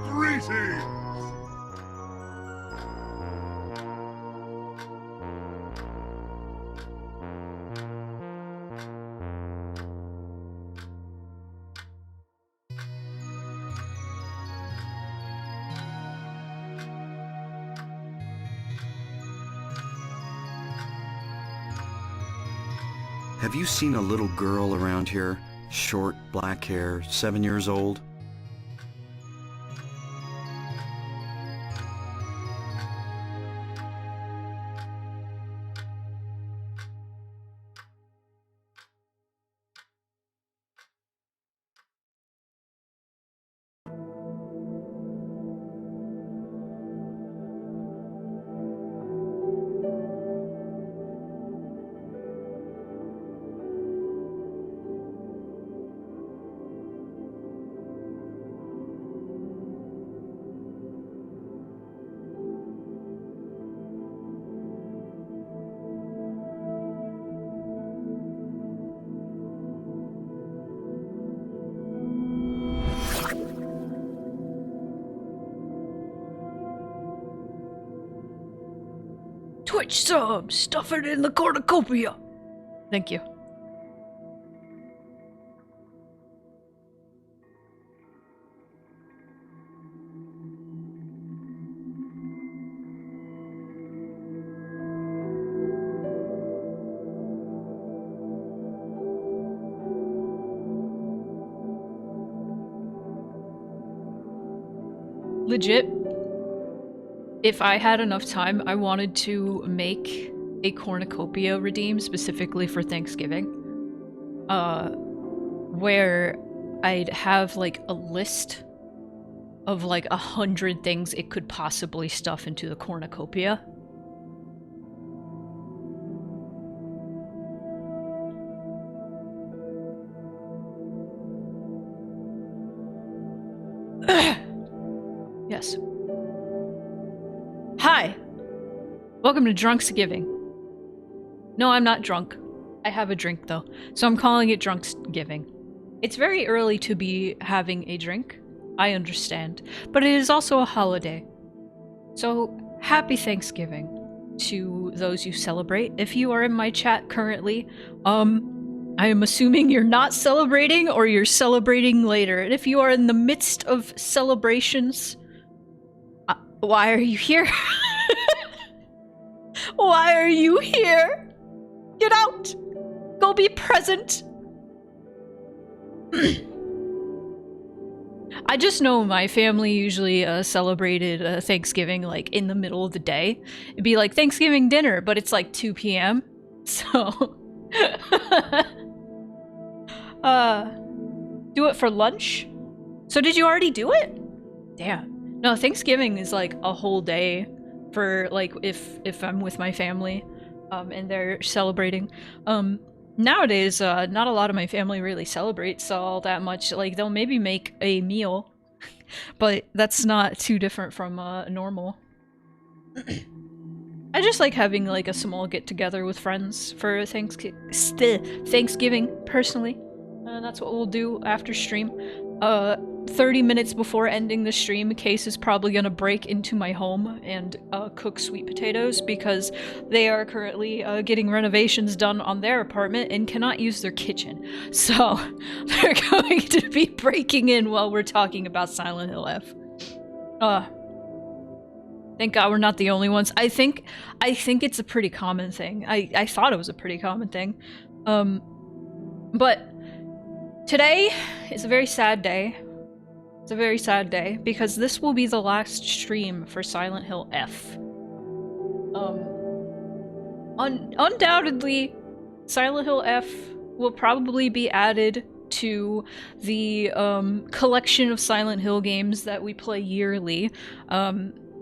Greetings! Have you seen a little girl around here? Short, black hair, 7 years old? Twitch sub! Stuff it in the cornucopia! Thank you. Legit, if I had enough time, I wanted to make a cornucopia redeem specifically for Thanksgiving. Where I'd have like a list of like 100 things it could possibly stuff into the cornucopia. Yes. Hi! Welcome to Drunksgiving. No, I'm not drunk. I have a drink though, so I'm calling it Drunksgiving. It's very early to be having a drink, I understand, but it is also a holiday. So, happy Thanksgiving to those you celebrate. If you are in my chat currently, I am assuming you're not celebrating or you're celebrating later. And if you are in the midst of celebrations, why are you here? Why are you here? Get out! Go be present! I just know my family usually celebrated Thanksgiving like in the middle of the day. It'd be like Thanksgiving dinner, but it's like 2 p.m. So... do it for lunch? So did you already do it? Damn. No, Thanksgiving is like a whole day for like if I'm with my family and they're celebrating. Nowadays not a lot of my family really celebrates all that much. Like they'll maybe make a meal, but that's not too different from normal. I just like having like a small get together with friends for Thanksgiving personally. And that's what we'll do after stream. 30 minutes before ending the stream, Case is probably gonna break into my home and cook sweet potatoes because they are currently getting renovations done on their apartment and cannot use their kitchen. So they're going to be breaking in while we're talking about Silent Hill F. Thank God we're not the only ones. I think it's a pretty common thing. I thought it was a pretty common thing. But today is a very sad day. It's a very sad day because this will be the last stream for Silent Hill F. Undoubtedly, Silent Hill F will probably be added to the collection of Silent Hill games that we play yearly.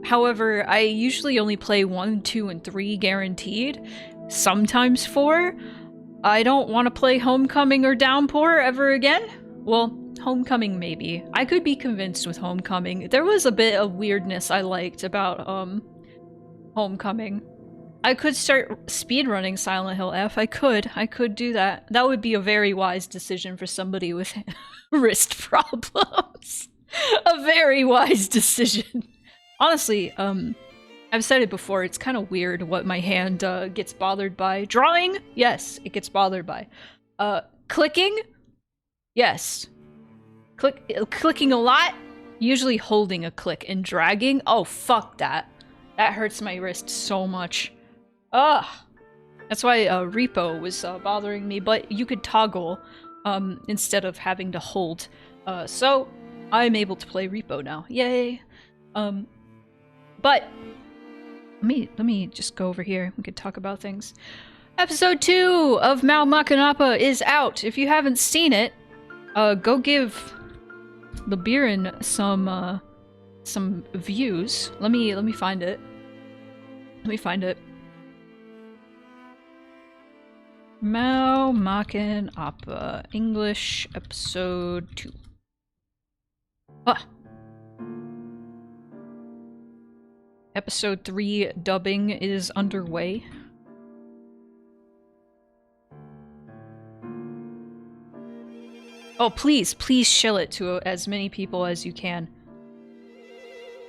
However, I usually only play 1, 2, and 3 guaranteed. Sometimes 4. I don't want to play Homecoming or Downpour ever again. Well, Homecoming maybe. I could be convinced with Homecoming. There was a bit of weirdness I liked about Homecoming. I could start speedrunning Silent Hill F. I could do that. That would be a very wise decision for somebody with wrist problems. A very wise decision. Honestly, I've said it before, it's kind of weird what my hand gets bothered by. Drawing? Yes, it gets bothered by. Clicking? Yes. Clicking a lot? Usually holding a click. And dragging? Oh, fuck that. That hurts my wrist so much. Ugh. That's why repo was bothering me, but you could toggle instead of having to hold. So I'm able to play repo now. Yay. But let me just go over here. We could talk about things. Episode 2 of Mao Makanapa is out. If you haven't seen it, go give the Biren some views. Let me find it. Let me find it. Mao Makanapa English episode 2. Ah. Episode 3 dubbing is underway. Oh, please shill it to as many people as you can.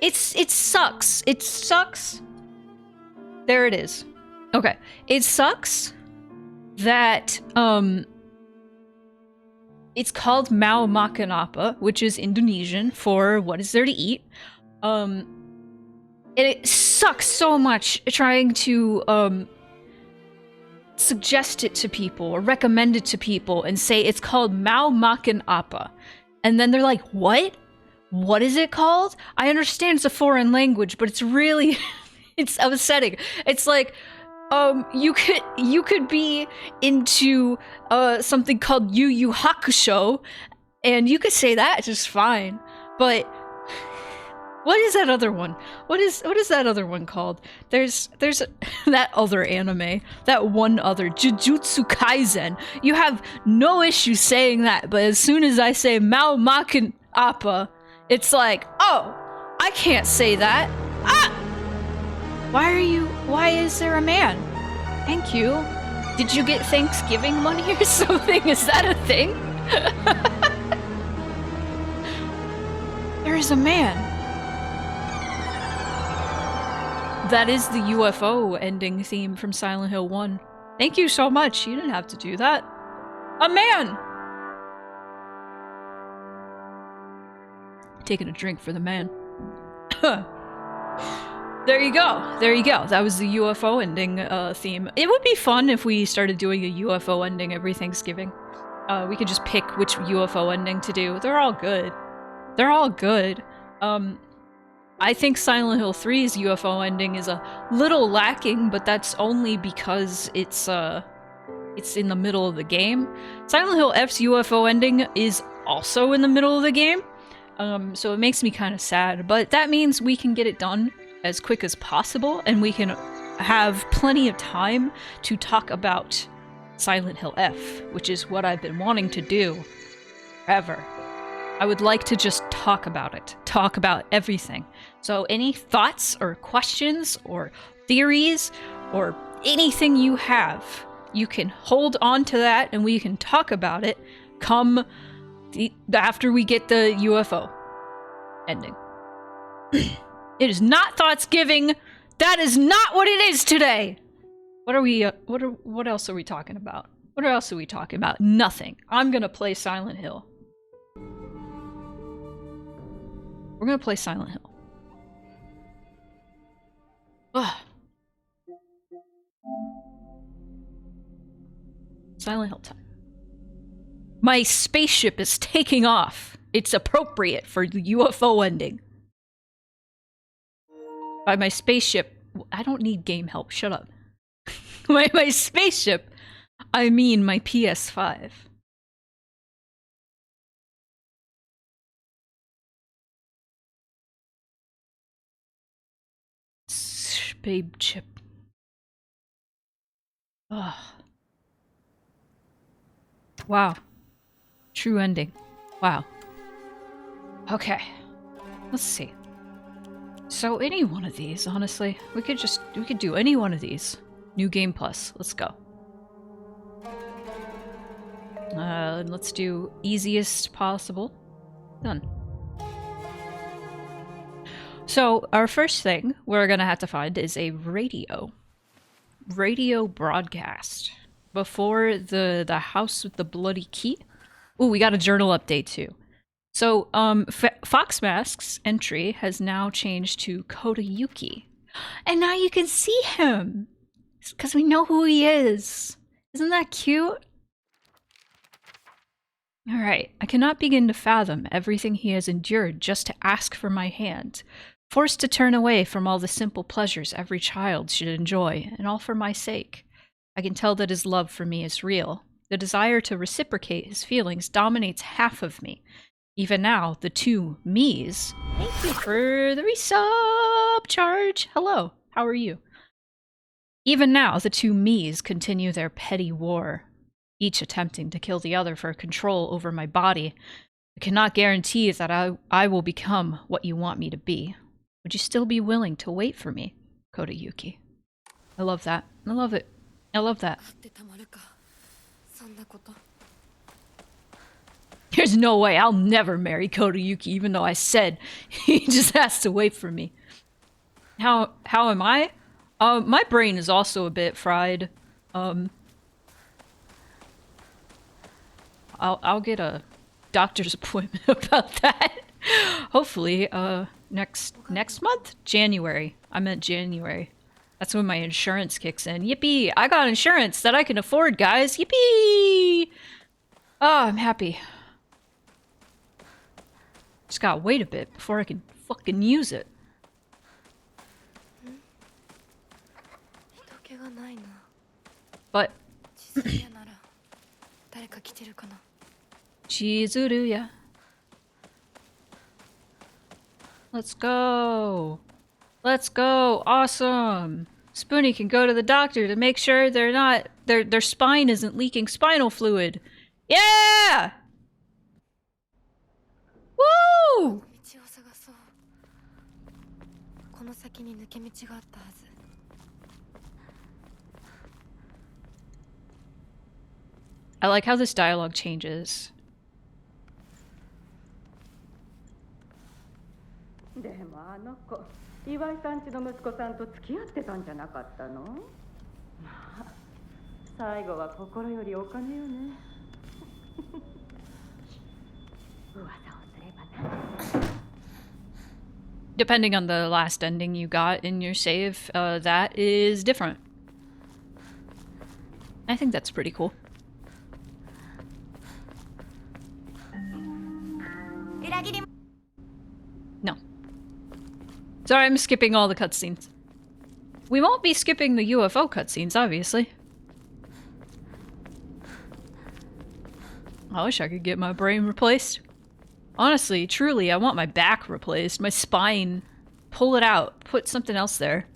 It sucks. It sucks. There it is. Okay. It sucks that, it's called Mao Makanapa, which is Indonesian for what is there to eat. It sucks so much trying to, suggest it to people or recommend it to people and say it's called Mao Makan Apa. And then they're like, what? What is it called? I understand it's a foreign language, but it's really, it's upsetting. It's like, you could be into, something called Yu Yu Hakusho, and you could say that just fine. But what is that other one? What is that other one called? There's that other anime, that one other Jujutsu Kaisen. You have no issue saying that, but as soon as I say Mao Makan Appa, it's like, oh, I can't say that. Ah! Why is there a man? Thank you. Did you get Thanksgiving money or something? Is that a thing? There is a man. That is the UFO ending theme from Silent Hill 1. Thank you so much. You didn't have to do that. A man! Taking a drink for the man. There you go. There you go. That was the UFO ending theme. It would be fun if we started doing a UFO ending every Thanksgiving. We could just pick which UFO ending to do. They're all good. They're all good. I think Silent Hill 3's UFO ending is a little lacking, but that's only because it's in the middle of the game. Silent Hill F's UFO ending is also in the middle of the game, so it makes me kind of sad, but that means we can get it done as quick as possible, and we can have plenty of time to talk about Silent Hill F, which is what I've been wanting to do forever. I would like to just talk about it. Talk about everything. So any thoughts or questions or theories or anything you have, you can hold on to that and we can talk about it. come after we get the UFO ending. It is not Thoughtsgiving. That is not what it is today. What are we? What else are we talking about? What else are we talking about? Nothing. I'm gonna play Silent Hill. We're gonna play Silent Hill. Ugh. Silent Hill time. My spaceship is taking off. It's appropriate for the UFO ending. By my spaceship, I don't need game help. Shut up. By my spaceship, I mean my PS5. Babe chip. Ugh. Wow. True ending. Wow. Okay. Let's see. So any one of these, honestly. We could do any one of these. New Game Plus. Let's go. Let's do easiest possible. Done. So our first thing we're gonna have to find is a radio broadcast before the house with the bloody key. Ooh, we got a journal update too. So Foxmask's entry has now changed to Kodayuki, and now you can see him because we know who he is. Isn't that cute? All right, I cannot begin to fathom everything he has endured just to ask for my hand. Forced to turn away from all the simple pleasures every child should enjoy, and all for my sake. I can tell that his love for me is real. The desire to reciprocate his feelings dominates half of me. Even now, the two me's. Thank you for the resub charge. Hello, how are you? Even now, the two me's continue their petty war, each attempting to kill the other for control over my body. I cannot guarantee that I will become what you want me to be. Would you still be willing to wait for me, Kodayuki? I love that. I love it. I love that. There's no way I'll never marry Kodayuki, even though I said he just has to wait for me. How am I? My brain is also a bit fried. I'll get a doctor's appointment about that. Hopefully, next month? January. I meant January. That's when my insurance kicks in. Yippee! I got insurance that I can afford, guys! Yippee! Oh, I'm happy. Just gotta wait a bit before I can fucking use it. But... Chizuruya. Let's go. Let's go. Awesome. Spoonie can go to the doctor to make sure their spine isn't leaking spinal fluid. Yeah! Woo! I like how this dialogue changes. でもあの子、岩井さんちの息子さんと付き合ってたんじゃなかったの？まあ、最後は心よりお金よね。噂をすればな。 Depending on the last ending you got in your save, that is different. I think that's pretty cool. No. Sorry, I'm skipping all the cutscenes. We won't be skipping the UFO cutscenes, obviously. I wish I could get my brain replaced. Honestly, truly, I want my back replaced. My spine. Pull it out. Put something else there.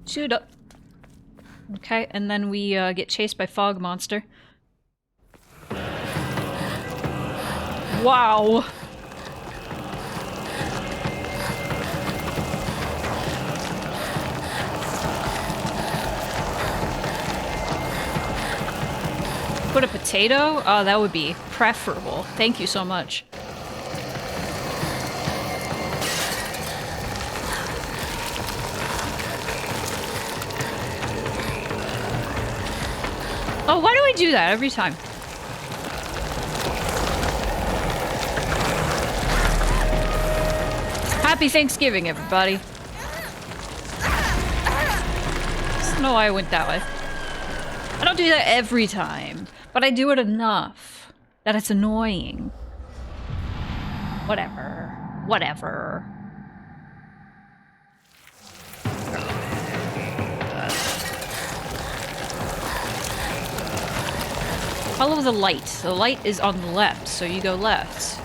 Shoot up. Okay, and then we get chased by Fog Monster. Wow. Put a potato? Oh, that would be preferable. Thank you so much. Oh, why do I do that every time? Happy Thanksgiving, everybody. I don't know why I went that way. I don't do that every time, but I do it enough that it's annoying. Whatever. Whatever. Follow the light. The light is on the left, so you go left.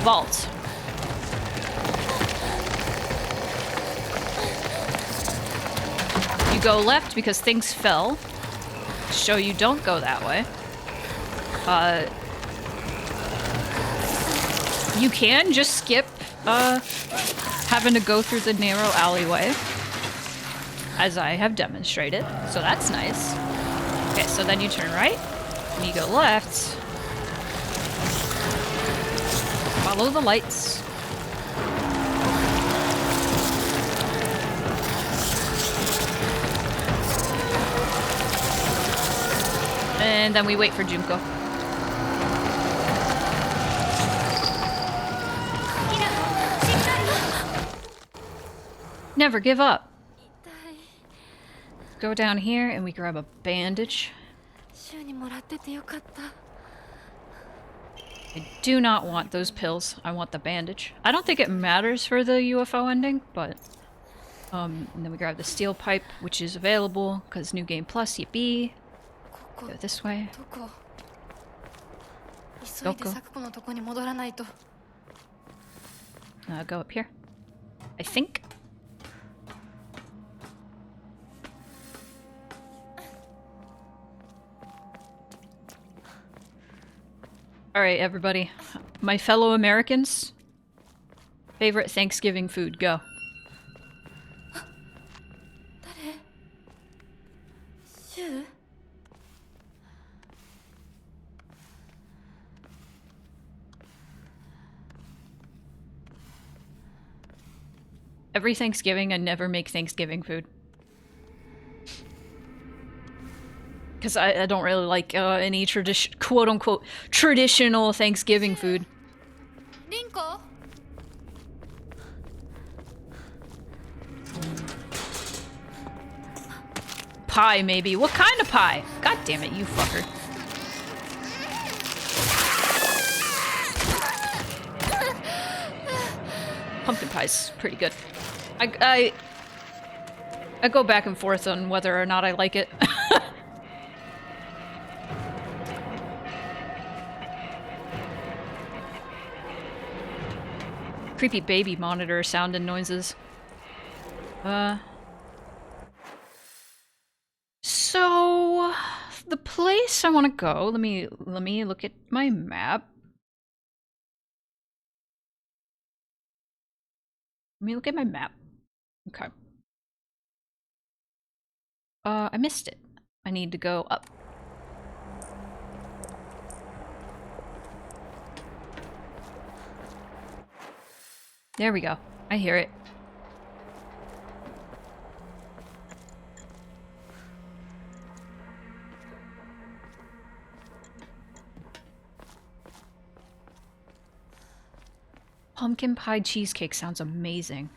Vault. You go left because things fell. So you don't go that way. You can just skip having to go through the narrow alleyway, as I have demonstrated. So that's nice. Okay, so then you turn right, and you go left. Follow the lights. And then we wait for Junko. Never give up. Go down here and we grab a bandage. I do not want those pills. I want the bandage. I don't think it matters for the UFO ending, but... and then we grab the steel pipe, which is available, because New Game Plus, yippee. Go this way. Go. Go up here. I think. Alright, everybody. My fellow Americans. Favorite Thanksgiving food, go. Every Thanksgiving, I never make Thanksgiving food. Because I don't really like any quote-unquote traditional Thanksgiving food. Rinko? Pie, maybe. What kind of pie? God damn it, you fucker. Pumpkin pie's pretty good. I go back and forth on whether or not I like it. Creepy baby monitor sound and noises. So the place I want to go, let me look at my map. Let me look at my map. Okay. I missed it. I need to go up. There we go. I hear it. Pumpkin pie cheesecake sounds amazing.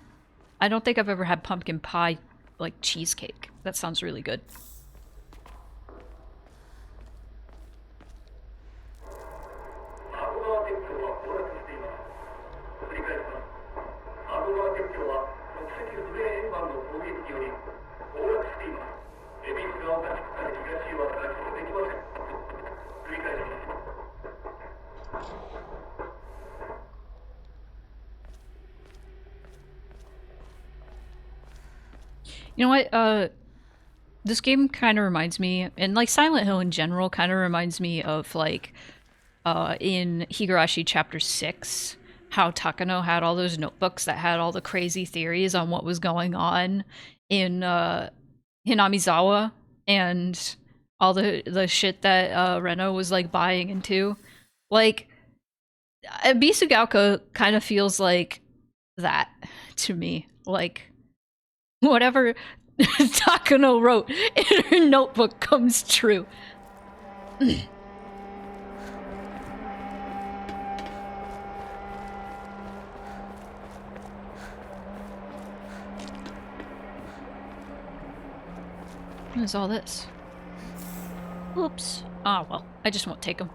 I don't think I've ever had pumpkin pie, like, cheesecake. That sounds really good. You know what, this game kind of reminds me, and like Silent Hill in general kind of reminds me of like, in Higurashi Chapter 6, how Takano had all those notebooks that had all the crazy theories on what was going on in Hinamizawa, and all the shit that Reno was like buying into. Like, Bisugalka kind of feels like that to me. Like, whatever Takano wrote in her notebook comes true. What is all this? Oops. Ah, well, I just won't take them.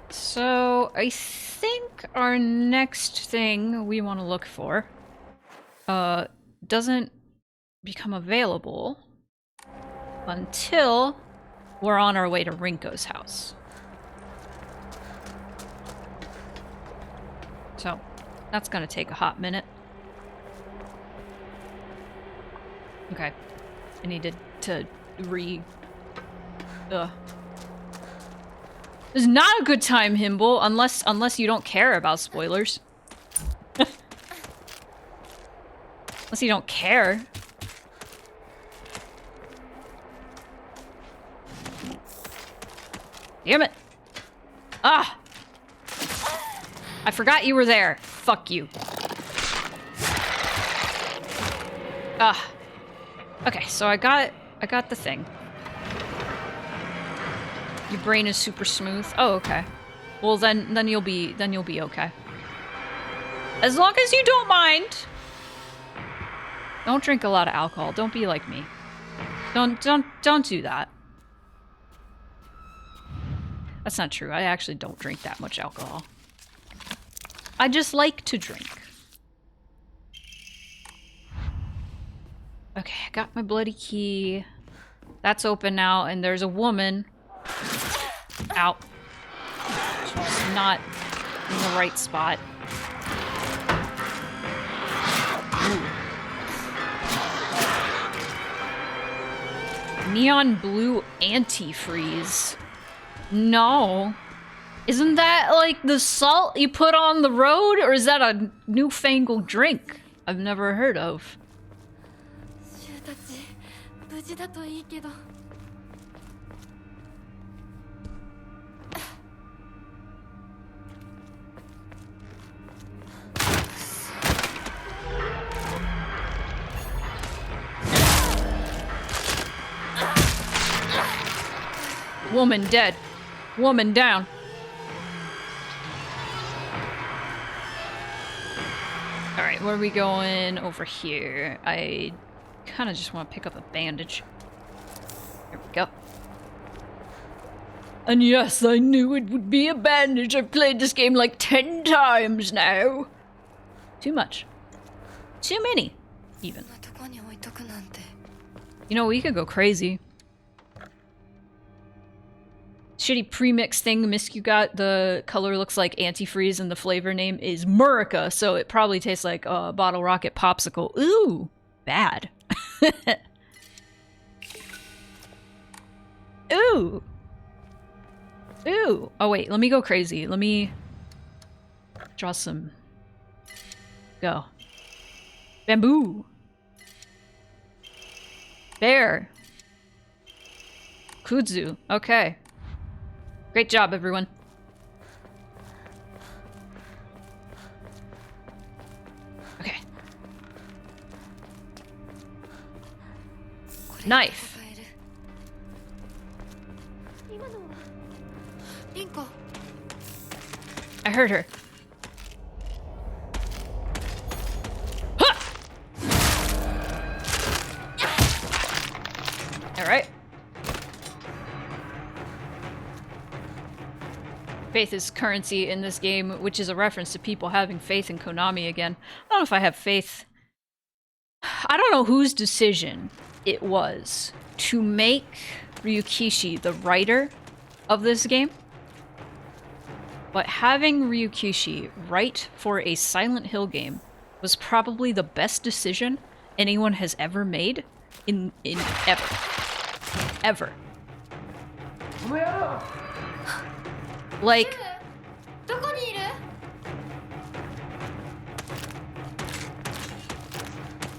So, I think our next thing we want to look for doesn't become available until we're on our way to Rinko's house. So, that's gonna take a hot minute. Okay. I needed to It's not a good time, Himble, unless you don't care about spoilers. Unless you don't care. Damn it. Ah! I forgot you were there. Fuck you. Ah. Okay, so I got the thing. Your brain is super smooth. Oh, okay. Well, then you'll be okay. As long as you don't mind. Don't drink a lot of alcohol. Don't be like me. Don't do that. That's not true. I actually don't drink that much alcohol. I just like to drink. Okay, I got my bloody key. That's open now, and there's a woman. Out. She's not in the right spot. Ooh. Neon blue antifreeze. No. Isn't that like the salt you put on the road, or is that a newfangled drink I've never heard of? Woman dead. Woman down. Alright, where are we going over here? I kind of just want to pick up a bandage. Here we go. And yes, I knew it would be a bandage. I've played this game like 10 times now. Too much. Too many, even. You know, we could go crazy. Shitty premix thing Miscu got, the color looks like antifreeze and the flavor name is Murica, so it probably tastes like a Bottle Rocket popsicle. Ooh, bad. Ooh. Ooh. Oh wait, let me go crazy. Let me draw some. Go. Bamboo. Bear. Kudzu. Okay. Great job, everyone. Okay. Knife. I heard her. Ha! All right. Faith is currency in this game, which is a reference to people having faith in Konami again. I don't know if I have faith. I don't know whose decision it was to make Ryukishi the writer of this game, but having Ryukishi write for a Silent Hill game was probably the best decision anyone has ever made in ever. Like,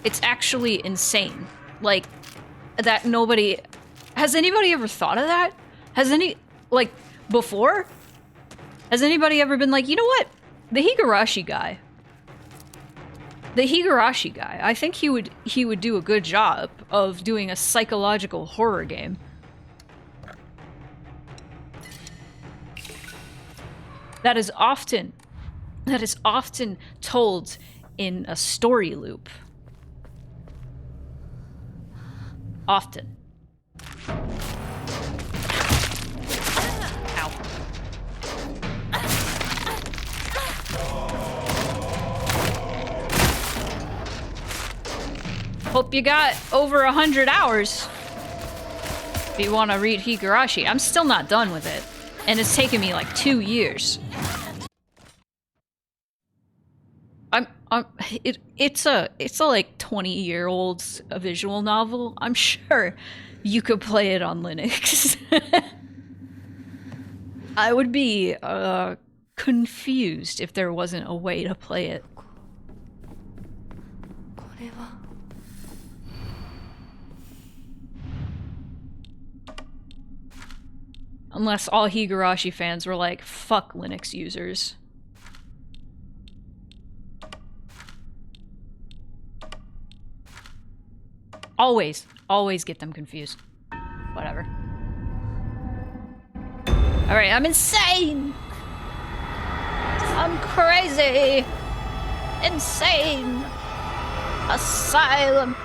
It's actually insane. Like, that nobody... Has anybody ever thought of that? Has any... Like, before? Has anybody ever been like, you know what? The Higurashi guy. I think he would do a good job of doing a psychological horror game. That is often told in a story loop. Often. Ow. Hope you got over 100 hours if you want to read Higurashi. I'm still not done with it, and it's taken me like 2 years. It's a like 20-year-old visual novel. I'm sure you could play it on Linux. I would be confused if there wasn't a way to play it. Unless all Higurashi fans were like, fuck Linux users. Always get them confused. Whatever. Alright, I'm insane! I'm crazy! Insane! Asylum!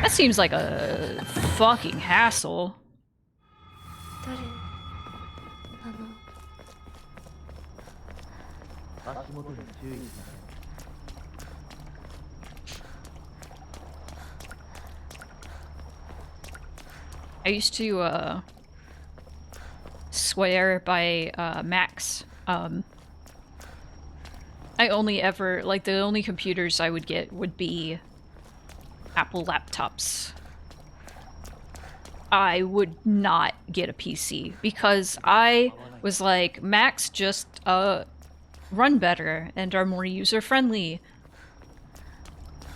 That seems like a fucking hassle. I used to swear by Macs. I only ever, like, the only computers I would get would be Apple laptops. I would not get a PC because I was like, Macs just run better and are more user-friendly.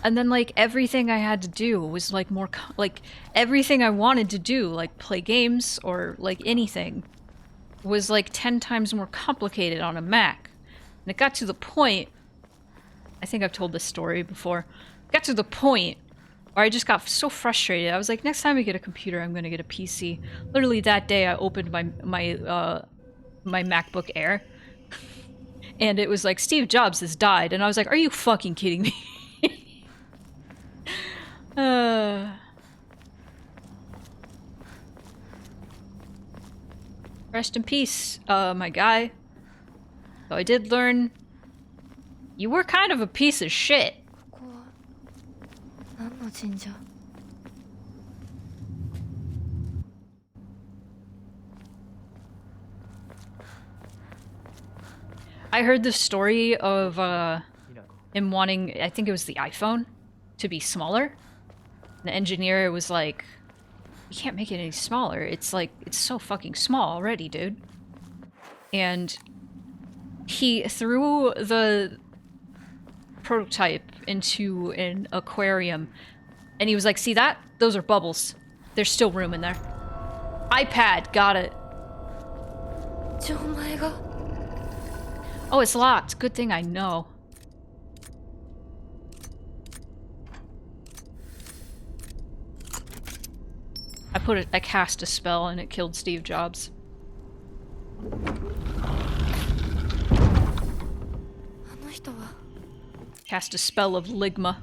And then, like, everything I had to do was, like, more... like, everything I wanted to do, like, play games or, like, anything, was, like, 10 times more complicated on a Mac. And it got to the point... I think I've told this story before. It got to the point where I just got so frustrated. I was like, next time I get a computer, I'm gonna get a PC. Literally that day, I opened my MacBook Air. And it was like, Steve Jobs has died. And I was like, are you fucking kidding me? Rest in peace, my guy. Though I did learn you were kind of a piece of shit. I heard the story of him wanting, I think it was the iPhone, to be smaller. The engineer was like, you can't make it any smaller. It's like, it's so fucking small already, dude. And he threw the prototype into an aquarium. And he was like, see that? Those are bubbles. There's still room in there. iPad, got it. Oh, it's locked. Good thing I know. I cast a spell and it killed Steve Jobs. Cast a spell of Ligma.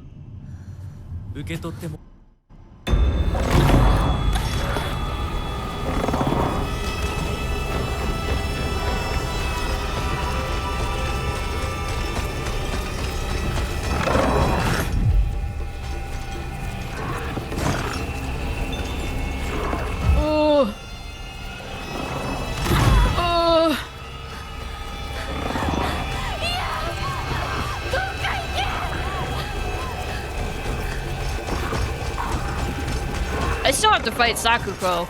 I still have to fight Sakuko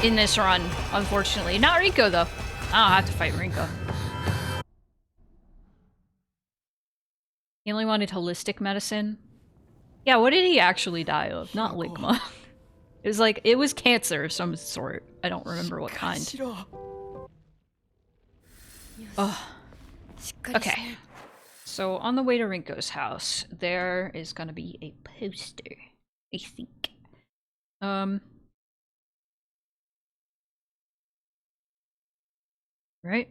in this run, unfortunately. Not Riko, though. I don't have to fight Rinko. He only wanted holistic medicine. Yeah, what did he actually die of? Not ligma. It was like, it was cancer of some sort. I don't remember what kind. Oh. Okay. So on the way to Rinko's house, there is gonna be a poster, I think. Right?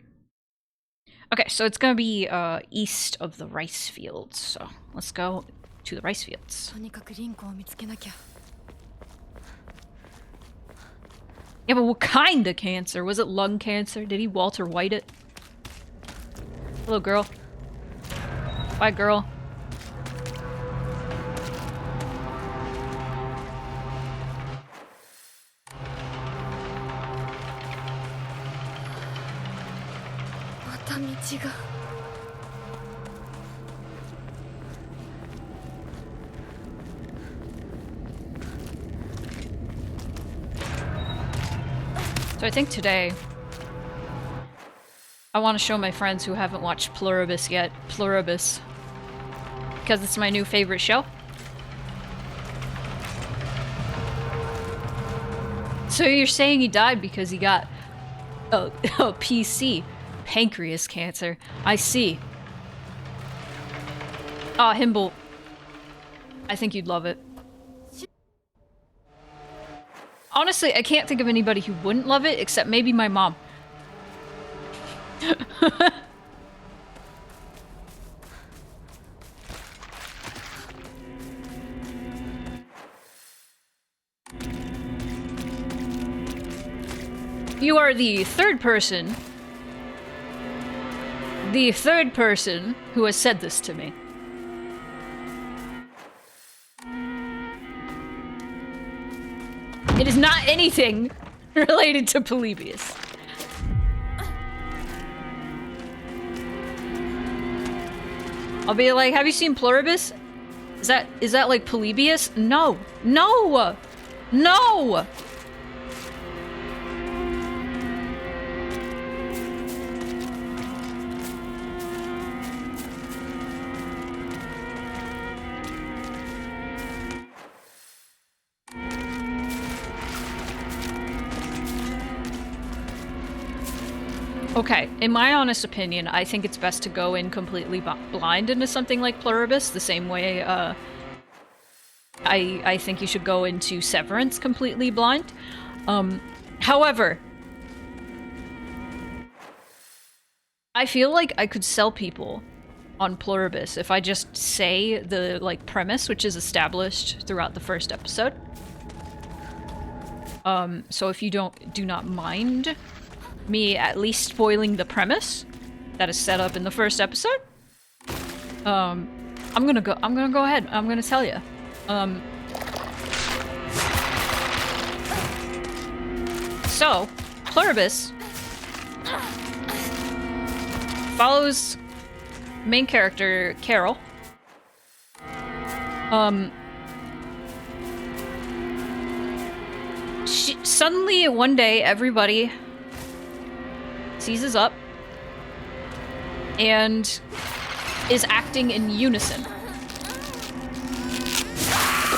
Okay, so it's gonna be east of the rice fields. So let's go to the rice fields. とにかくリンコを見つけなきゃ。 Yeah, but what kind of cancer? Was it lung cancer? Did he Walter White it? Hello, girl. Bye, girl. So I think today I want to show my friends who haven't watched Pluribus yet, Pluribus, because it's my new favorite show. So you're saying he died because he got a PC, pancreas cancer. I see. Ah, Himble. I think you'd love it. Honestly, I can't think of anybody who wouldn't love it, except maybe my mom. You are the third person who has said this to me. It is not anything related to Polybius. I'll be like, have you seen Pluribus? Is that like Polybius? No. No! No! Okay, in my honest opinion, I think it's best to go in completely blind into something like Pluribus, the same way I think you should go into Severance completely blind. However, I feel like I could sell people on Pluribus if I just say the like premise, which is established throughout the first episode. So if you do not mind me at least spoiling the premise that is set up in the first episode, I'm gonna go ahead. I'm gonna tell you. So Pluribus follows main character Carol. Suddenly one day everybody seizes up and is acting in unison.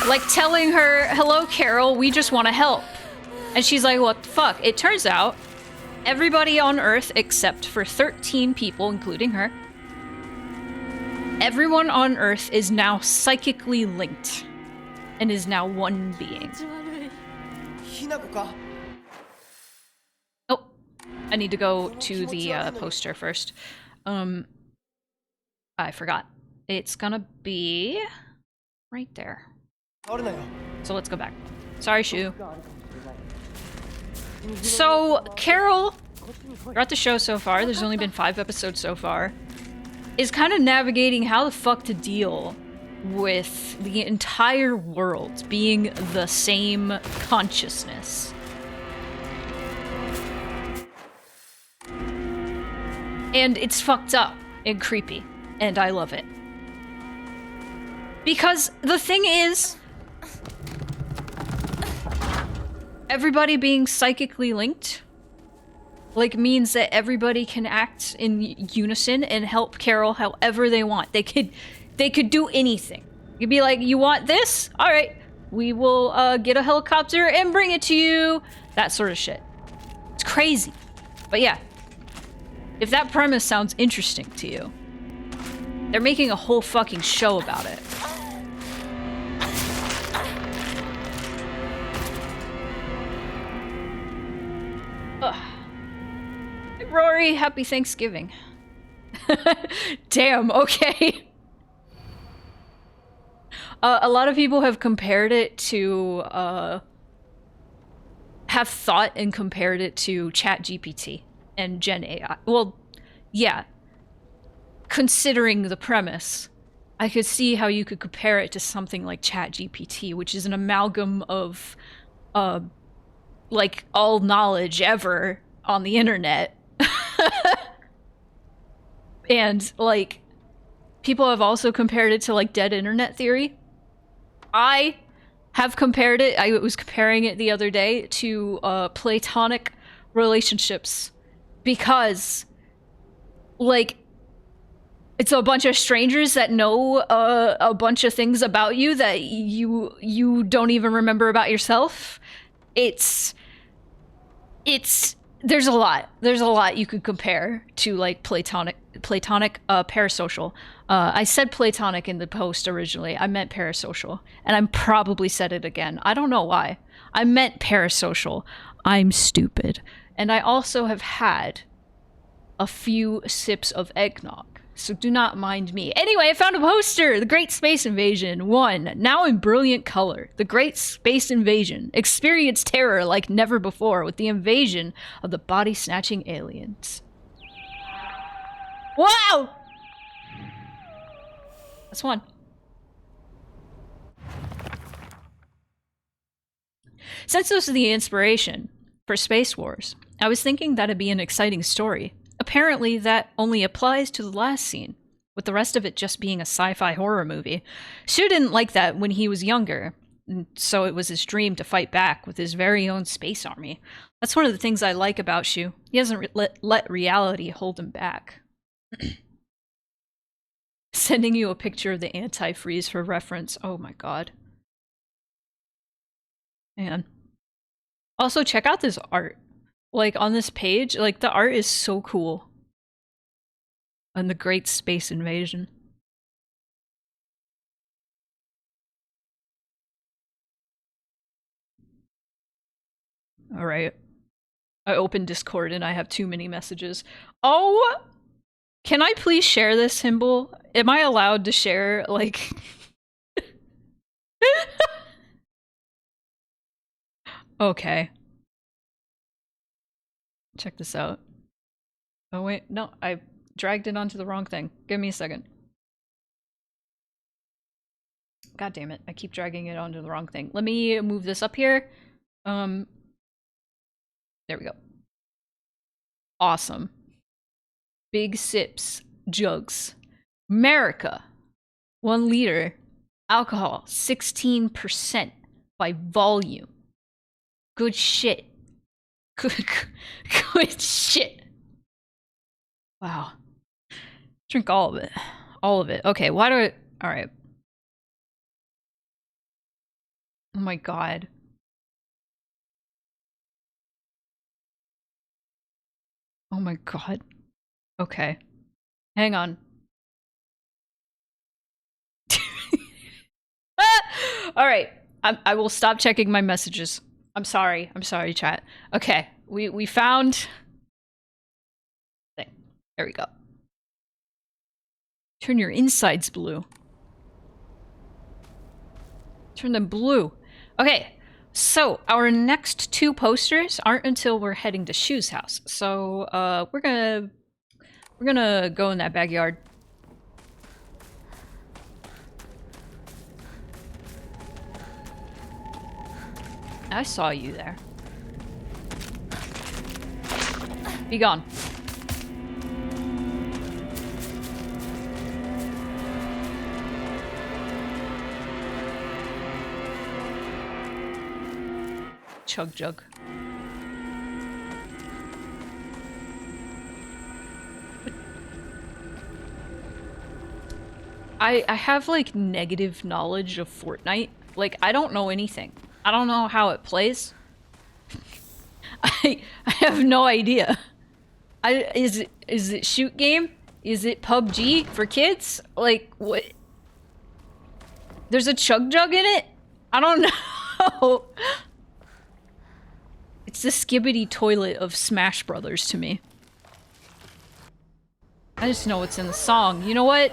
Like telling her, hello Carol, we just want to help. And she's like, what the fuck? It turns out everybody on Earth except for 13 people, including her, everyone on Earth is now psychically linked and is now one being. Oh, I need to go to the poster first. I forgot. It's gonna be right there. So let's go back. Sorry, Shu. So, Carol, throughout the show so far, there's only been 5 episodes so far, is kind of navigating how the fuck to deal with the entire world being the same consciousness. And it's fucked up and creepy, and I love it. Because the thing is, everybody being psychically linked, like, means that everybody can act in unison and help Carol however they want. They could They could do anything. You'd be like, you want this? All right, we will get a helicopter and bring it to you. That sort of shit. It's crazy. But yeah, if that premise sounds interesting to you, they're making a whole fucking show about it. Ugh. Hey, Rory, happy Thanksgiving. Damn, okay. A lot of people have compared it to, have thought and compared it to ChatGPT and Gen AI. Well, yeah. Considering the premise, I could see how you could compare it to something like ChatGPT, which is an amalgam of, like, all knowledge ever on the internet. And, like, people have also compared it to, like, dead internet theory. I have compared it, I was comparing it the other day to platonic relationships because, like, it's a bunch of strangers that know a bunch of things about you that you don't even remember about yourself. There's a lot you could compare to, like, platonic parasocial. I said platonic in the post originally. I meant parasocial, and I'm probably said it again. I don't know why. I meant parasocial. I'm stupid. And I also have had a few sips of eggnog, so do not mind me. Anyway, I found a poster! The Great Space Invasion 1, now in brilliant color. The Great Space Invasion. Experience terror like never before with the invasion of the body-snatching aliens. Wow! That's one. Since this is the inspiration for Space Wars, I was thinking that'd be an exciting story. Apparently, that only applies to the last scene, with the rest of it just being a sci-fi horror movie. Shu didn't like that when he was younger, so it was his dream to fight back with his very own space army. That's one of the things I like about Shu. He doesn't let reality hold him back. Sending you a picture of the antifreeze for reference. Oh my god. Man. Also, check out this art. Like, on this page, like, the art is so cool. And the Great Space Invasion. Alright. I opened Discord and I have too many messages. Oh! Can I please share this symbol? Am I allowed to share, like... Okay. Check this out. Oh wait, no, I dragged it onto the wrong thing. Give me a second. God damn it, I keep dragging it onto the wrong thing. Let me move this up here. There we go. Awesome. Big sips, jugs. America. 1 liter. Alcohol, 16% by volume. Good shit. Good shit. Wow. Drink all of it. All of it. Okay, why do I... Alright. Oh my god. Oh my god. Okay. Hang on. Alright. I will stop checking my messages. I'm sorry, chat. Okay, we found... thing. There we go. Turn your insides blue. Turn them blue. Okay, so our next 2 posters aren't until we're heading to Shu's house. So, we're gonna go in that backyard. I saw you there. Be gone. Chug jug. I have like negative knowledge of Fortnite. Like I don't know anything. I don't know how it plays. I have no idea. Is it shoot game? Is it PUBG for kids? Like what? There's a chug jug in it? I don't know. It's the skibbity toilet of Smash Brothers to me. I just know what's in the song. You know what?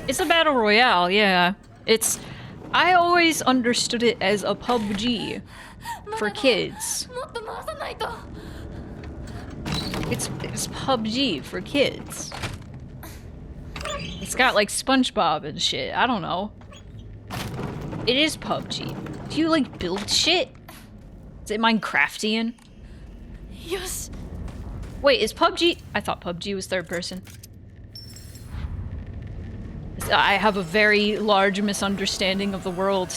It's a battle royale, yeah. It's... I always understood it as a PUBG for kids. It's PUBG for kids. It's got like SpongeBob and shit. I don't know. It is PUBG. Do you like build shit? Is it Minecraftian? Yes. Wait, is PUBG? I thought PUBG was third person. I have a very large misunderstanding of the world.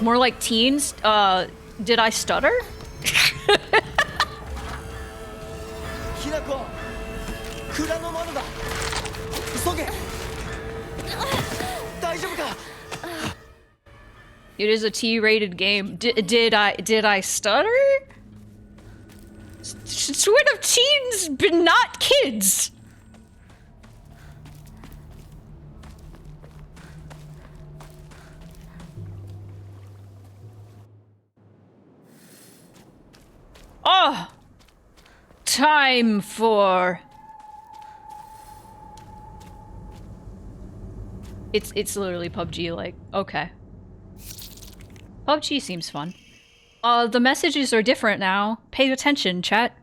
More like teens? Did I stutter? It is a T-rated game. Did I stutter? Sort of teens, but not kids. Oh! Time for... It's literally PUBG, like, okay. PUBG seems fun. The messages are different now. Pay attention, chat.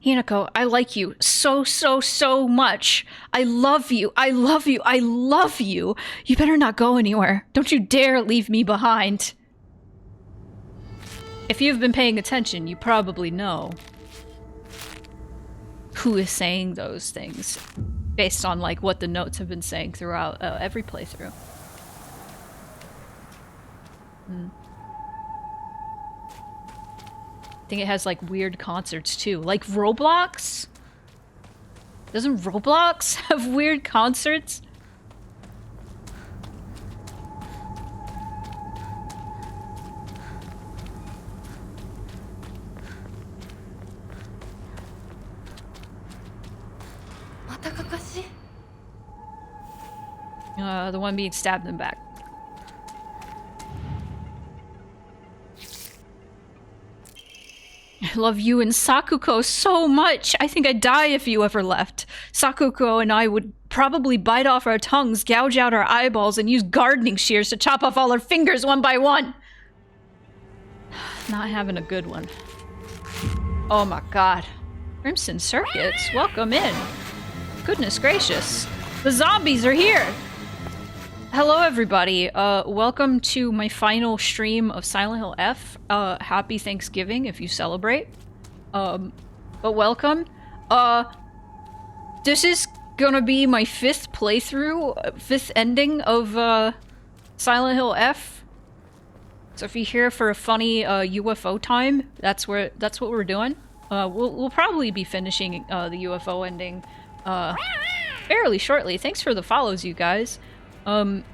Hinako, I like you so much. I love you. I love you. I love you. You better not go anywhere. Don't you dare leave me behind. If you've been paying attention, you probably know who is saying those things based on like what the notes have been saying throughout every playthrough. I think it has like weird concerts too. Like Roblox? Doesn't Roblox have weird concerts? The one being stabbed in the back. I love you and Sakuko so much. I think I'd die if you ever left. Sakuko and I would probably bite off our tongues, gouge out our eyeballs, and use gardening shears to chop off all our fingers one by one. Not having a good one. Oh my god. Crimson Circuits, welcome in. Goodness gracious. The zombies are here! Hello everybody, welcome to my final stream of Silent Hill F. Happy Thanksgiving if you celebrate. But welcome. This is gonna be my 5th playthrough, 5th ending of, Silent Hill F. So if you're here for a funny, UFO time, that's what we're doing. We'll probably be finishing, the UFO ending, fairly shortly. Thanks for the follows, you guys. But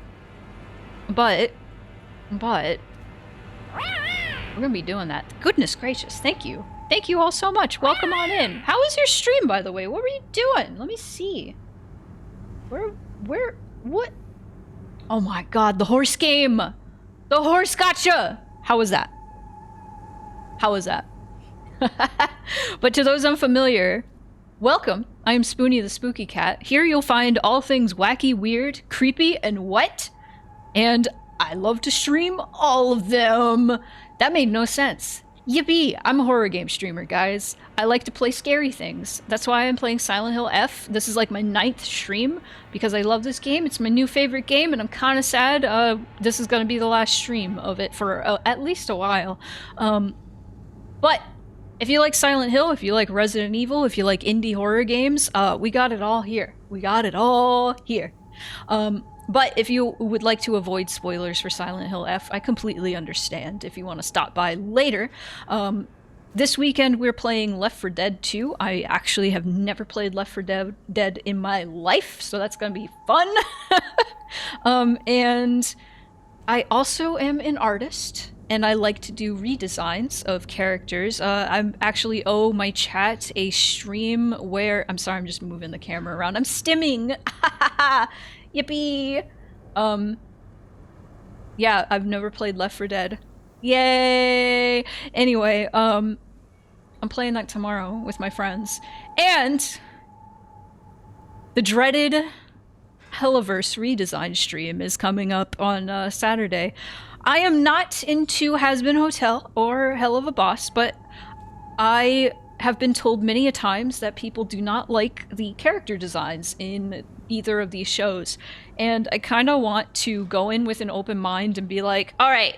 we're gonna be doing that. Goodness gracious, thank you. Thank you all so much. Welcome on in. How was your stream, by the way? What were you doing? Let me see. What? Oh my god, the horse game! The horse gotcha! How was that? How was that? But to those unfamiliar, welcome. I am Spoonie the Spooky Cat. Here you'll find all things wacky, weird, creepy, and wet. And I love to stream all of them. That made no sense. Yippee! I'm a horror game streamer, guys. I like to play scary things. That's why I'm playing Silent Hill F. This is like my 9th stream because I love this game. It's my new favorite game and I'm kind of sad this is going to be the last stream of it for at least a while. But if you like Silent Hill, if you like Resident Evil, if you like indie horror games, we got it all here. We got it all here. But if you would like to avoid spoilers for Silent Hill F, I completely understand if you want to stop by later. This weekend we're playing Left 4 Dead 2. I actually have never played Left 4 Dead in my life, so that's going to be fun. And I also am an artist, and I like to do redesigns of characters. I'm actually owe my chat a stream where... I'm sorry, I'm just moving the camera around. I'm stimming! Yippee! Yeah, I've never played Left 4 Dead. Yay! Anyway, I'm playing that tomorrow with my friends. And the dreaded Helliverse redesign stream is coming up on Saturday. I am not into Has-Been Hotel or Hell of a Boss, but I have been told many a times that people do not like the character designs in either of these shows. And I kind of want to go in with an open mind and be like, alright,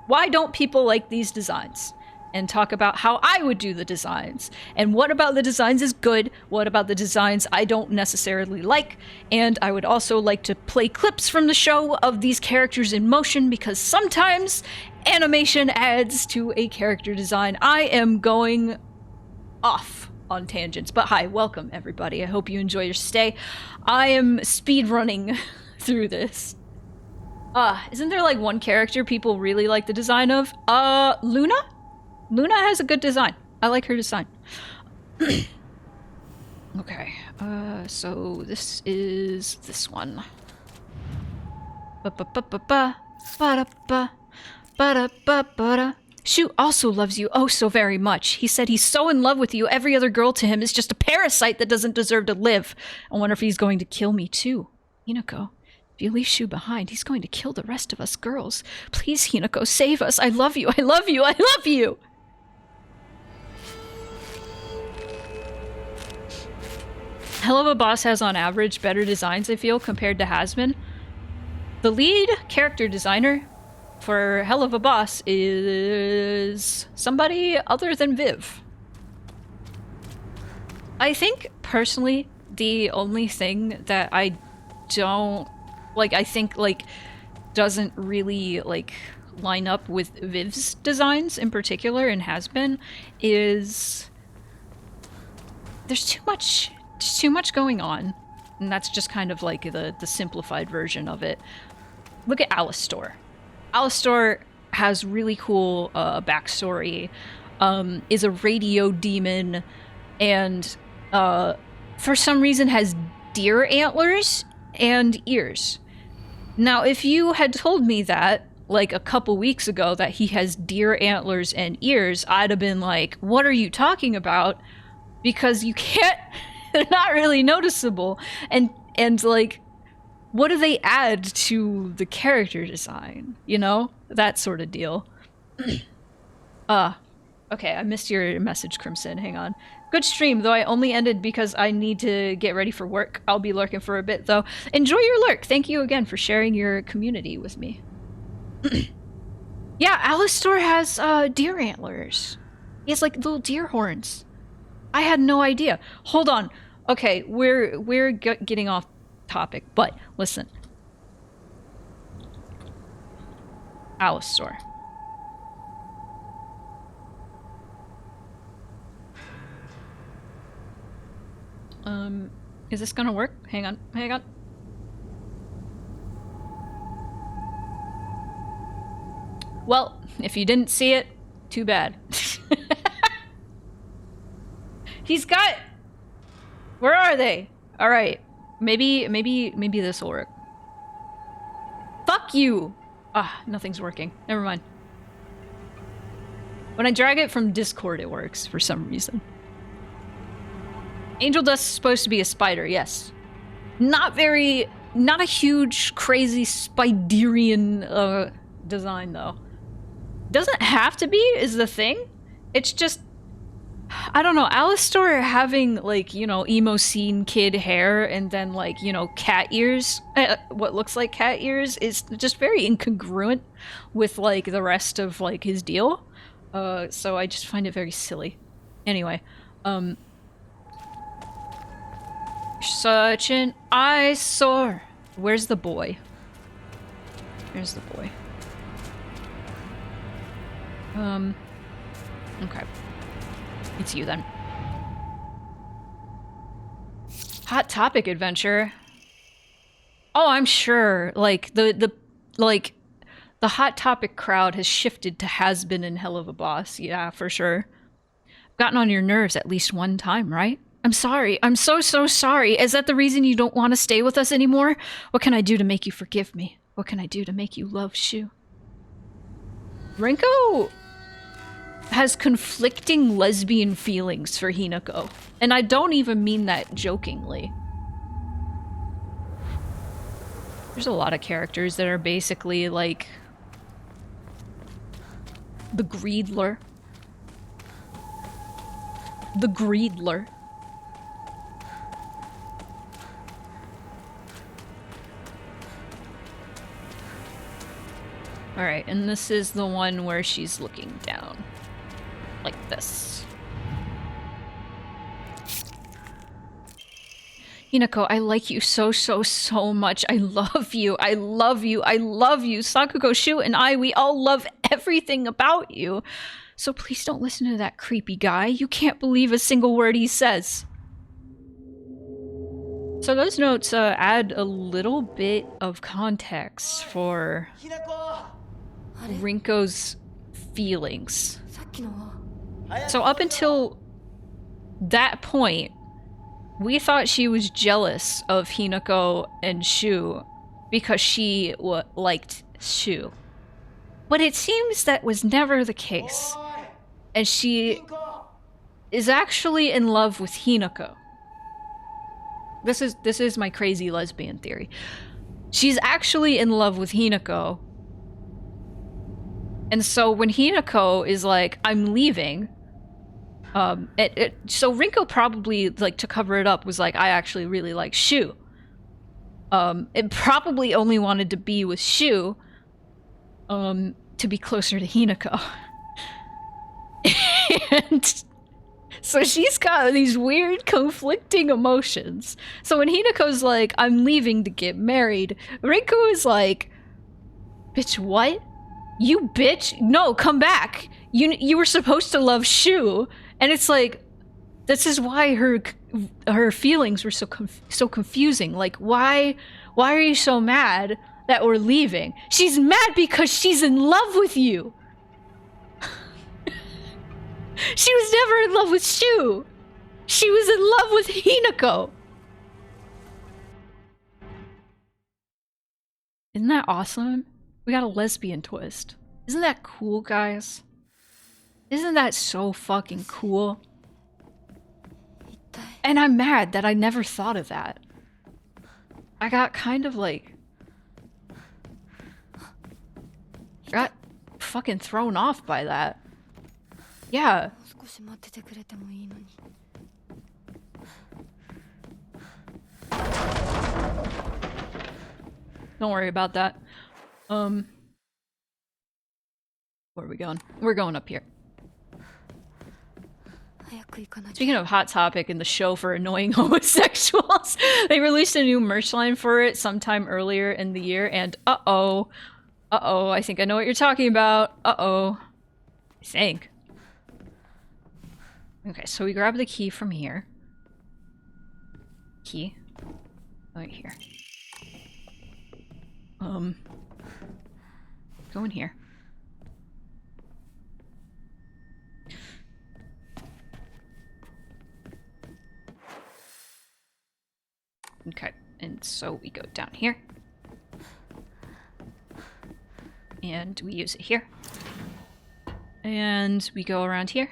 why don't people like these designs? And talk about how I would do the designs. And what about the designs is good, what about the designs I don't necessarily like. And I would also like to play clips from the show of these characters in motion, because sometimes animation adds to a character design. I am going off on tangents, but hi, welcome everybody. I hope you enjoy your stay. I am speed running through this. Isn't there like one character people really like the design of? Luna? Luna has a good design. I like her design. Okay, so this is this one. Shu also loves you oh so very much. He said he's so in love with you, every other girl to him is just a parasite that doesn't deserve to live. I wonder if he's going to kill me too. Hinako, if you leave Shu behind, he's going to kill the rest of us girls. Please, Hinako, save us. I love you, I love you, I love you! Hell of a Boss has on average better designs, I feel, compared to Has-Been. The lead character designer for Hell of a Boss is somebody other than Viv. I think, personally, the only thing that I don't... like, I think, like, doesn't really, like, line up with Viv's designs in particular and Has-Been is... there's too much going on. And that's just kind of like the simplified version of it. Look at Alistor. Alistor has really cool backstory, is a radio demon, and for some reason has deer antlers and ears. Now, if you had told me that, like a couple weeks ago, that he has deer antlers and ears, I'd have been like, what are you talking about? Because you can't... they're not really noticeable. And like, what do they add to the character design? You know? That sort of deal. Okay, I missed your message, Crimson. Hang on. Good stream, though I only ended because I need to get ready for work. I'll be lurking for a bit, though. Enjoy your lurk. Thank you again for sharing your community with me. Yeah, Alistor has deer antlers. He has like little deer horns. I had no idea. Hold on. Okay, we're getting off topic, but listen. Alistor. Is this gonna work? Hang on. Well, if you didn't see it, too bad. He's got... where are they? Alright. Maybe this will work. Fuck you! Nothing's working. Never mind. When I drag it from Discord, it works for some reason. Angel Dust is supposed to be a spider, yes. Not a huge, crazy, Spiderian, design, though. Doesn't have to be, is the thing. It's just... I don't know, Alistor having, like, you know, emo scene kid hair and then, like, you know, cat ears, what looks like cat ears, is just very incongruent with, like, the rest of, like, his deal. So I just find it very silly. Anyway, such an eyesore. Where's the boy? There's the boy. Okay. It's you then. Hot Topic adventure. Oh, I'm sure. Like the Hot Topic crowd has shifted to has been and hell of a boss. Yeah, for sure. Gotten on your nerves at least one time, right? I'm sorry. I'm so sorry. Is that the reason you don't want to stay with us anymore? What can I do to make you forgive me? What can I do to make you love Shu? Rinko has conflicting lesbian feelings for Hinako. And I don't even mean that jokingly. There's a lot of characters that are basically like the Greedler. The Greedler. Alright, and this is the one where she's looking down. Like this. Hinako, I like you so much. I love you. I love you. I love you. Sakugo, Shu, and we all love everything about you. So please don't listen to that creepy guy. You can't believe a single word he says. So those notes add a little bit of context for Rinko's feelings. So up until that point, we thought she was jealous of Hinako and Shu because she liked Shu. But it seems that was never the case. And she is actually in love with Hinako. This is my crazy lesbian theory. She's actually in love with Hinako. And so when Hinako is like, I'm leaving, so Rinko probably, like, to cover it up, was like, I actually really like Shu. It probably only wanted to be with Shu, to be closer to Hinako. And so she's got these weird conflicting emotions. So when Hinako's like, I'm leaving to get married, Rinko is like, bitch, what? You bitch? No, come back. You were supposed to love Shu. And it's like, this is why her feelings were so confusing. Like, why are you so mad that we're leaving? She's mad because she's in love with you. She was never in love with Shu. She was in love with Hinako. Isn't that awesome? We got a lesbian twist. Isn't that cool, guys? Isn't that so fucking cool? And I'm mad that I never thought of that. I got kind of like... got fucking thrown off by that. Yeah. Don't worry about that. Where are we going? We're going up here. Speaking of Hot Topic and the show for annoying homosexuals, they released a new merch line for it sometime earlier in the year, and uh-oh, I think I know what you're talking about. I think. Okay, so we grab the key from here. Key. Right here. Go in here. Okay, and so we go down here. And we use it here. And we go around here.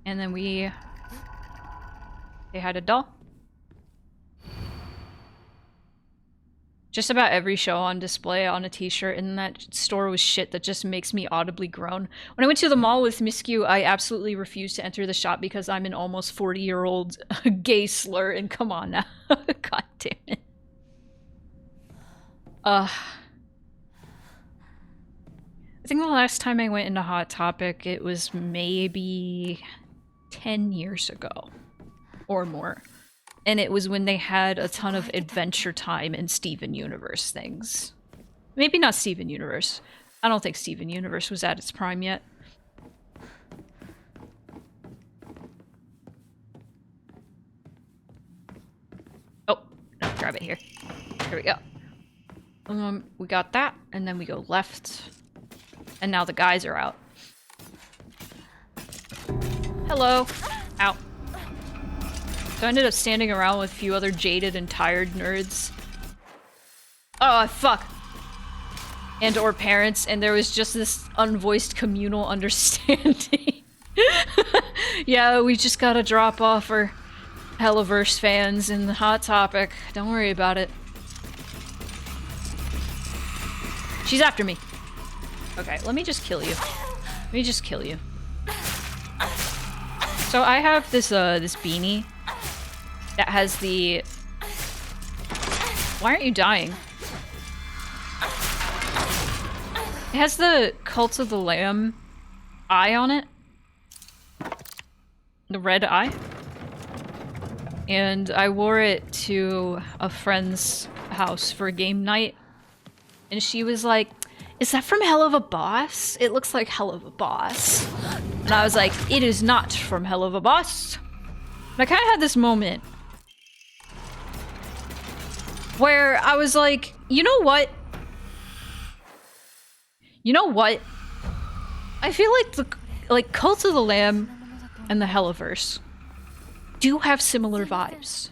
And then they had a doll. Just about every show on display on a t-shirt in that store was shit that just makes me audibly groan. When I went to the mall with Miscu, I absolutely refused to enter the shop because I'm an almost 40-year-old gay slur, and come on now. God damn it. I think the last time I went into Hot Topic, it was maybe 10 years ago. Or more. and it was when they had a ton of Adventure Time and Steven Universe things. Maybe not Steven Universe. I don't think Steven Universe was at its prime yet. Oh, no, grab it here. Here we go. We got that, and then we go left. And now the guys are out. Hello. Ow. So I ended up standing around with a few other jaded and tired nerds. Oh, fuck. And or parents, and there was just this unvoiced communal understanding. Yeah, we just gotta drop off our Helliverse fans in the Hot Topic. Don't worry about it. She's after me. Okay, let me just kill you. Let me just kill you. So I have this this beanie that has the... Why aren't you dying? It has the Cult of the Lamb eye on it. The red eye. And I wore it to a friend's house for a game night. And she was like, "Is that from Hell of a Boss? It looks like Hell of a Boss." And I was like, "It is not from Hell of a Boss." And I kind of had this moment where I was like, you know what? You know what? I feel like the Cult of the Lamb and the Helliverse do have similar vibes.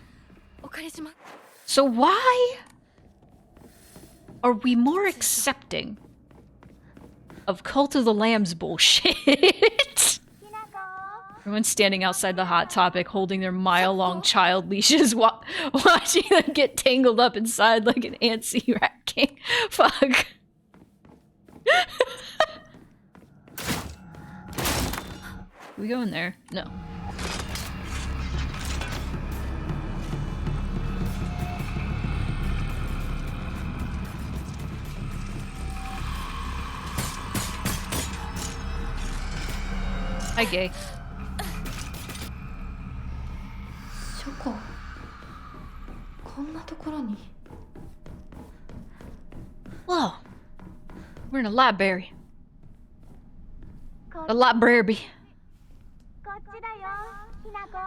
So why are we more accepting of Cult of the Lamb's bullshit? Everyone's standing outside the Hot Topic holding their mile-long child leashes watching them get tangled up inside like an antsy rat king. Fuck. We go in there? No. Hi, gay. Shoko. こんなところに. Whoa. We're in a library. A library. こっちだよ、ひなこ。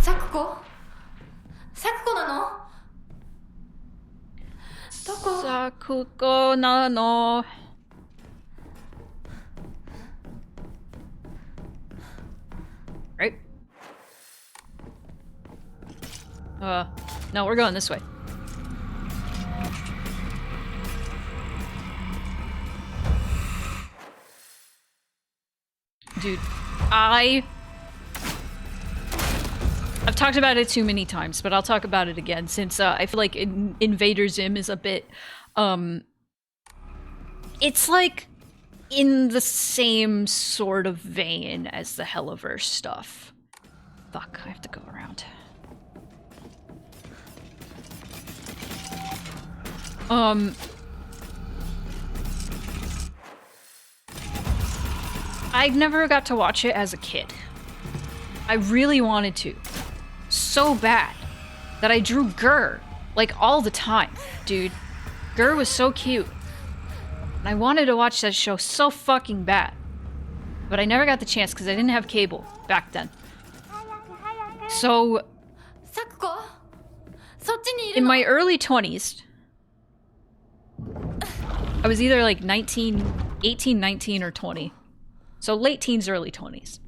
サクコ？サクコなの？どこ？ Sakuko nano. Right? No, we're going this way. Dude, I've talked about it too many times, but I'll talk about it again since I feel like Invader Zim is a bit, it's like in the same sort of vein as the Helliverse stuff. Fuck, I have to go around. I never got to watch it as a kid. I really wanted to. So bad that I drew Gur, like, all the time, dude. Gur was so cute. And I wanted to watch that show so fucking bad. But I never got the chance because I didn't have cable back then. So, in my early 20s, I was either like 18, 19, or 20. So late teens, early 20s.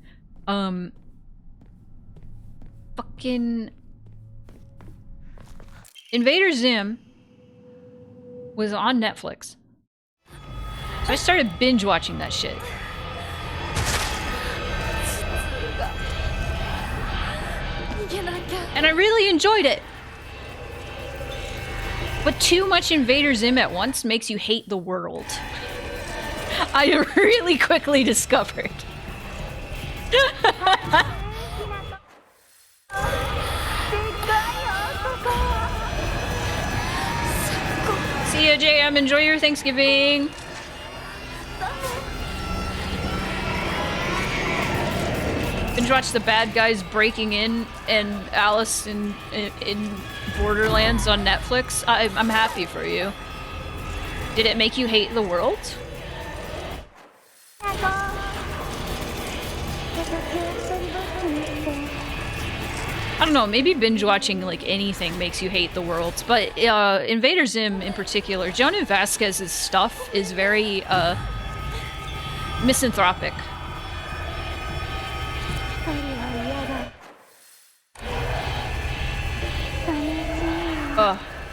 Fucking... Invader Zim was on Netflix. So I started binge watching that shit. And I really enjoyed it. But too much Invader Zim at once makes you hate the world. I really quickly discovered. See ya, JM. Enjoy your Thanksgiving. Binge watch the bad guys breaking in and Alice in Borderlands on Netflix. I'm happy for you. Did it make you hate the world? I don't know, maybe binge watching like anything makes you hate the world, but Invader Zim in particular, Jonan Vasquez's stuff is very misanthropic.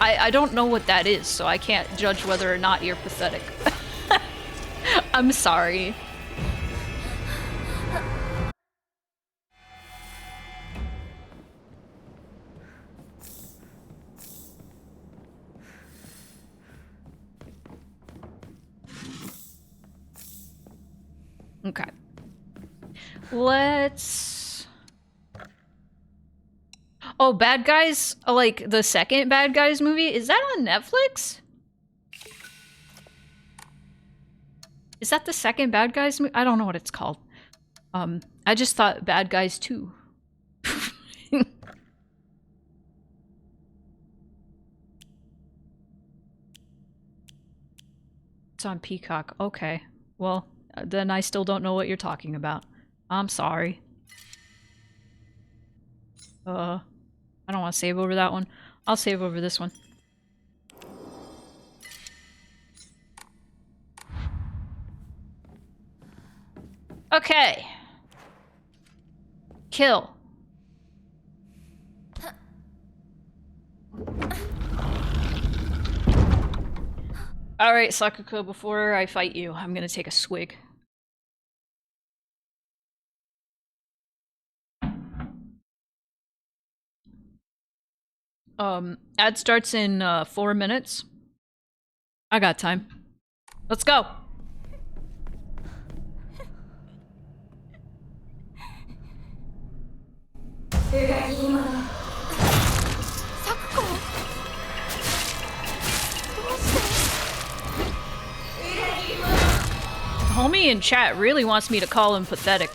I don't know what that is, so I can't judge whether or not you're pathetic. I'm sorry. Okay. Let's... Oh, Bad Guys? Like, the second Bad Guys movie? Is that on Netflix? Is that the second Bad Guys movie? I don't know what it's called. I just thought Bad Guys 2. It's on Peacock. Okay. Well, then I still don't know what you're talking about. I'm sorry. I don't want to save over that one. I'll save over this one. Okay. Kill. Alright, Sakuko, before I fight you, I'm gonna take a swig. Ad starts in 4 minutes. I got time. Let's go! Homie in chat really wants me to call him pathetic.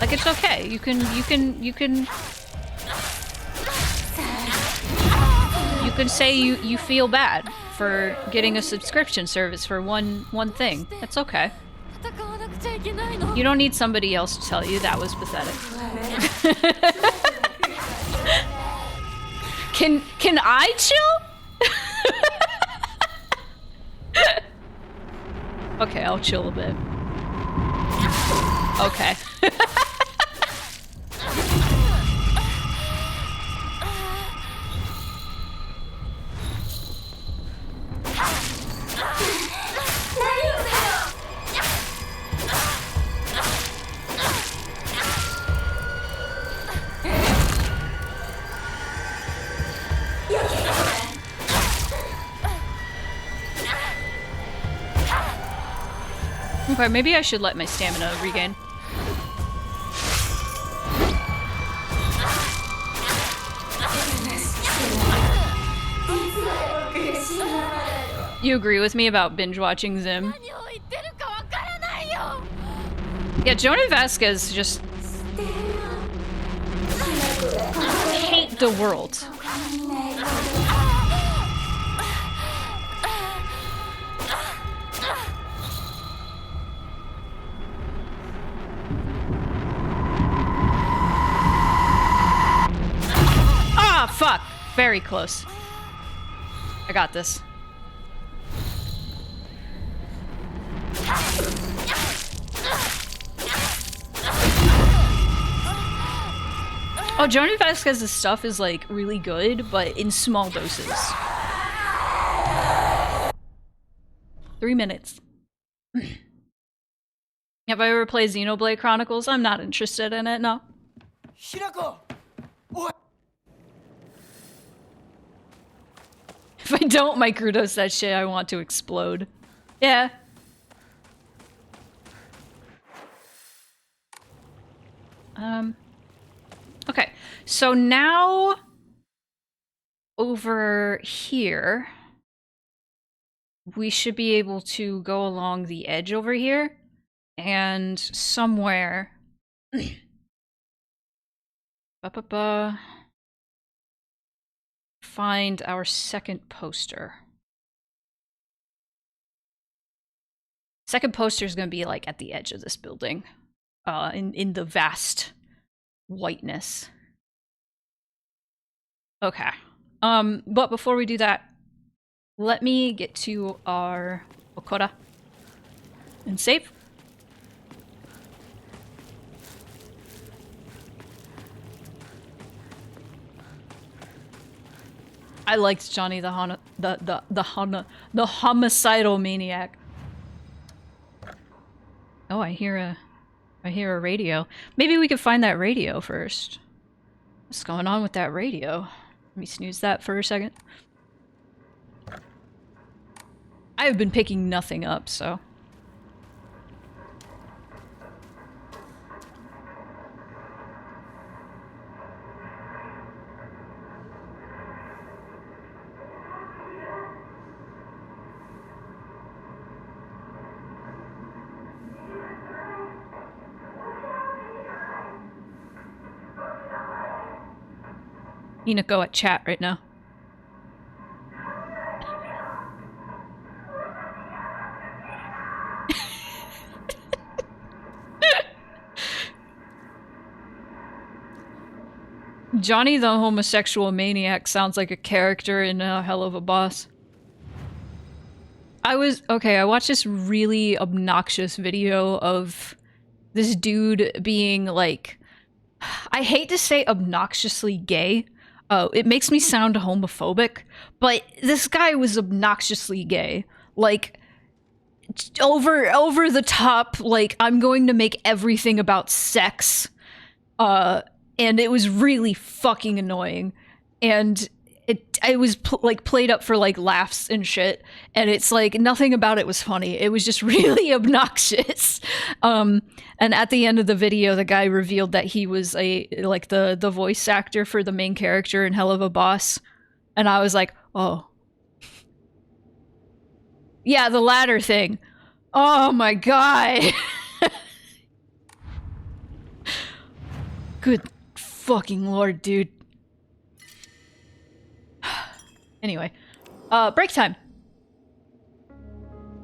Like, it's okay. You can say you feel bad for getting a subscription service for one thing. That's okay. You don't need somebody else to tell you that was pathetic. Can I chill? Okay, I'll chill a bit. Okay. Okay, maybe I should let my stamina regain. You agree with me about binge watching Zim? Yeah, Jonan Vasquez just hate the world. Ah, fuck! Very close. I got this. Oh, Johnny Vasquez's stuff is like really good, but in small doses. 3 minutes. Have I ever played Xenoblade Chronicles? I'm not interested in it, no. If I don't microdose that shit, I want to explode. Yeah. Okay, so now over here, we should be able to go along the edge over here and somewhere find our second poster. Second poster is going to be like at the edge of this building, in the vast whiteness. Okay. But before we do that, let me get to our Okora and save. I liked Johnny the homicidal maniac. Oh, I hear a radio. Maybe we could find that radio first. What's going on with that radio? Let me snooze that for a second. I have been picking nothing up, so. Hinako at chat right now. Johnny the homosexual maniac sounds like a character in A Hell of a Boss. I watched this really obnoxious video of this dude being like, I hate to say obnoxiously gay. It makes me sound homophobic, but this guy was obnoxiously gay. Like, over the top, like, I'm going to make everything about sex. And it was really fucking annoying. And it was like played up for like laughs and shit, and it's like nothing about it was funny. It was just really obnoxious. And at the end of the video, the guy revealed that he was the voice actor for the main character in Hell of a Boss, and I was like, oh, yeah, the latter thing. Oh my god. Good fucking lord, dude. Anyway, break time.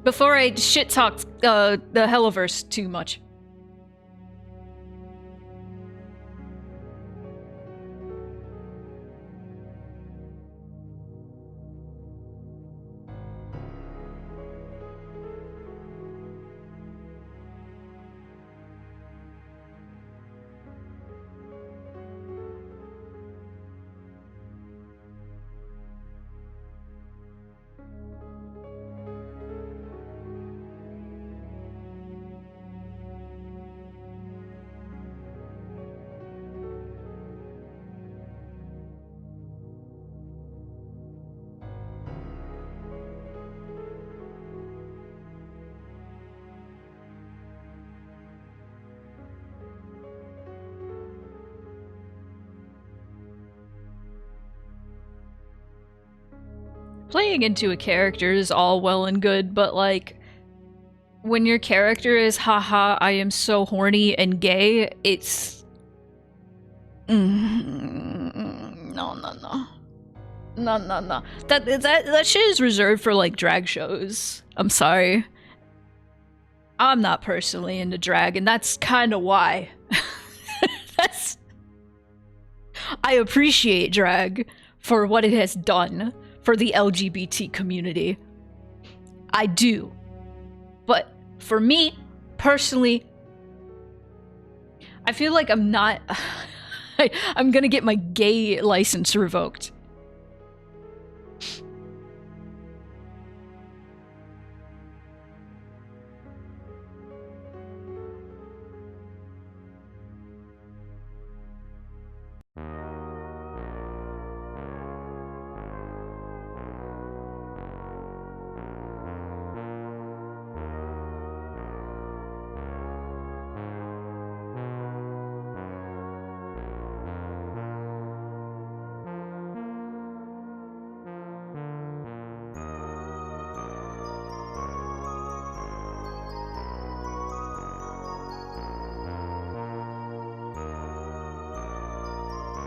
Before I shit talk the Helliverse too much. Playing into a character is all well and good, but like, when your character is haha, I am so horny and gay, it's... No. No. That shit is reserved for like drag shows. I'm sorry. I'm not personally into drag, and that's kind of why. I appreciate drag for what it has done for the LGBT community. I do. But for me, personally, I feel like I'm not... I'm gonna get my gay license revoked.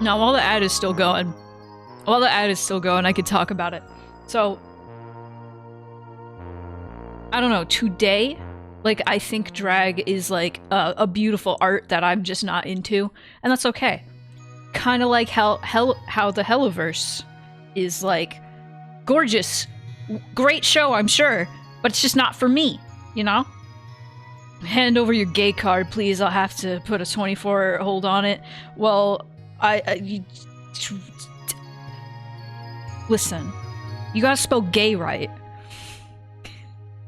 Now, while the ad is still going, I could talk about it. So, I don't know, today, like, I think drag is, like, a beautiful art that I'm just not into, and that's okay. Kind of like how the Helloverse is, like, gorgeous, great show, I'm sure, but it's just not for me, you know? Hand over your gay card, please. I'll have to put a 24 hold on it. Well, listen, you gotta spell gay right.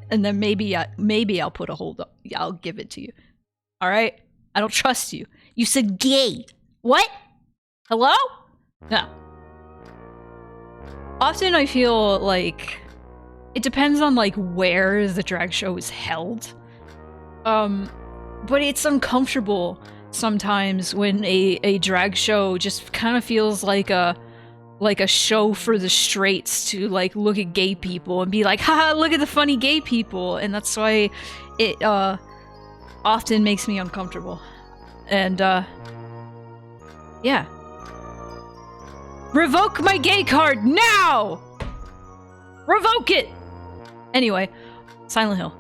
And then maybe I'll put a hold up. I'll give it to you. All right? I don't trust you. You said gay. What? Hello? No. Often I feel like it depends on like where the drag show is held. But it's uncomfortable sometimes when a drag show just kind of feels like a show for the straights to like look at gay people and be like, haha, look at the funny gay people, and that's why it often makes me uncomfortable. And yeah. Revoke my gay card now! Revoke it! Anyway, Silent Hill.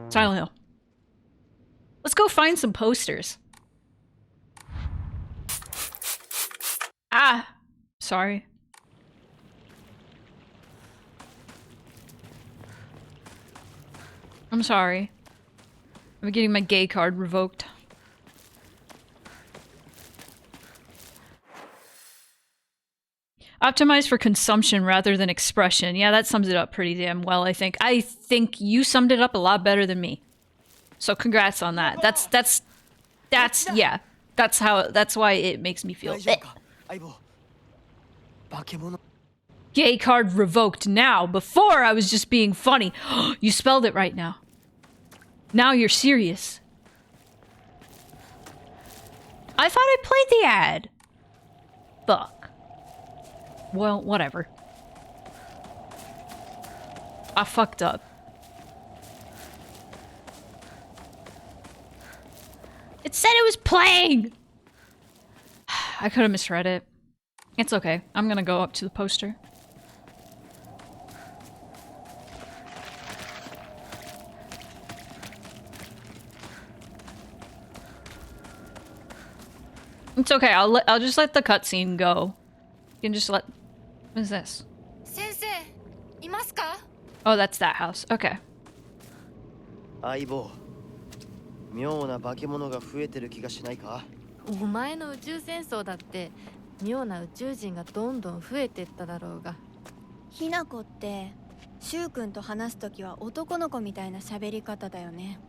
Silent Hill. Let's go find some posters. Ah! Sorry. I'm sorry. I'm getting my gay card revoked. Optimize for consumption rather than expression. Yeah, that sums it up pretty damn well, I think. I think you summed it up a lot better than me. So congrats on that. Yeah. That's why it makes me feel Gay card revoked now. Before I was just being funny. You spelled it right now. Now you're serious. I thought I played the ad. Fuck. Well, whatever. I fucked up. It said it was playing! I could have misread it. It's okay. I'm gonna go up to the poster. It's okay. I'll just let the cutscene go. You can just let. What is this? Oh, that's that house. Okay. 相棒、妙な化け物が増えてる気がしないか？お前の宇宙戦争だって妙な宇宙人がどんどん増えてっただろうが。ひなこってシュウ君と話すときは男の子みたいな喋り方だよね。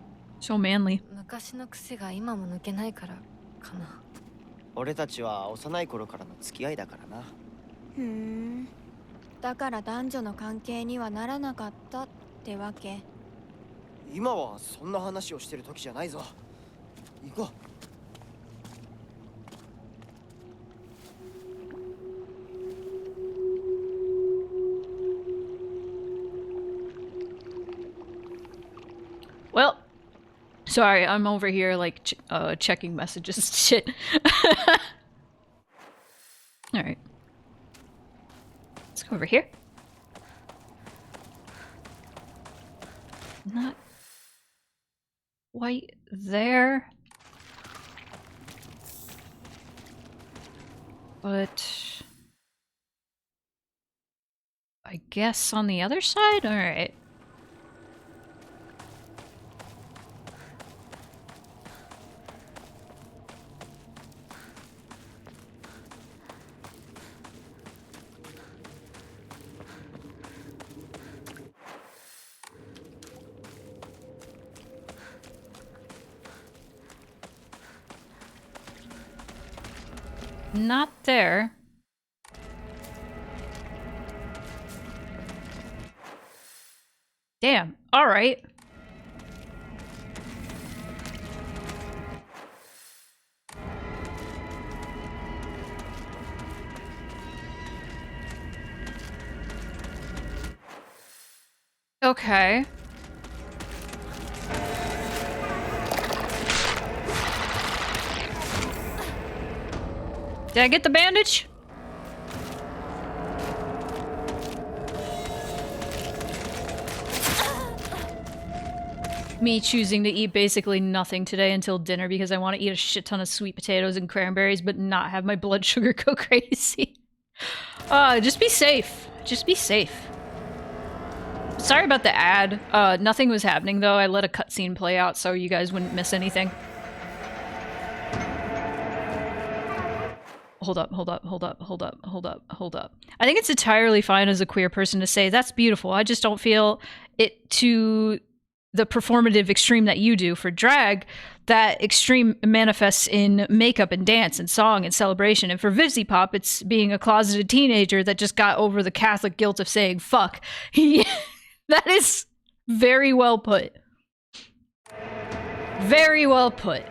So manly. 昔の癖が今も抜けないからかな。俺たちは幼い頃からの付き合いだからな。ふーん。だから男女の関係にはならなかったってわけ。今はそんな話をしてる時じゃないぞ。行こう。Well, sorry, I'm over here like checking messages and shit. All right. Let's go over here. Not quite there. But I guess on the other side? All right. Not there. Damn. All right. Okay. Did I get the bandage? Me choosing to eat basically nothing today until dinner because I want to eat a shit ton of sweet potatoes and cranberries but not have my blood sugar go crazy. Just be safe. Just be safe. Sorry about the ad. Nothing was happening though. I let a cutscene play out so you guys wouldn't miss anything. Hold up, hold up, hold up, hold up, hold up, hold up. I think it's entirely fine as a queer person to say, that's beautiful. I just don't feel it to the performative extreme that you do for drag. That extreme manifests in makeup and dance and song and celebration. And for Vivzy Pop, it's being a closeted teenager that just got over the Catholic guilt of saying fuck. That is very well put. Very well put.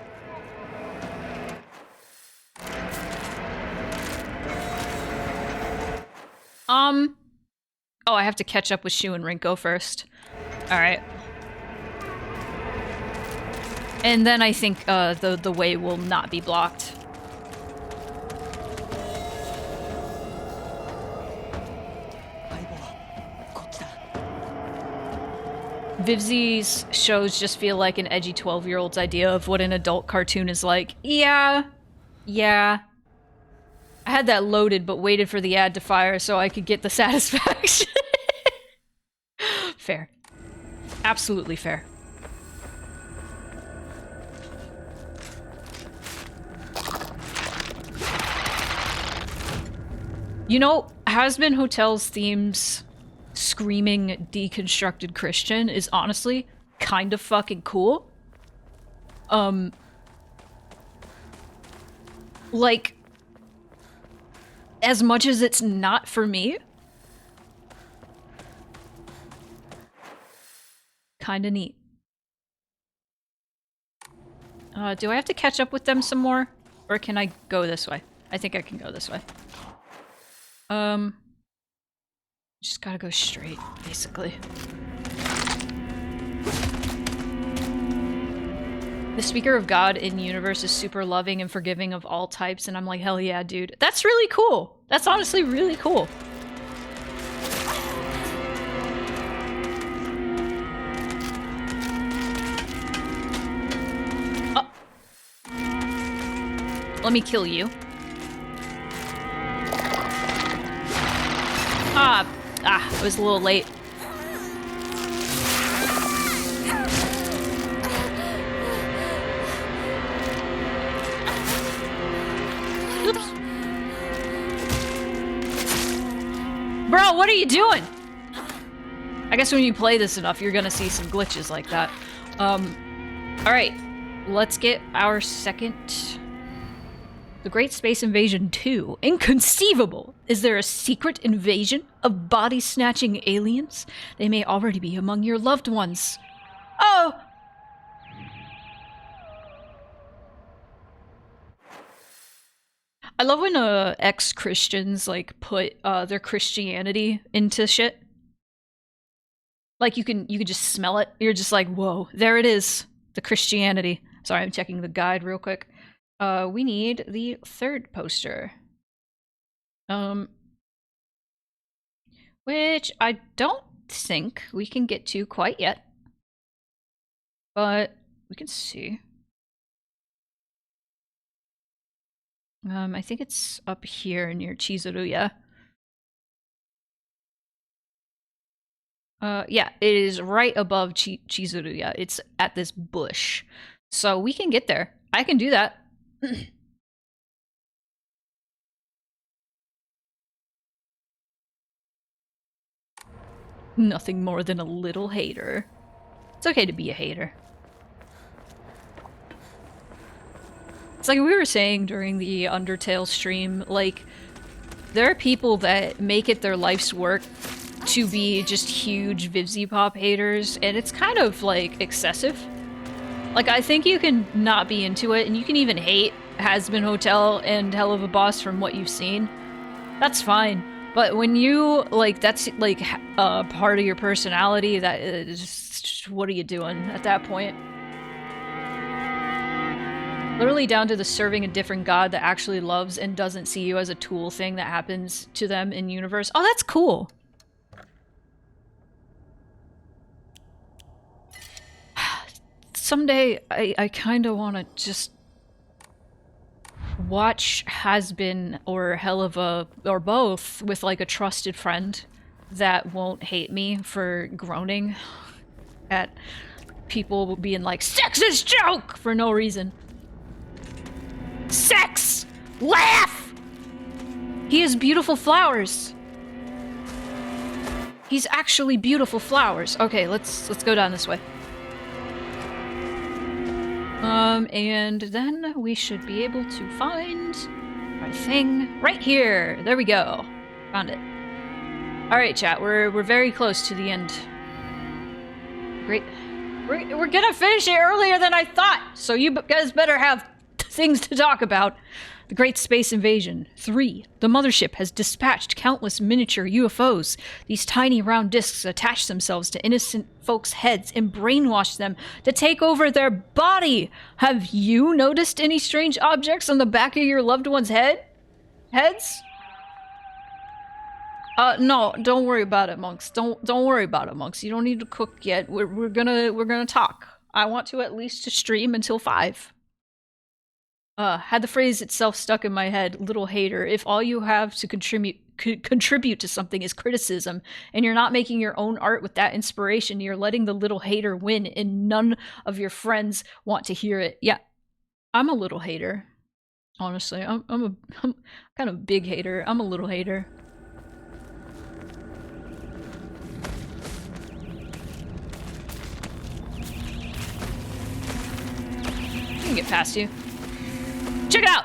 Oh, I have to catch up with Shu and Rinko first. Alright. And then I think the way will not be blocked. Vivzy's shows just feel like an edgy 12-year-old's idea of what an adult cartoon is like. Yeah. Yeah. I had that loaded, but waited for the ad to fire so I could get the satisfaction. Fair. Absolutely fair. You know, Has-Been Hotel's themes screaming deconstructed Christian is honestly kind of fucking cool. Like, as much as it's not for me, kinda neat. Do I have to catch up with them some more? Or can I go this way? I think I can go this way. Just gotta go straight, basically. The Speaker of God in universe is super loving and forgiving of all types, and I'm like, hell yeah, dude. That's really cool. That's honestly really cool. Oh. Let me kill you. I was a little late. Oops. Bro, what are you doing? I guess when you play this enough, you're gonna see some glitches like that. Alright. Let's get our second... The Great Space Invasion 2. Inconceivable! Is there a secret invasion of body-snatching aliens? They may already be among your loved ones. Oh! I love when ex-Christians like put their Christianity into shit. Like you can just smell it. You're just like, whoa, there it is. The Christianity. Sorry, I'm checking the guide real quick. We need the third poster. Which I don't think we can get to quite yet. But we can see. I think it's up here near Chizuruya. Yeah, it is right above Chizuruya. It's at this bush. So we can get there. I can do that. Nothing more than a little hater. It's okay to be a hater. It's like we were saying during the Undertale stream, like, there are people that make it their life's work to be just huge Vivzy Pop haters, and it's kind of, like, excessive. Like, I think you can not be into it, and you can even hate Has-Been Hotel and Hell of a Boss from what you've seen. That's fine. But when you, like, that's, like, part of your personality, that is just, what are you doing at that point? Literally down to the serving a different god that actually loves and doesn't see you as a tool thing that happens to them in universe. Oh, that's cool. Someday, I kind of want to just watch Has-Been or Helluva or both with like a trusted friend that won't hate me for groaning at people being like, sexist joke! For no reason. Sex! Laugh! He has beautiful flowers. He's actually beautiful flowers. Okay, let's go down this way. And then we should be able to find our thing right here. There we go. Found it. Alright, chat, we're very close to the end. Great. We're gonna finish it earlier than I thought, so you guys better have things to talk about. The Great Space Invasion. 3. The mothership has dispatched countless miniature UFOs. These tiny round discs attach themselves to innocent folks' heads and brainwash them to take over their body. Have you noticed any strange objects on the back of your loved one's heads? No, don't worry about it, monks. Don't worry about it, monks. You don't need to cook yet. We're gonna talk. I want to at least stream until 5. Had the phrase itself stuck in my head, little hater. If all you have to contribute to something is criticism, and you're not making your own art with that inspiration, you're letting the little hater win, and none of your friends want to hear it. Yeah, I'm a little hater. Honestly, I'm kind of a big hater. I'm a little hater. I can get past you. Check it out!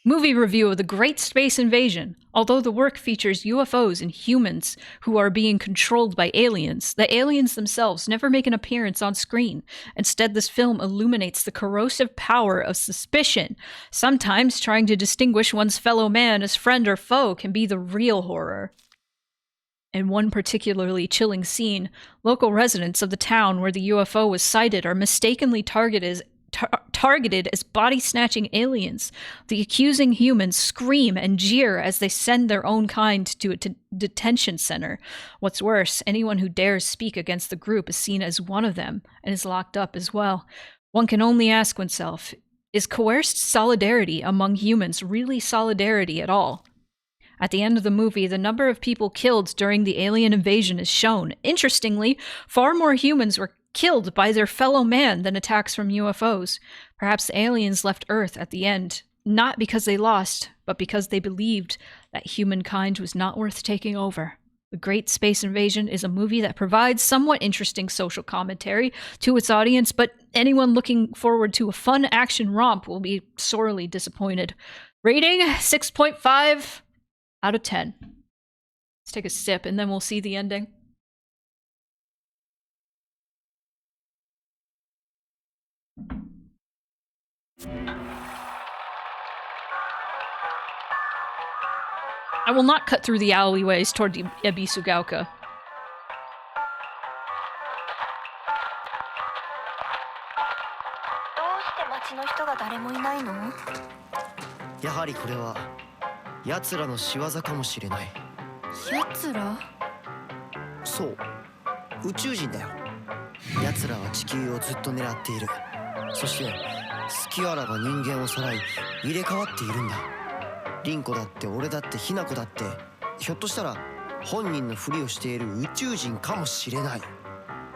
Movie review of The Great Space Invasion. Although the work features UFOs and humans who are being controlled by aliens, the aliens themselves never make an appearance on screen. Instead, this film illuminates the corrosive power of suspicion. Sometimes trying to distinguish one's fellow man as friend or foe can be the real horror. In one particularly chilling scene, local residents of the town where the UFO was sighted are mistakenly targeted as body-snatching aliens. The accusing humans scream and jeer as they send their own kind to a detention center. What's worse, anyone who dares speak against the group is seen as one of them and is locked up as well. One can only ask oneself, is coerced solidarity among humans really solidarity at all? At the end of the movie, the number of people killed during the alien invasion is shown. Interestingly, far more humans were killed by their fellow man than attacks from UFOs. Perhaps the aliens left Earth at the end, not because they lost, but because they believed that humankind was not worth taking over. The Great Space Invasion is a movie that provides somewhat interesting social commentary to its audience, but anyone looking forward to a fun action romp will be sorely disappointed. Rating 6.5 out of 10. Let's take a sip and then we'll see the ending. I will not cut through the alleyways toward the Ebisugaoka.やはりこれは奴らの仕業かもしれない。奴ら？そう、宇宙人だよ。奴らは地球をずっと狙っている。そして隙あらば人間をさらい入れ替わっているんだ。凛子だって俺だってひな子だって、ひょっとしたら本人のふりをしている宇宙人かもしれない。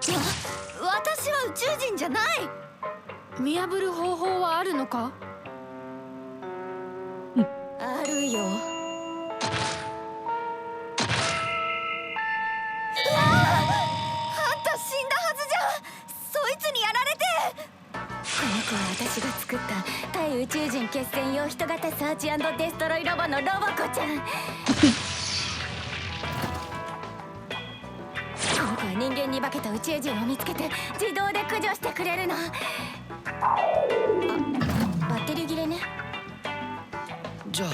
私は宇宙人じゃない。見破る方法はあるのか？あるよ。この子は私が作った対宇宙人決戦用人型サーチ&デストロイロボのロボコちゃん。この子は人間に化けた宇宙人を見つけて自動で駆除してくれるの。バッテリー切れね。じゃあ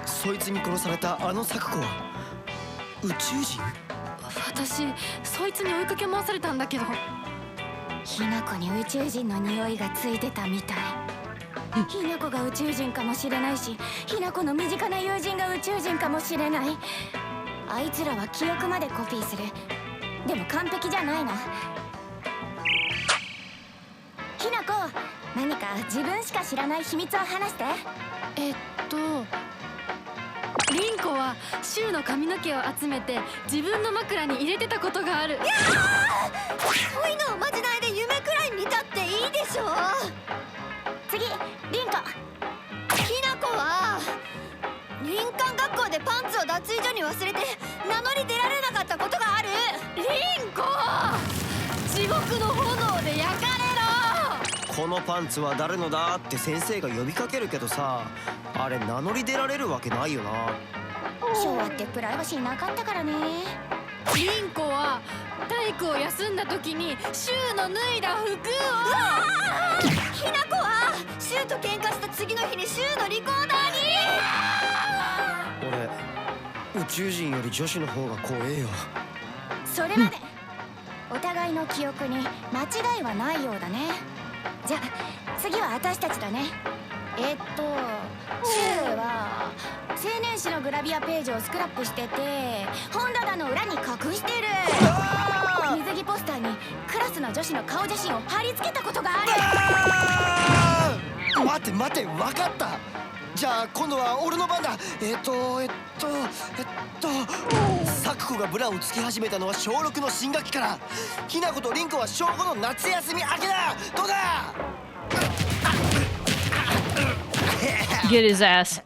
そいつに殺されたあの咲子は宇宙人？私そいつに追いかけ回されたんだけど。ひな子に宇宙人の匂いがついてたみたい。ひなこが宇宙人かもしれないし、ひなこの身近な友人が宇宙人かもしれない。あいつらは記憶までコピーする。でも完璧じゃないな。ひなこ、何か自分しか知らない秘密を話して。リンコはシュウの髪の毛を集めて自分の枕に入れてたことがある。いやー、そういうのをまじないで夢くらい見たっていいでしょ。次、リンコ。ひなこは林間学校でパンツを脱衣所に忘れて名乗り出られなかったことがある。リンコ、地獄の炎で焼かれろ。このパンツは誰のだって先生が呼びかけるけどさ、あれ名乗り出られるわけないよな。昭和ってプライバシーなかったからね。リンコは体育を休んだ時にシュウの脱いだ服を。ひなこはシュウと喧嘩した次の日にシュウのリコーダーに。俺宇宙人より女子の方が怖えよ。それまでお互いの記憶に間違いはないようだね。じゃあ次は私たちだね。シュウは青年誌のグラビアページをスクラップしてて本棚の裏に隠してる。水着ポスターにクラスの女子の顔写真を貼り付けたことがある。待って待って、分かった。じゃあ今度は俺の番だ。サクコがブラをつけ始めたのは小6の新学期から。ひなことリンコは小5の夏休み明けだ。どうだ。Get his ass.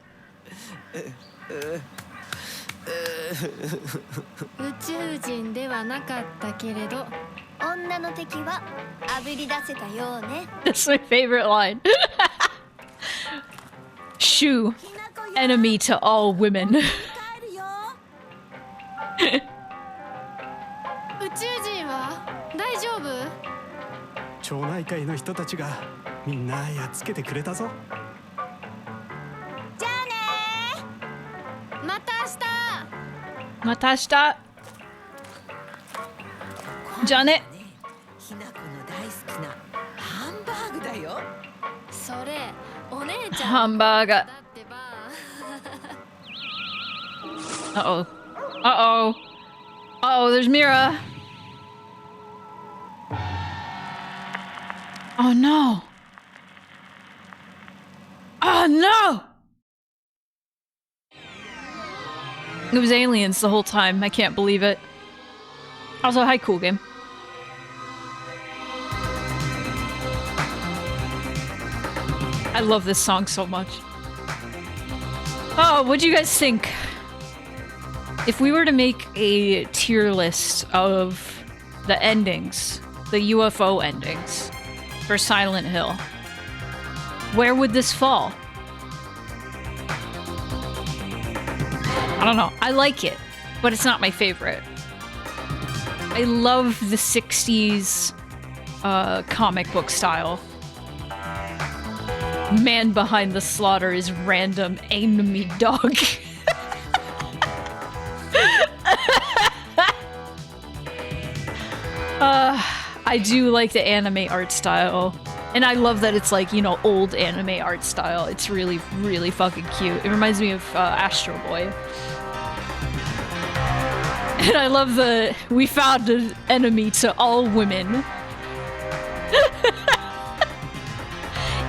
宇宙人ではなかったけれど女の敵はあぶり出せたようね。 That's my favorite line. Shu, enemy to all women. 宇宙人は大丈夫？町内会の人たちがみんなやっつけてくれたぞ。じゃあねまた明日。また明日。じゃあね。ひなこの大好きなハンバーグだよ。それお姉ちゃんハンバーガー。だってば。Uh-oh. Uh-oh. Uh-oh, there's Mira. Oh no. Oh no! It was aliens the whole time. I can't believe it. Also, hi, cool game. I love this song so much. Oh, what'd you guys think? If we were to make a tier list of the endings, the UFO endings for Silent Hill, where would this fall? I don't know. I like it, but it's not my favorite. I love the 60s comic book style. Man behind the slaughter is random enemy dog. I do like the anime art style. And I love that it's like, you know, old anime art style. It's really, really fucking cute. It reminds me of Astro Boy. And I love the we found an enemy to all women.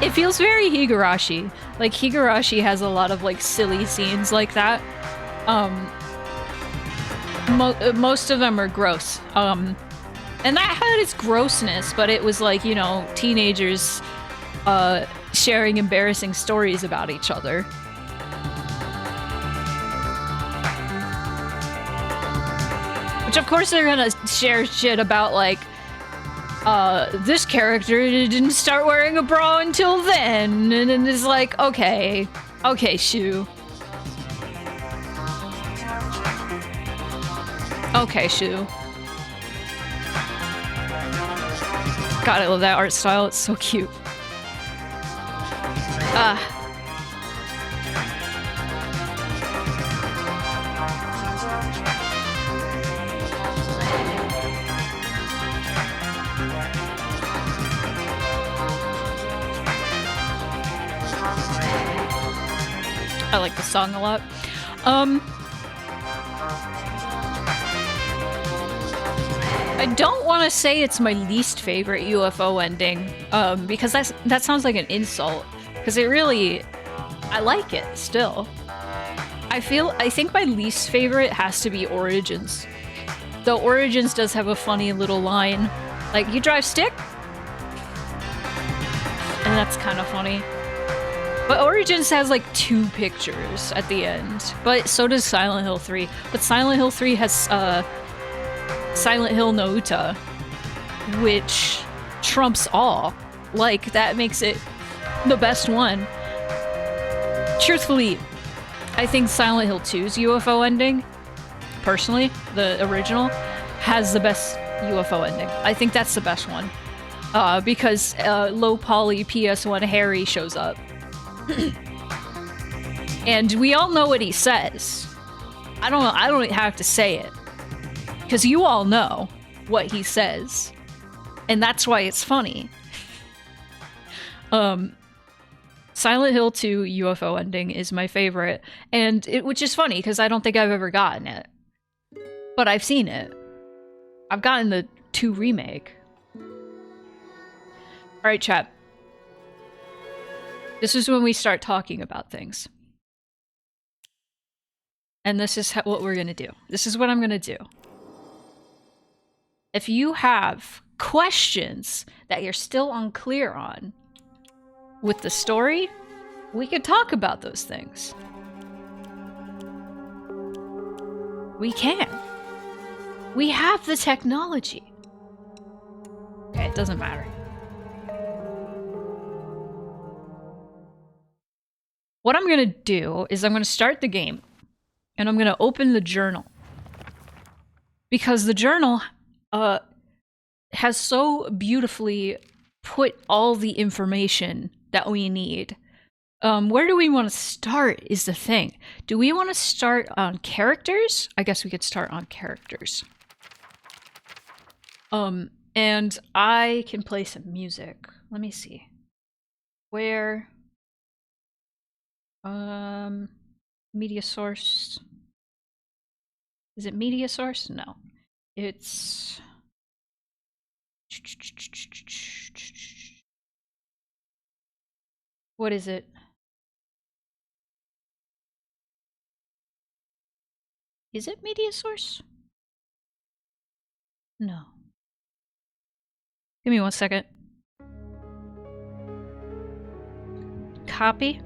It feels very Higurashi. Like Higurashi has a lot of like silly scenes like that. Most of them are gross. And that had its grossness, but it was like, you know, teenagers sharing embarrassing stories about each other. Which of course they're gonna share shit about like, this character didn't start wearing a bra until then, and it's like, okay, Shu. Okay, Shu. God, I love that art style, it's so cute. I like the song a lot. I don't want to say it's my least favorite UFO ending, because that sounds like an insult. Because it really, I like it still. I think my least favorite has to be Origins. Though Origins does have a funny little line, like, you drive stick? And that's kind of funny. But Origins has like 2 pictures at the end. But so does Silent Hill 3. But Silent Hill 3 has Silent Hill no Uta, which trumps all. Like, that makes it the best one. Truthfully, I think Silent Hill 2's UFO ending, personally, the original, has the best UFO ending. I think that's the best one. Because low poly PS1 Harry shows up. And we all know what he says. I don't have to say it. Because you all know what he says. And that's why it's funny. Silent Hill 2 UFO ending is my favorite. And which is funny, because I don't think I've ever gotten it. But I've seen it. I've gotten the 2 remake. Alright, chat. This is when we start talking about things. And this is what we're gonna do. This is what I'm gonna do. If you have questions that you're still unclear on with the story, we could talk about those things. We can. We have the technology. Okay, it doesn't matter. What I'm gonna do is I'm gonna start the game, and I'm gonna open the journal. Because the journal has so beautifully put all the information that we need. Where do we want to start is the thing. Do we want to start on characters? I guess we could start on characters. And I can play some music. Let me see. Where... media source. Is it media source? No. It's... What is it? Is it media source? No. Give me 1 second. Copy.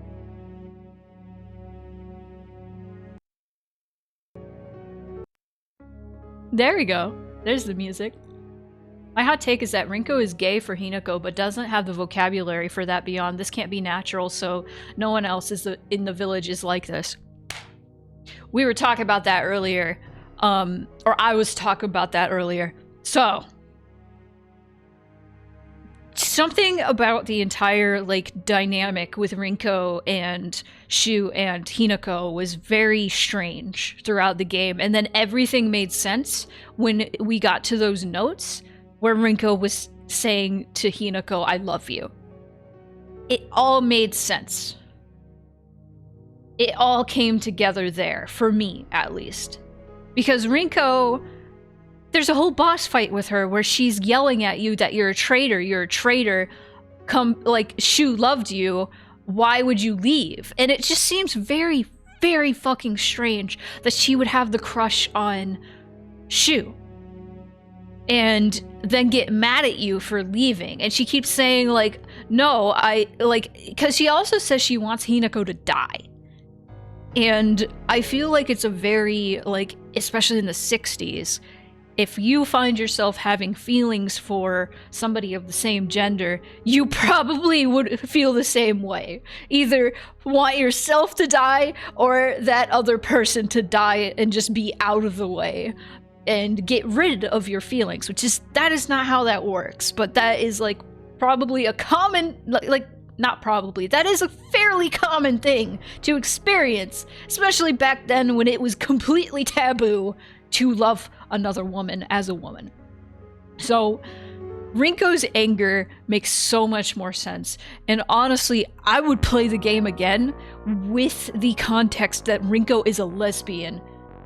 There we go. There's the music. My hot take is that Rinko is gay for Hinako, but doesn't have the vocabulary for that beyond. This can't be natural, so no one else in the village is like this. We were talking about that earlier. Or I was talking about that earlier. So, something about the entire, like, dynamic with Rinko and Shu and Hinako was very strange throughout the game. And then everything made sense when we got to those notes where Rinko was saying to Hinako, I love you. It all made sense. It all came together there, for me, at least. Because Rinko, there's a whole boss fight with her where she's yelling at you that you're a traitor, come, like, Shu loved you, why would you leave? And it just seems very, very fucking strange that she would have the crush on Shu. And then get mad at you for leaving. And she keeps saying, like, no, because she also says she wants Hinako to die. And I feel like it's a very, like, especially in the 60s, if you find yourself having feelings for somebody of the same gender, you probably would feel the same way. Either want yourself to die or that other person to die and just be out of the way and get rid of your feelings, that is not how that works. But that is, like, probably a common, not probably, that is a fairly common thing to experience, especially back then when it was completely taboo to love another woman as a woman. So Rinko's anger makes so much more sense. And honestly, I would play the game again with the context that Rinko is a lesbian,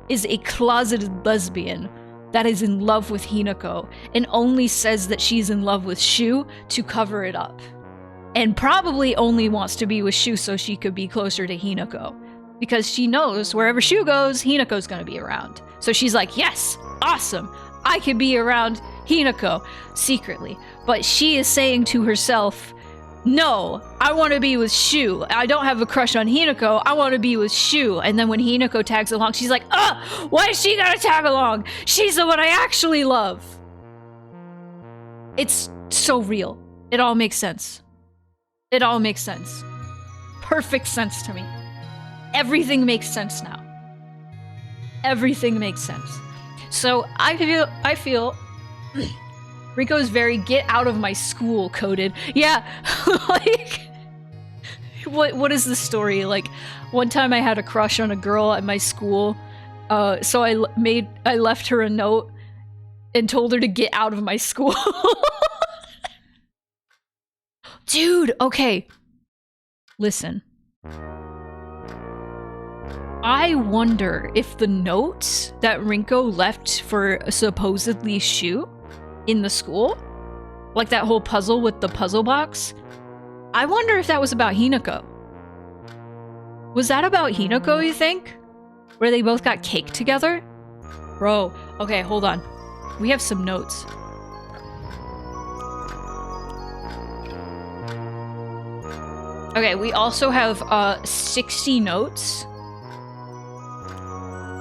is a closeted lesbian that is in love with Hinako, and only says that she's in love with Shu to cover it up. And probably only wants to be with Shu so she could be closer to Hinako. Because she knows wherever Shu goes, Hinako's gonna be around. So she's like, yes, awesome, I can be around Hinako secretly. But she is saying to herself, no, I want to be with Shu. I don't have a crush on Hinako. I want to be with Shu. And then when Hinako tags along, she's like, why is she gonna tag along? She's the one I actually love. It's so real. It all makes sense. It all makes sense. Perfect sense to me. Everything makes sense now. Everything makes sense. So I feel Rinko is very get out of my school coded. Yeah, like what is the story? Like one time I had a crush on a girl at my school, so I left her a note and told her to get out of my school. Dude, okay. Listen. I wonder if the notes that Rinko left for supposedly Shu in the school, like that whole puzzle with the puzzle box, I wonder if that was about Hinako. Was that about Hinako, you think? Where they both got cake together? Bro, okay, hold on. We have some notes. Okay, we also have 60 notes.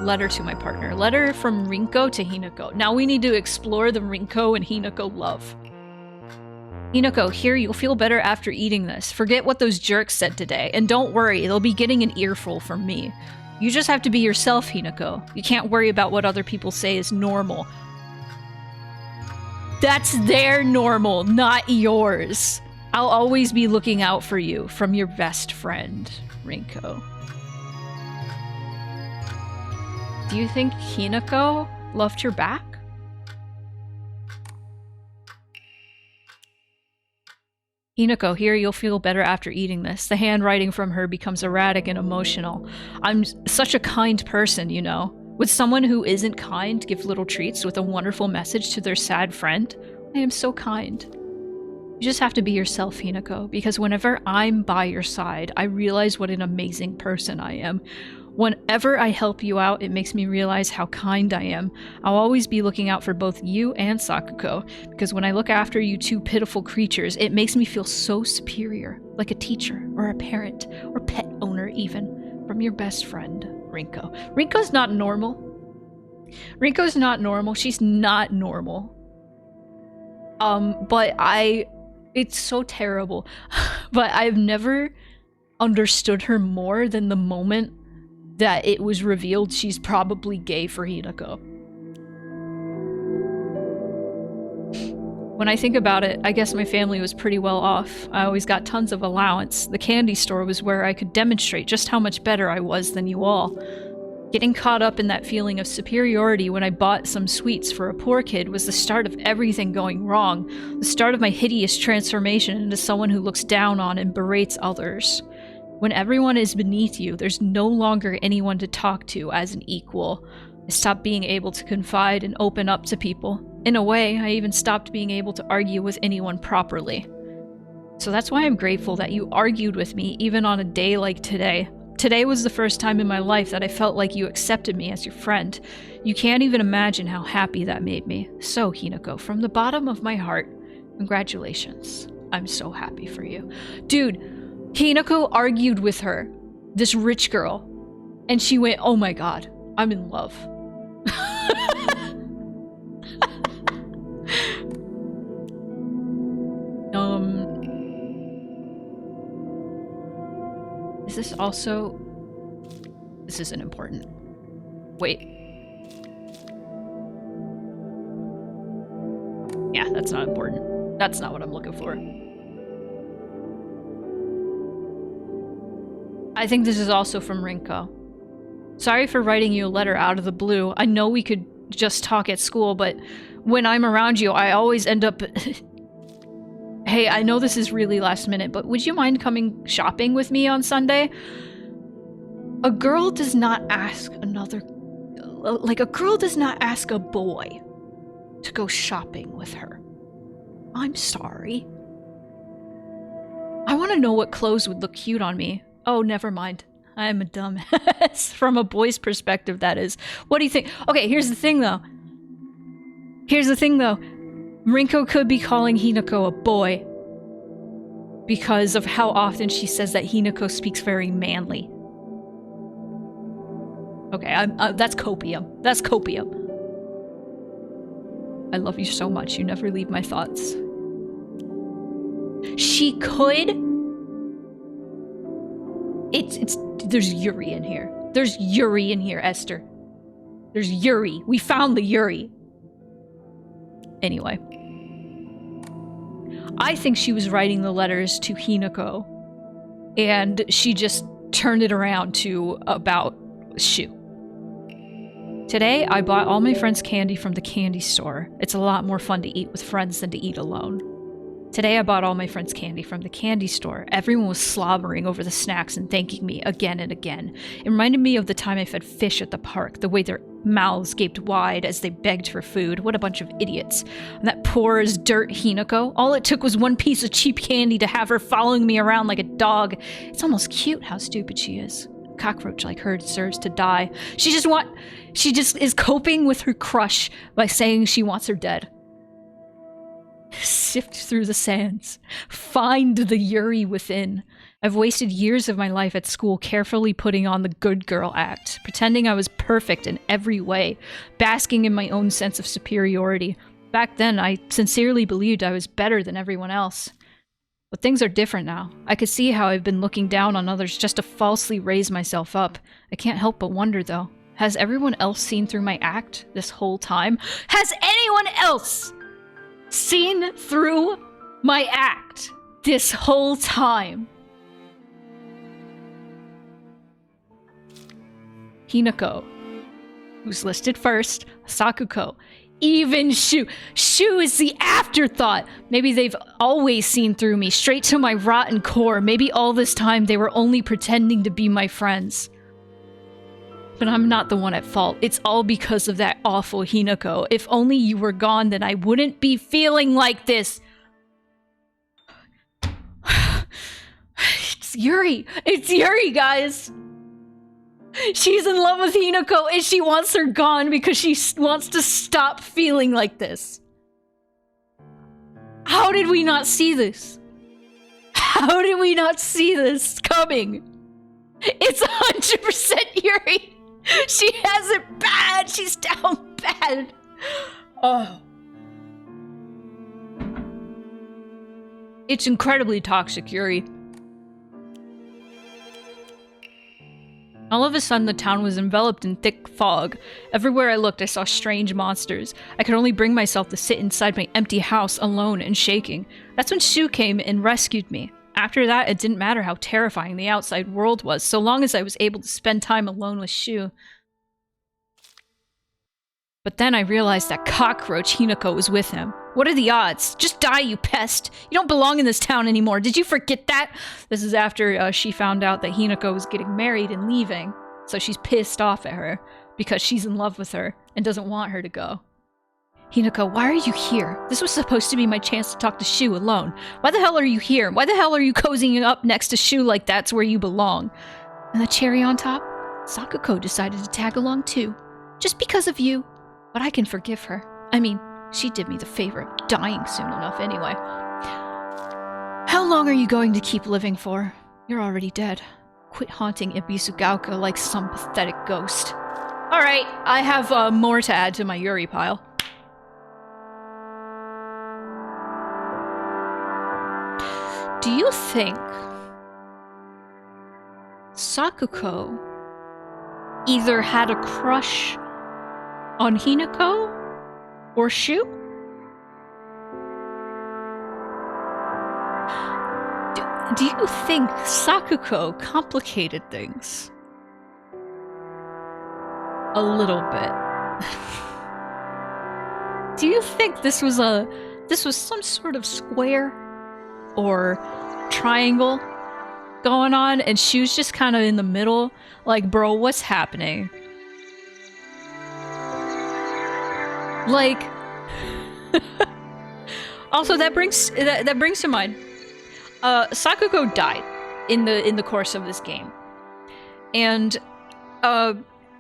Letter to my partner. Letter from Rinko to Hinako. Now we need to explore the Rinko and Hinako love. Hinako, here, you'll feel better after eating this. Forget what those jerks said today. And don't worry, they'll be getting an earful from me. You just have to be yourself, Hinako. You can't worry about what other people say is normal. That's their normal, not yours. I'll always be looking out for you from your best friend, Rinko. Do you think Hinako loved her back? Hinako, here, you'll feel better after eating this. The handwriting from her becomes erratic and emotional. I'm such a kind person, you know. Would someone who isn't kind give little treats with a wonderful message to their sad friend? I am so kind. You just have to be yourself, Hinako, because whenever I'm by your side, I realize what an amazing person I am. Whenever I help you out, it makes me realize how kind I am. I'll always be looking out for both you and Sakuko, because when I look after you two pitiful creatures, it makes me feel so superior, like a teacher, or a parent, or pet owner even, from your best friend, Rinko. Rinko's not normal. Rinko's not normal. She's not normal. It's so terrible. But I've never understood her more than the moment that it was revealed she's probably gay for Hinako. When I think about it, I guess my family was pretty well off. I always got tons of allowance. The candy store was where I could demonstrate just how much better I was than you all. Getting caught up in that feeling of superiority when I bought some sweets for a poor kid was the start of everything going wrong. The start of my hideous transformation into someone who looks down on and berates others. When everyone is beneath you, there's no longer anyone to talk to as an equal. I stopped being able to confide and open up to people. In a way, I even stopped being able to argue with anyone properly. So that's why I'm grateful that you argued with me even on a day like today. Today was the first time in my life that I felt like you accepted me as your friend. You can't even imagine how happy that made me. So, Hinako, from the bottom of my heart, congratulations. I'm so happy for you. Dude, Hinako argued with her, this rich girl, and she went, oh my god, I'm in love. Is this also... This isn't important. Wait. Yeah, that's not important. That's not what I'm looking for. I think this is also from Rinko. Sorry for writing you a letter out of the blue. I know we could just talk at school, but when I'm around you, I always end up hey, I know this is really last minute, but would you mind coming shopping with me on Sunday? A girl does not ask a girl does not ask a boy to go shopping with her. I'm sorry. I want to know what clothes would look cute on me. Oh, never mind. I am a dumbass. From a boy's perspective, that is. What do you think? Okay, here's the thing, though. Rinko could be calling Hinako a boy because of how often she says that Hinako speaks very manly. Okay, that's copium. That's copium. I love you so much. You never leave my thoughts. She could. There's Yuri in here. There's Yuri in here, Esther. There's Yuri. We found the Yuri. Anyway. I think she was writing the letters to Hinako, and she just turned it around to about Shu. Today, I bought all my friends candy from the candy store. It's a lot more fun to eat with friends than to eat alone. Today, I bought all my friends candy from the candy store. Everyone was slobbering over the snacks and thanking me again and again. It reminded me of the time I fed fish at the park, the way their mouths gaped wide as they begged for food. What a bunch of idiots. And that poor as dirt Hinako, all it took was one piece of cheap candy to have her following me around like a dog. It's almost cute how stupid she is. A cockroach like her deserves to die. She just is coping with her crush by saying she wants her dead. Sift through the sands. Find the Yuri within. I've wasted years of my life at school carefully putting on the good girl act, pretending I was perfect in every way, basking in my own sense of superiority. Back then, I sincerely believed I was better than everyone else. But things are different now. I could see how I've been looking down on others just to falsely raise myself up. I can't help but wonder, though. Has everyone else seen through my act this whole time? Has anyone else seen through my act this whole time? Hinako, who's listed first, Sakuko, even Shu. Shu is the afterthought. Maybe they've always seen through me, straight to my rotten core. Maybe all this time they were only pretending to be my friends. But I'm not the one at fault. It's all because of that awful Hinako. If only you were gone, then I wouldn't be feeling like this. It's Yuri. It's Yuri, guys. She's in love with Hinako and she wants her gone because she wants to stop feeling like this. How did we not see this? How did we not see this coming? It's 100% Yuri. She has it bad. She's down bad. Oh. It's incredibly toxic, Yuri. All of a sudden, the town was enveloped in thick fog. Everywhere I looked, I saw strange monsters. I could only bring myself to sit inside my empty house, alone and shaking. That's when Shu came and rescued me. After that, it didn't matter how terrifying the outside world was, so long as I was able to spend time alone with Shu. But then I realized that cockroach Hinako was with him. What are the odds? Just die, you pest! You don't belong in this town anymore. Did you forget that? This is after she found out that Hinako was getting married and leaving, so she's pissed off at her because she's in love with her and doesn't want her to go. Hinako, why are you here? This was supposed to be my chance to talk to Shu alone. Why the hell are you here? Why the hell are you cozying up next to Shu like that's where you belong? And the cherry on top? Sakuko decided to tag along too. Just because of you. But I can forgive her. I mean, she did me the favor of dying soon enough anyway. How long are you going to keep living for? You're already dead. Quit haunting Ibisugaoka like some pathetic ghost. Alright, I have more to add to my Yuri pile. Do you think Sakuko either had a crush on Hinako or Shu? Do you think Sakuko complicated things? A little bit. Do you think this was some sort of square or triangle going on, and she was just kind of in the middle, like, bro, what's happening? Like, also that brings to mind, Sakuko died in the course of this game, and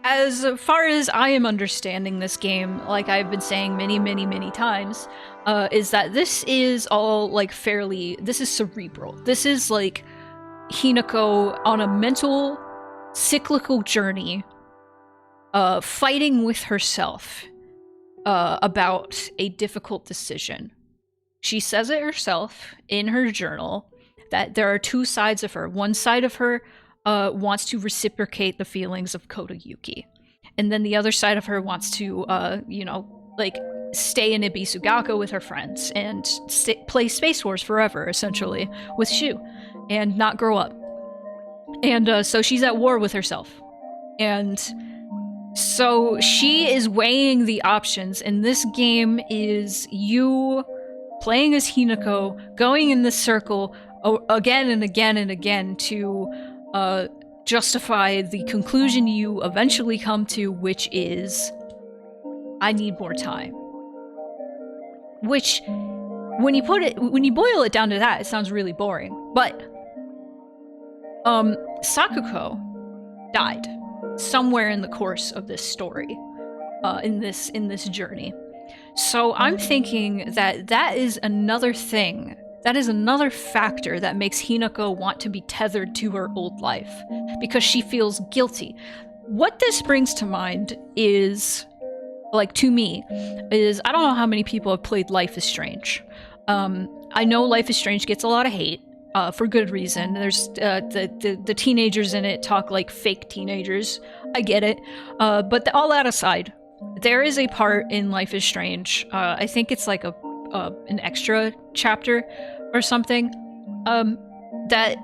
as far as I am understanding this game, like I've been saying many times, is that this is all like this is cerebral. This is like Hinako on a mental cyclical journey, fighting with herself about a difficult decision. She says it herself in her journal that there are two sides of her. One side of her wants to reciprocate the feelings of Kota Yuki, and then the other side of her wants to, like, stay in Ibisugaka with her friends and play Space Wars forever, essentially, with Shu, and not grow up. And so she's at war with herself. And so she is weighing the options, and this game is you playing as Hinako, going in this circle again and again and again to justify the conclusion you eventually come to, which is, I need more time. Which, when you boil it down to that, it sounds really boring. But Sakuko died somewhere in the course of this story, in this journey. So I'm thinking that is another thing. That is another factor that makes Hinako want to be tethered to her old life, because she feels guilty. What this brings to mind is, like, to me, is I don't know how many people have played Life is Strange. I know Life is Strange gets a lot of hate, for good reason. There's the teenagers in it talk like fake teenagers. I get it. But all that aside, there is a part in Life is Strange, I think it's like an extra chapter or something, that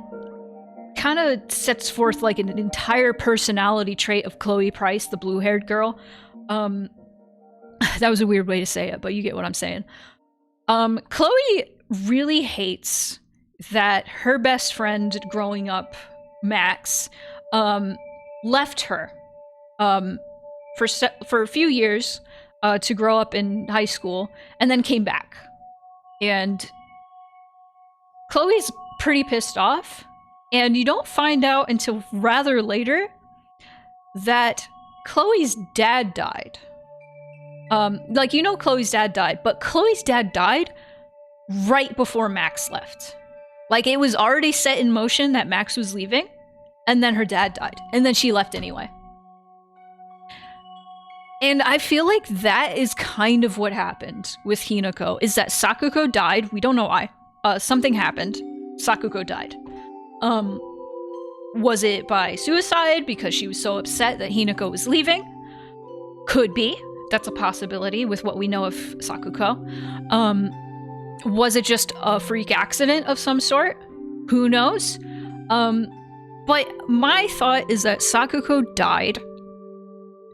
kind of sets forth like an entire personality trait of Chloe Price, the blue-haired girl. That was a weird way to say it, but you get what I'm saying. Chloe really hates that her best friend growing up, Max, left her for a few years to grow up in high school, and then came back. And Chloe's pretty pissed off, and you don't find out until rather later that Chloe's dad died. Like, you know Chloe's dad died, but Chloe's dad died right before Max left. Like, it was already set in motion that Max was leaving, and then her dad died, and then she left anyway. And I feel like that is kind of what happened with Hinako, is that Sakuko died. We don't know why. Something happened. Sakuko died. Was it by suicide because she was so upset that Hinako was leaving? Could be. That's a possibility with what we know of Sakuko. Was it just a freak accident of some sort? Who knows? But my thought is that Sakuko died,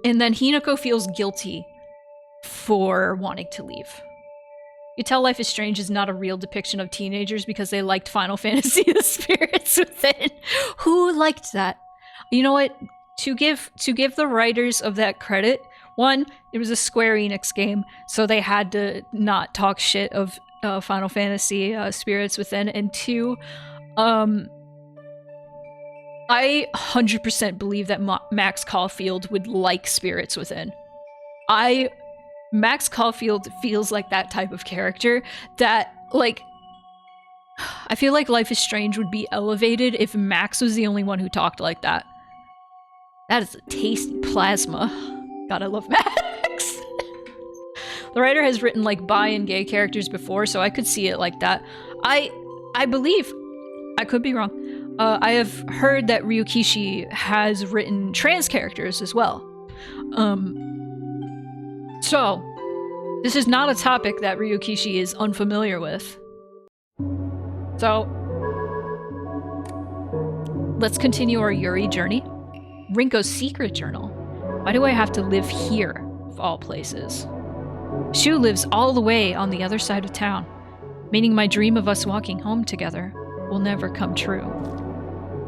and then Hinako feels guilty for wanting to leave. You tell Life is Strange is not a real depiction of teenagers because they liked Final Fantasy The Spirits Within. Who liked that? You know what? To give the writers of that credit, one, it was a Square Enix game, so they had to not talk shit of Final Fantasy Spirits Within, and two, I 100% believe that Max Caulfield would like Spirits Within. Max Caulfield feels like that type of character that, like, I feel like Life is Strange would be elevated if Max was the only one who talked like that. That is a tasty plasma. God, I love Max. The writer has written like bi and gay characters before, so I could see it like that. I believe, I could be wrong, I have heard that Ryukishi has written trans characters as well. So, this is not a topic that Ryukishi is unfamiliar with. So, let's continue our Yuri journey. Rinko's secret journal. Why do I have to live here, of all places? Shu lives all the way on the other side of town. meaning my dream of us walking home together will never come true.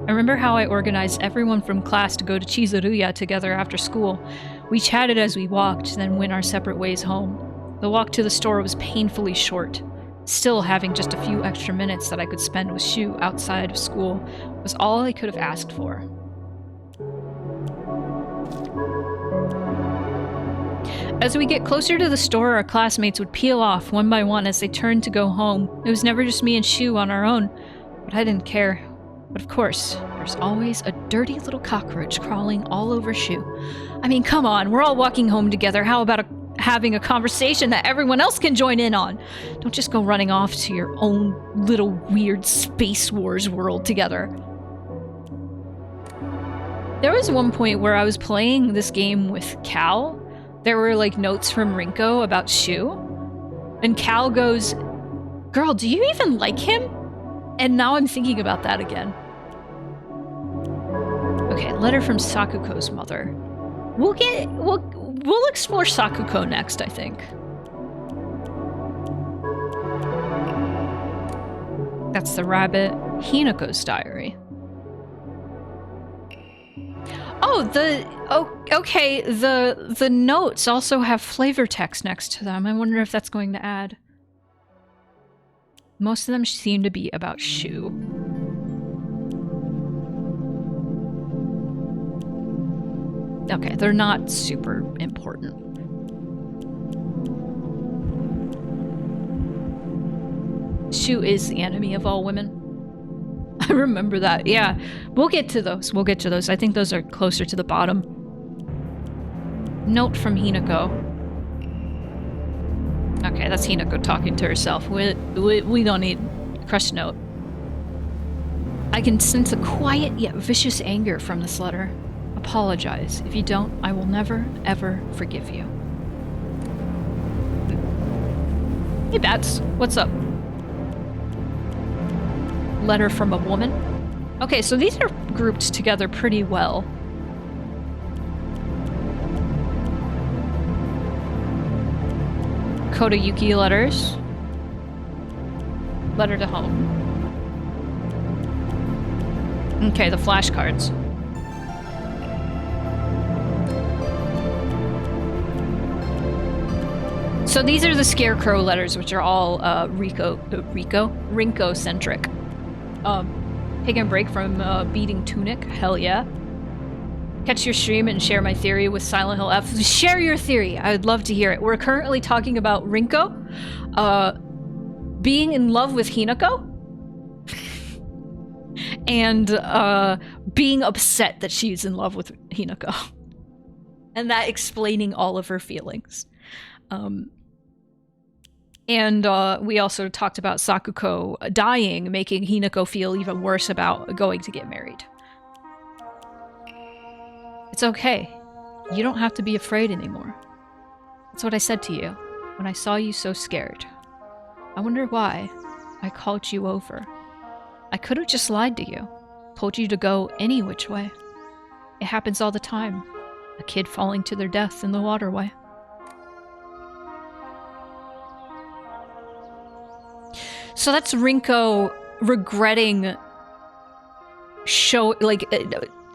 I remember how I organized everyone from class to go to Chizuruya together after school. We chatted as we walked, then went our separate ways home. The walk to the store was painfully short. Still, having just a few extra minutes that I could spend with Shu outside of school was all I could have asked for. As we get closer to the store, our classmates would peel off one by one as they turned to go home. It was never just me and Shu on our own, but I didn't care. But of course, there's always a dirty little cockroach crawling all over Shu. I mean, come on, we're all walking home together. How about having a conversation that everyone else can join in on? Don't just go running off to your own little weird Space Wars world together. There was one point where I was playing this game with Cal. There were like notes from Rinko about Shu. And Cal goes, "Girl, do you even like him?" And now I'm thinking about that again. Okay, letter from Sakuko's mother. We'll explore Sakuko next, I think. That's the rabbit. Hinako's diary. Okay, the notes also have flavor text next to them. I wonder if that's going to add. Most of them seem to be about Shu. Okay, they're not super important. Shu is the enemy of all women. I remember that. Yeah, we'll get to those. We'll get to those. I think those are closer to the bottom. Note from Hinako. Okay, that's Hinako talking to herself. We don't need a crush note. I can sense a quiet yet vicious anger from this letter. Apologize. If you don't, I will never, ever forgive you. Hey, Bats. What's up? Letter from a woman. Okay, so these are grouped together pretty well. Kodayuki letters. Letter to home. Okay, the flashcards. So these are the Scarecrow letters, which are all Rinko-centric. Taking a break from beating Tunic, hell yeah. Catch your stream and share my theory with Silent Hill F. Share your theory, I would love to hear it. We're currently talking about Rinko, being in love with Hinako, and being upset that she's in love with Hinako. And that explaining all of her feelings. And we also talked about Sakuko dying, making Hinako feel even worse about going to get married. It's okay. You don't have to be afraid anymore. That's what I said to you when I saw you so scared. I wonder why I called you over. I could have just lied to you, told you to go any which way. It happens all the time. A kid falling to their death in the waterway. So that's Rinko regretting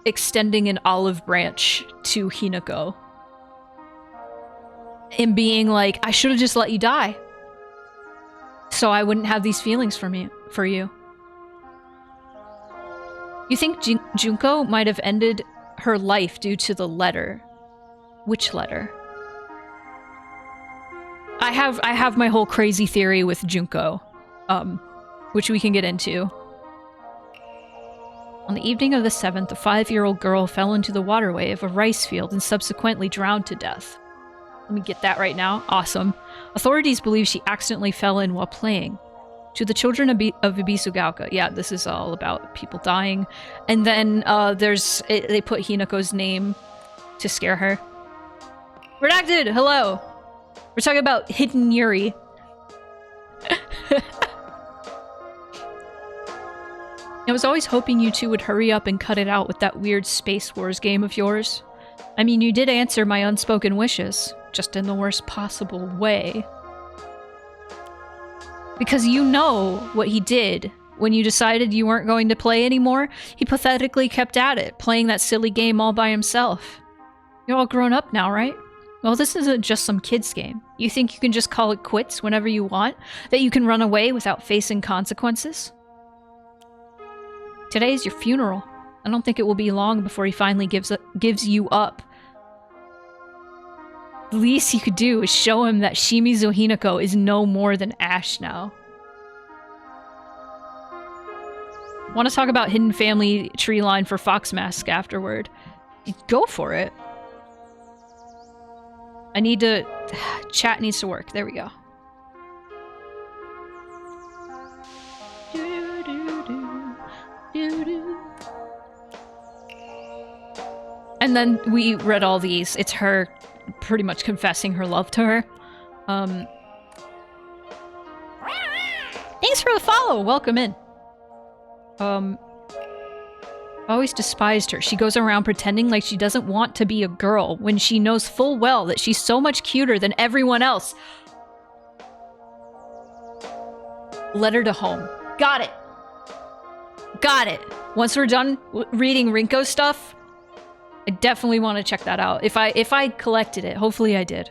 extending an olive branch to Hinako. And being like, I should have just let you die. So I wouldn't have these feelings for you. You think Junko might have ended her life due to the letter? Which letter? I have my whole crazy theory with Junko. Which we can get into. On the evening of the 7th, a 5-year-old girl fell into the waterway of a rice field and subsequently drowned to death. Let me get that right now. Awesome. Authorities believe she accidentally fell in while playing. To the children of Ibisugaoka. Yeah, this is all about people dying. And then they put Hinako's name to scare her. Redacted! Hello! We're talking about Hidden Yuri. I was always hoping you two would hurry up and cut it out with that weird Space Wars game of yours. I mean, you did answer my unspoken wishes, just in the worst possible way. Because you know what he did when you decided you weren't going to play anymore. He pathetically kept at it, playing that silly game all by himself. You're all grown up now, right? Well, this isn't just some kid's game. You think you can just call it quits whenever you want? That you can run away without facing consequences? Today's your funeral. I don't think it will be long before he finally gives you up. The least you could do is show him that Shimizu Hinako is no more than ash now. Want to talk about hidden family tree line for Fox Mask afterward? Go for it. I need to... Chat needs to work. There we go. And then we read all these. It's her pretty much confessing her love to her. Thanks for the follow! Welcome in. Always despised her. She goes around pretending like she doesn't want to be a girl when she knows full well that she's so much cuter than everyone else. Letter to home. Got it. Got it. Once we're done reading Rinko's stuff, I definitely want to check that out. If I collected it, hopefully I did.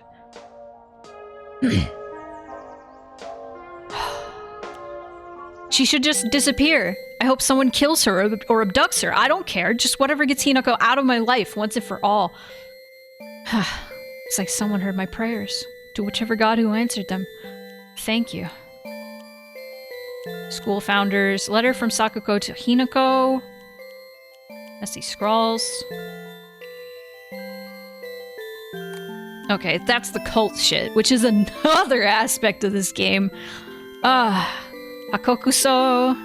She should just disappear. I hope someone kills her or abducts her. I don't care. Just whatever gets Hinako out of my life once and for all. It's like someone heard my prayers. To whichever god who answered them. Thank you. School founders. Letter from Sakuko to Hinako. Messy scrawls. Okay, that's the cult shit, which is another aspect of this game. Hakokuso.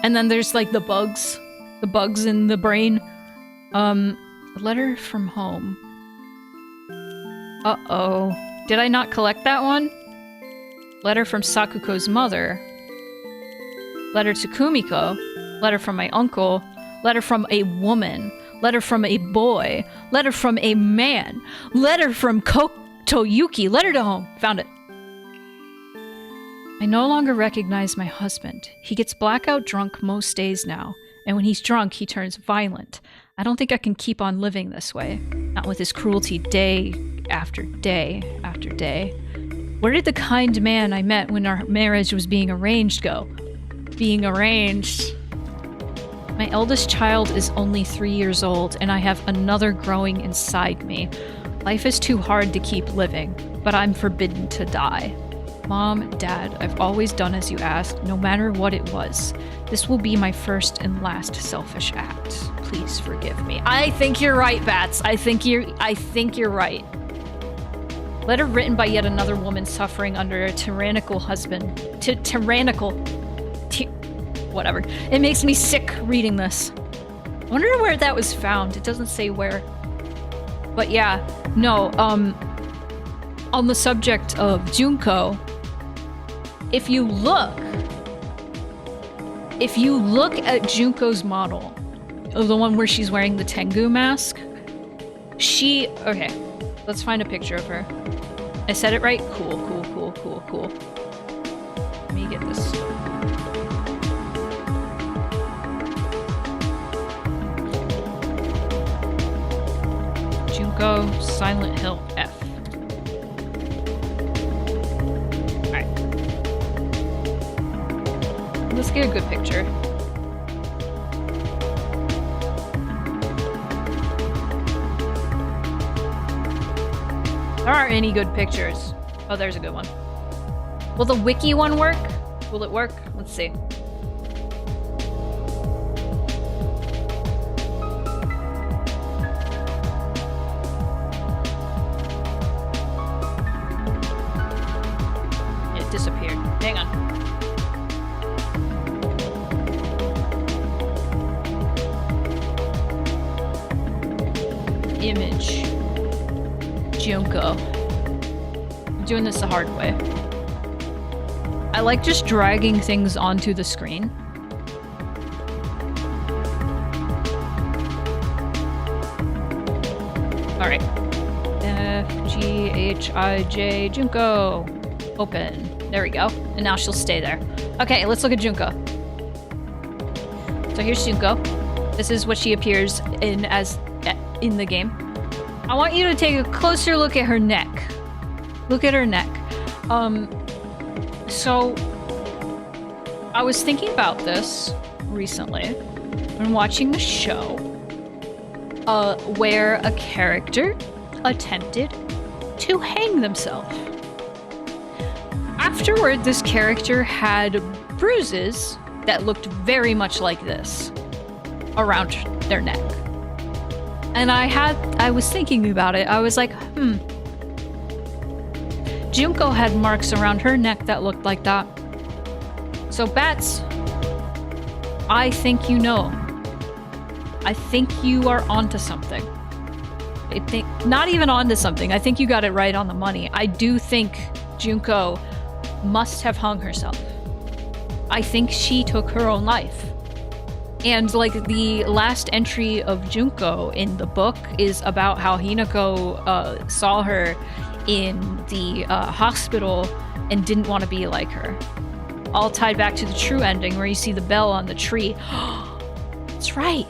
And then there's like the bugs in the brain. Letter from home. Uh-oh. Did I not collect that one? Letter from Sakuko's mother. Letter to Kumiko. Letter from my uncle. Letter from a woman. Letter from a boy. Letter from a man. Letter from Toyuki. Letter to home. Found it. I no longer recognize my husband. He gets blackout drunk most days now, and when he's drunk, he turns violent. I don't think I can keep on living this way. Not with his cruelty day after day after day. Where did the kind man I met when our marriage was being arranged go? Being arranged. My eldest child is only 3 years old, and I have another growing inside me. Life is too hard to keep living, but I'm forbidden to die. Mom, Dad, I've always done as you asked, no matter what it was. This will be my first and last selfish act. Please forgive me. I think you're right, Bats. I think you're right. Letter written by yet another woman suffering under a tyrannical husband. Whatever. It makes me sick reading this. I wonder where that was found. It doesn't say where. But yeah, no, on the subject of Junko, if you look at Junko's model, the one where she's wearing the Tengu mask, okay, let's find a picture of her. I said it right? Cool. Let me get this. Junko, Silent Hill, F. Let's get a good picture. There aren't any good pictures. Oh, there's a good one. Will the wiki one work? Will it work? Let's see. It disappeared. Hang on. Image. Junko. I'm doing this the hard way. I like just dragging things onto the screen. Alright. F-G-H-I-J Junko. Open. There we go. And now she'll stay there. Okay, let's look at Junko. So here's Junko. This is what she appears in in the game. I want you to take a closer look at her neck. Look at her neck. So I was thinking about this recently when watching the show where a character attempted to hang themselves. Afterward, this character had bruises that looked very much like this around their neck. And I was thinking about it. I was like, Junko had marks around her neck that looked like that. So Bats, I think you know. I think you are onto something. Not even onto something. I think you got it right on the money. I do think Junko must have hung herself. I think she took her own life. And like the last entry of Junko in the book is about how Hinako saw her in the hospital and didn't want to be like her. All tied back to the true ending where you see the bell on the tree. That's right.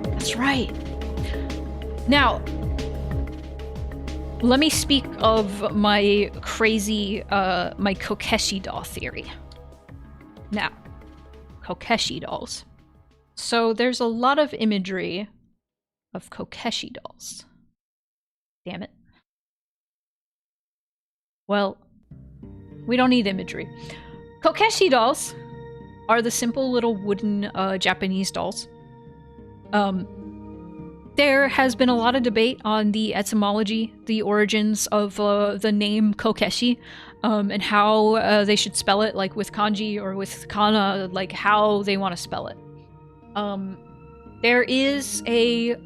That's right. Now, let me speak of my crazy, my Kokeshi doll theory. Now, Kokeshi dolls. So there's a lot of imagery of Kokeshi dolls. Damn it. Well, we don't need imagery. Kokeshi dolls are the simple little wooden Japanese dolls. There has been a lot of debate on the etymology, the origins of the name Kokeshi, and how they should spell it, like with kanji or with kana, like how they want to spell it. There is a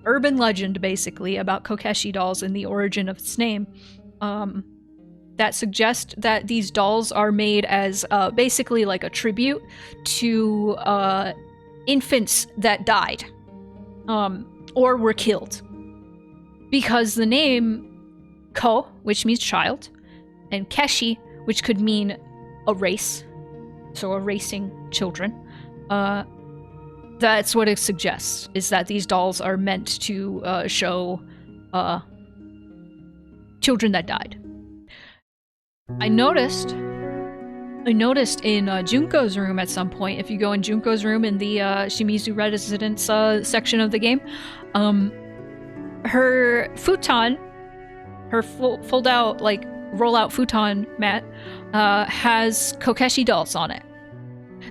urban legend, basically, about Kokeshi dolls and the origin of its name, that suggest that these dolls are made as basically like a tribute to infants that died. Or were killed. Because the name Ko, which means child, and Keshi, which could mean a race, so erasing children, that's what it suggests, is that these dolls are meant to show children that died. I noticed in Junko's room at some point, if you go in Junko's room in the Shimizu Residence section of the game, her futon, her fold-out, like, roll-out futon mat, has Kokeshi dolls on it.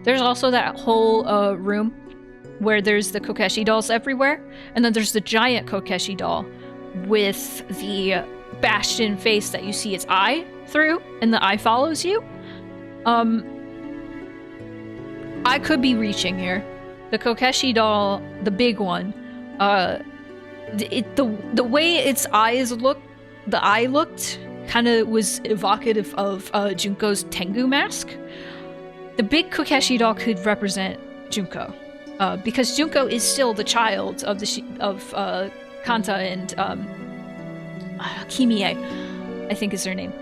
There's also that whole room where there's the Kokeshi dolls everywhere, and then there's the giant Kokeshi doll with the bashed-in face that you see its eye through, and the eye follows you. I could be reaching here. The Kokeshi doll, the big one, the way its eyes look, the eye looked, kind of was evocative of Junko's Tengu mask. The big Kokeshi doll could represent Junko, because Junko is still the child of Kanta and Kimie, I think is her name.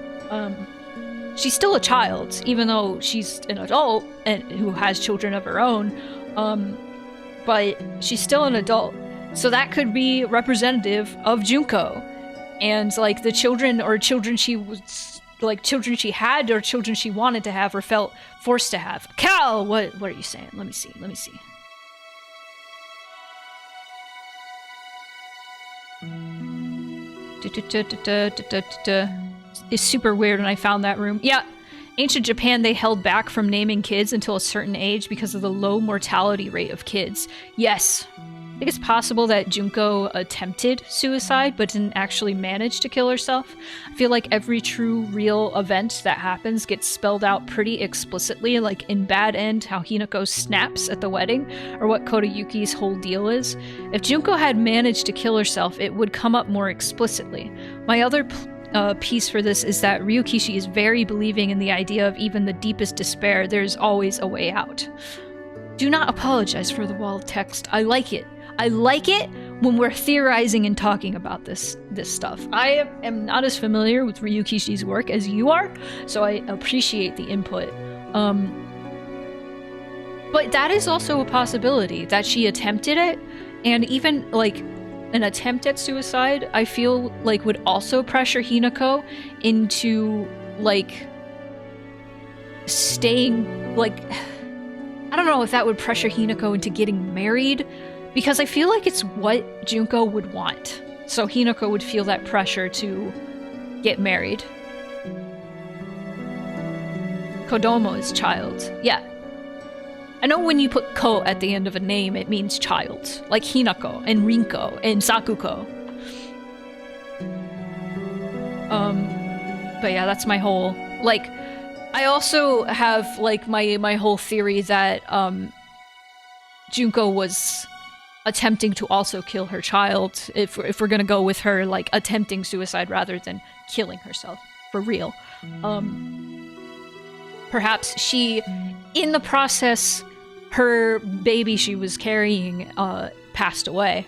She's still a child, even though she's an adult and who has children of her own. But she's still an adult, so that could be representative of Junko, and like the children she was, like children she had or children she wanted to have or felt forced to have. Cal, what are you saying? Let me see. It's super weird when I found that room. Yeah, ancient Japan, they held back from naming kids until a certain age because of the low mortality rate of kids. Yes. I think it's possible that Junko attempted suicide but didn't actually manage to kill herself. I feel like every true, real event that happens gets spelled out pretty explicitly, like in Bad End, how Hinako snaps at the wedding, or what Kodayuki's whole deal is. If Junko had managed to kill herself, it would come up more explicitly. My other piece for this is that Ryukishi is very believing in the idea of even the deepest despair, there's always a way out. Do not apologize for the wall of text. I like it. I like it when we're theorizing and talking about this stuff. I am not as familiar with Ryukishi's work as you are, so I appreciate the input. But that is also a possibility, that she attempted it, and even, like, an attempt at suicide, I feel like would also pressure Hinako into, like, staying, like, I don't know if that would pressure Hinako into getting married, because I feel like it's what Junko would want. So Hinako would feel that pressure to get married. Kodomo is child. Yeah. I know when you put ko at the end of a name, it means child. Like Hinako and Rinko and Sakuko. But yeah, that's my whole, like, I also have, like, my whole theory that, Junko was attempting to also kill her child, if we're gonna go with her, like, attempting suicide rather than killing herself, for real. Perhaps she, in the process, her baby she was carrying, passed away.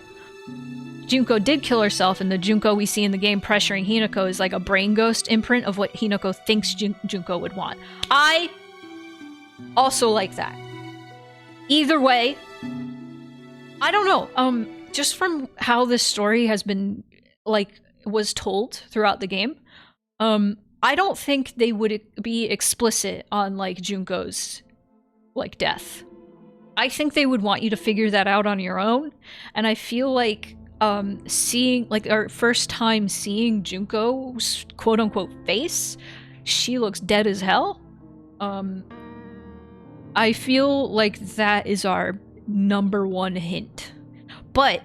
Junko did kill herself, and the Junko we see in the game pressuring Hinako is like a brain ghost imprint of what Hinako thinks Junko would want. I also like that. Either way, I don't know. Just from how this story has been, like, was told throughout the game, I don't think they would be explicit on, like, Junko's, like, death. I think they would want you to figure that out on your own, and I feel like seeing, like, our first time seeing Junko's quote-unquote face, she looks dead as hell. I feel like that is our number one hint. But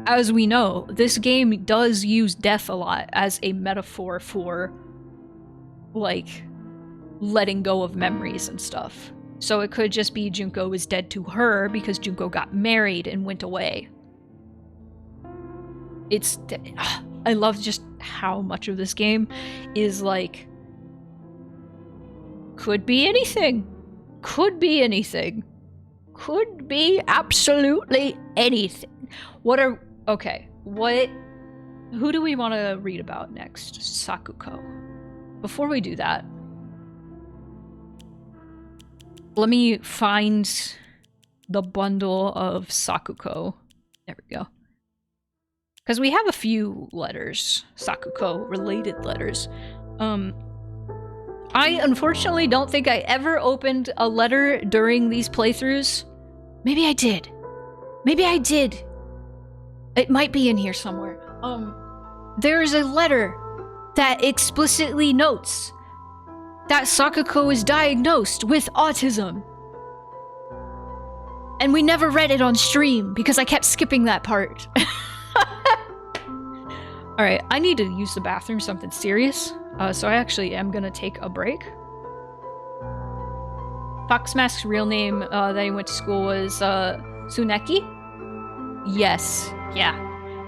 as we know, this game does use death a lot as a metaphor for, like, letting go of memories and stuff. So it could just be Junko is dead to her because Junko got married and went away. I love just how much of this game is, like, could be anything. Could be anything. Could be absolutely anything. Who do we want to read about next? Sakuko. Before we do that, let me find the bundle of Sakuko. There we go. Because we have a few letters, Sakuko-related letters. I unfortunately don't think I ever opened a letter during these playthroughs. Maybe I did. Maybe I did. It might be in here somewhere. There is a letter that explicitly notes that Sakuko is diagnosed with autism. And we never read it on stream because I kept skipping that part. Alright, I need to use the bathroom, something serious. So I actually am gonna take a break. Foxmask's real name that he went to school was Tsuneki? Yes, yeah.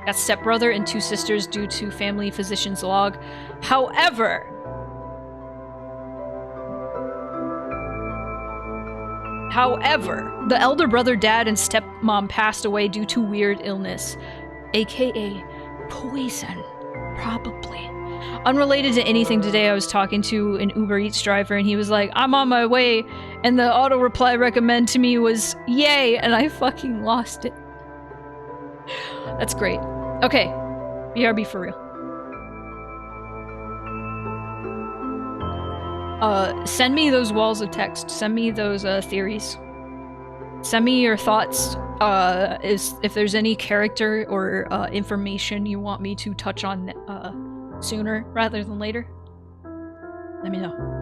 Got stepbrother and 2 sisters due to family physician's log. However, the elder brother, dad, and stepmom passed away due to weird illness, aka poison, probably. Unrelated to anything, today I was talking to an Uber Eats driver and he was like, I'm on my way, and the auto reply recommend to me was yay, and I fucking lost it. That's great. Okay, BRB for real. Send me those walls of text. Send me those theories. Send me your thoughts. If there's any character or information you want me to touch on sooner rather than later, let me know.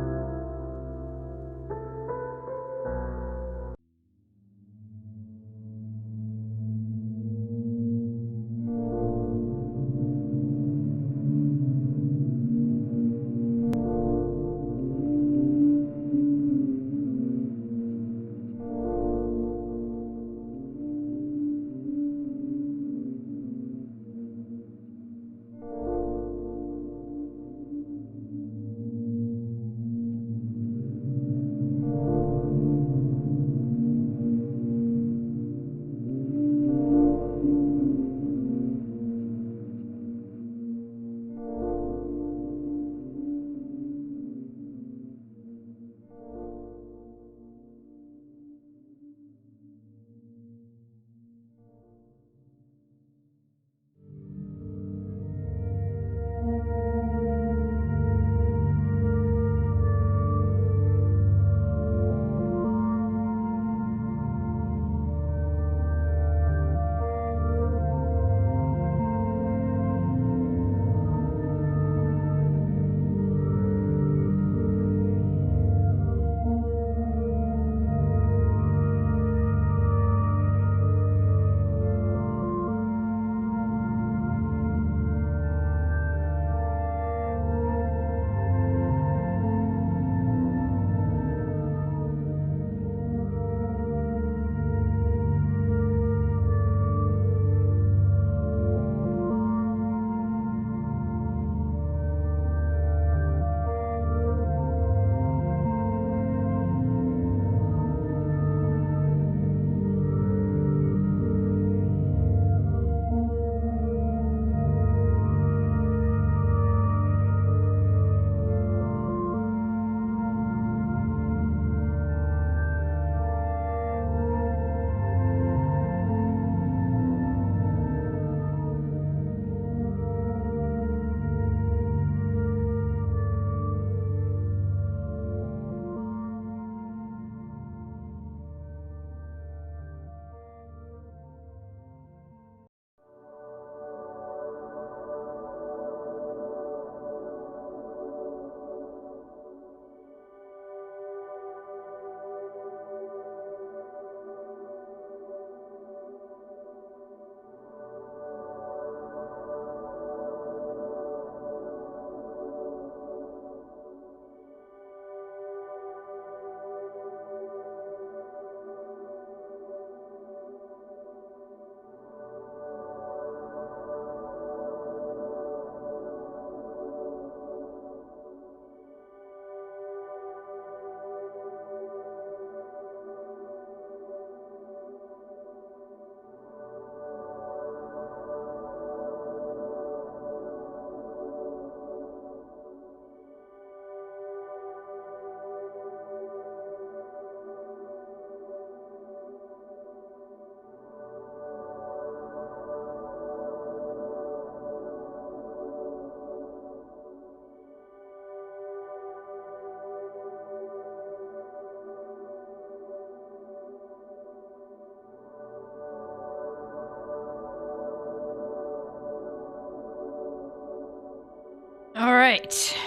Alright.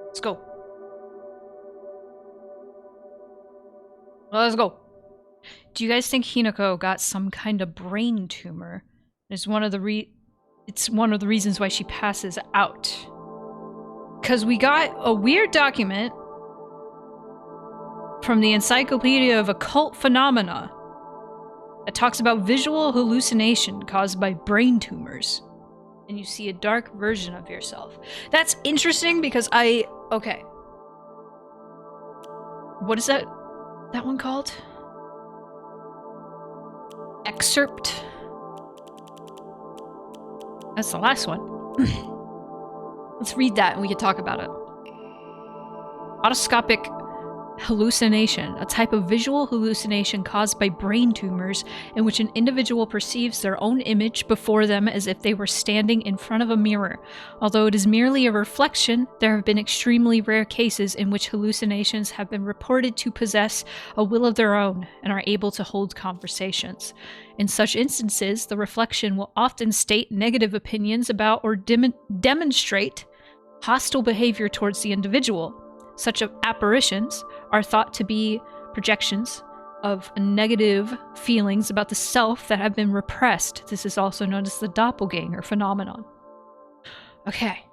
Let's go. Let's go. Do you guys think Hinako got some kind of brain tumor? It's one of the reasons why she passes out. Because we got a weird document from the Encyclopedia of Occult Phenomena that talks about visual hallucination caused by brain tumors. And you see a dark version of yourself. That's interesting because okay. What is that one called? Excerpt? That's the last one. Let's read that and we can talk about it. Otoscopic hallucination, a type of visual hallucination caused by brain tumors in which an individual perceives their own image before them as if they were standing in front of a mirror. Although it is merely a reflection, there have been extremely rare cases in which hallucinations have been reported to possess a will of their own and are able to hold conversations. In such instances, the reflection will often state negative opinions about or demonstrate hostile behavior towards the individual. Such apparitions are thought to be projections of negative feelings about the self that have been repressed. This is also known as the doppelganger phenomenon. Okay.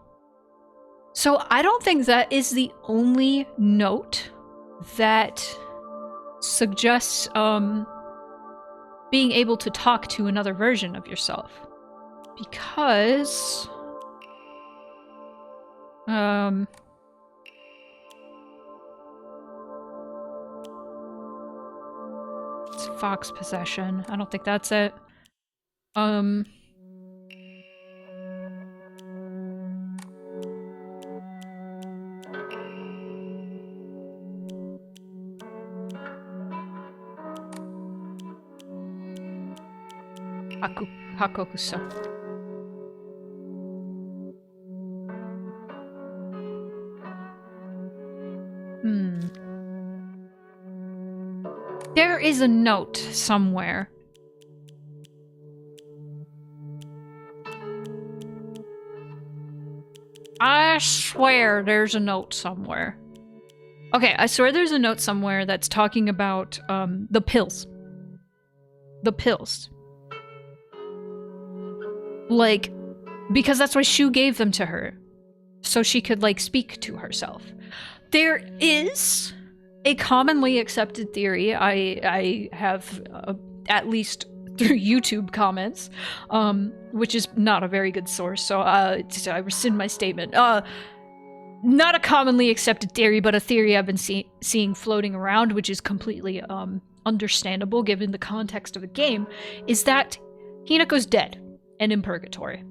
So I don't think that is the only note that suggests being able to talk to another version of yourself. Because it's fox possession. I don't think that's it. Hakokusa. There is a note somewhere. I swear there's a note somewhere. Okay, I swear there's a note somewhere that's talking about the pills. The pills. Like, because that's why Shu gave them to her. So she could, like, speak to herself. There is a commonly accepted theory I have, at least through YouTube comments, which is not a very good source, so I rescind my statement. Not a commonly accepted theory, but a theory I've been seeing floating around, which is completely understandable given the context of the game, is that Hinako's dead and in purgatory.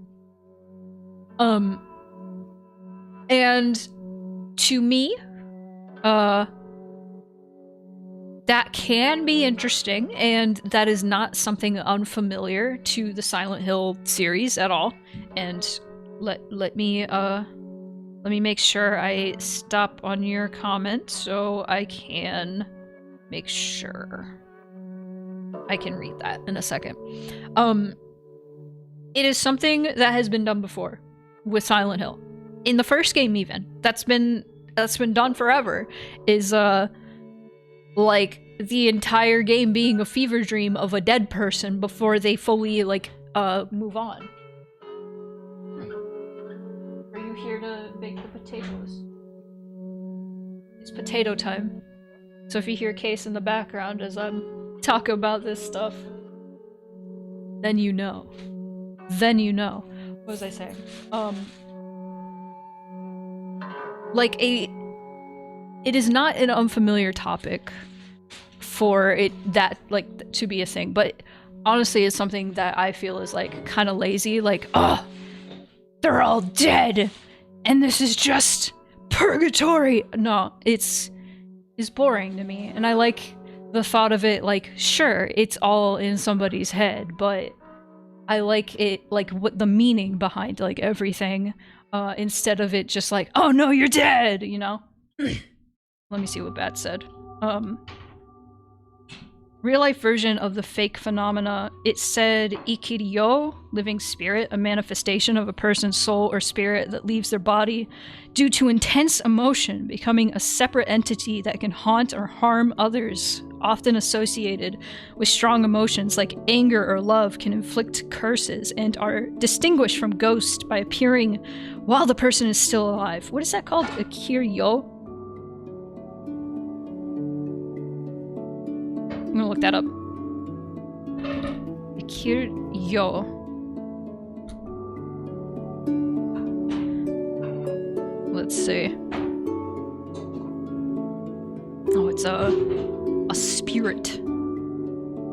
And to me, that can be interesting, and that is not something unfamiliar to the Silent Hill series at all. And let me make sure I stop on your comment so I can make sure I can read that in a second. It is something that has been done before with Silent Hill. In the first game even. That's been done forever. Is like the entire game being a fever dream of a dead person before they fully like move on. Are you here to bake the potatoes? It's potato time. So if you hear Case in the background as I'm talking about this stuff, then you know. Then you know. What was I saying? Like it is not an unfamiliar topic for it to be a thing, but honestly it's something that I feel is like kind of lazy, like, oh, they're all dead and this is just purgatory. No, it's boring to me, and I like the thought of it, like, sure, it's all in somebody's head, but I like it, like, what the meaning behind, like, everything, instead of it just like, oh no, you're dead, you know? Let me see what Bat said. real life version of the fake phenomena, it said ikiryo, living spirit, a manifestation of a person's soul or spirit that leaves their body due to intense emotion, becoming a separate entity that can haunt or harm others, often associated with strong emotions like anger or love, can inflict curses, and are distinguished from ghosts by appearing while the person is still alive. What is that called? Ikiryo? I'm gonna look that up. Ikiryo. Let's see. Oh, it's a spirit.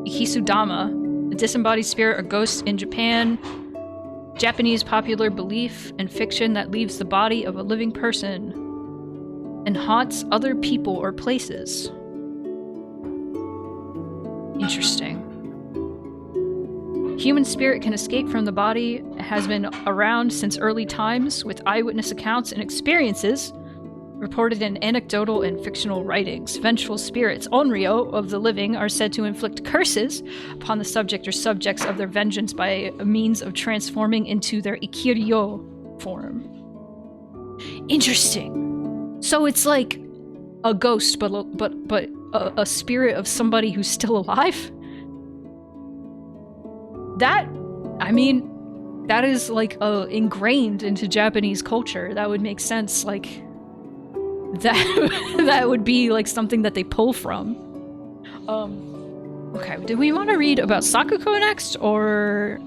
Ikisudama, a disembodied spirit or ghost in Japan. Japanese popular belief and fiction that leaves the body of a living person and haunts other people or places. Interesting. Human spirit can escape from the body, has been around since early times, with eyewitness accounts and experiences reported in anecdotal and fictional writings. Vengeful spirits, onryo, of the living, are said to inflict curses upon the subject or subjects of their vengeance by a means of transforming into their ikiryo form. Interesting. So it's like a ghost, but a spirit of somebody who's still alive? That, I mean, that is like ingrained into Japanese culture. That would make sense. Like, that would be like something that they pull from. Okay, do we want to read about Sakuko next, or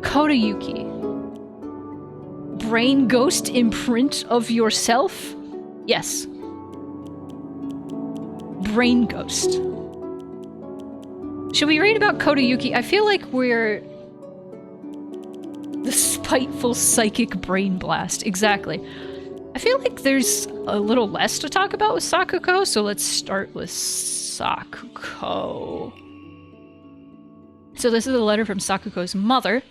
Kodayuki? Brain ghost imprint of yourself? Yes. Brain ghost. Should we read about Kodayuki? I feel like we're the spiteful psychic brain blast. Exactly. I feel like there's a little less to talk about with Sakuko, so let's start with Sakuko. So this is a letter from Sakuko's mother.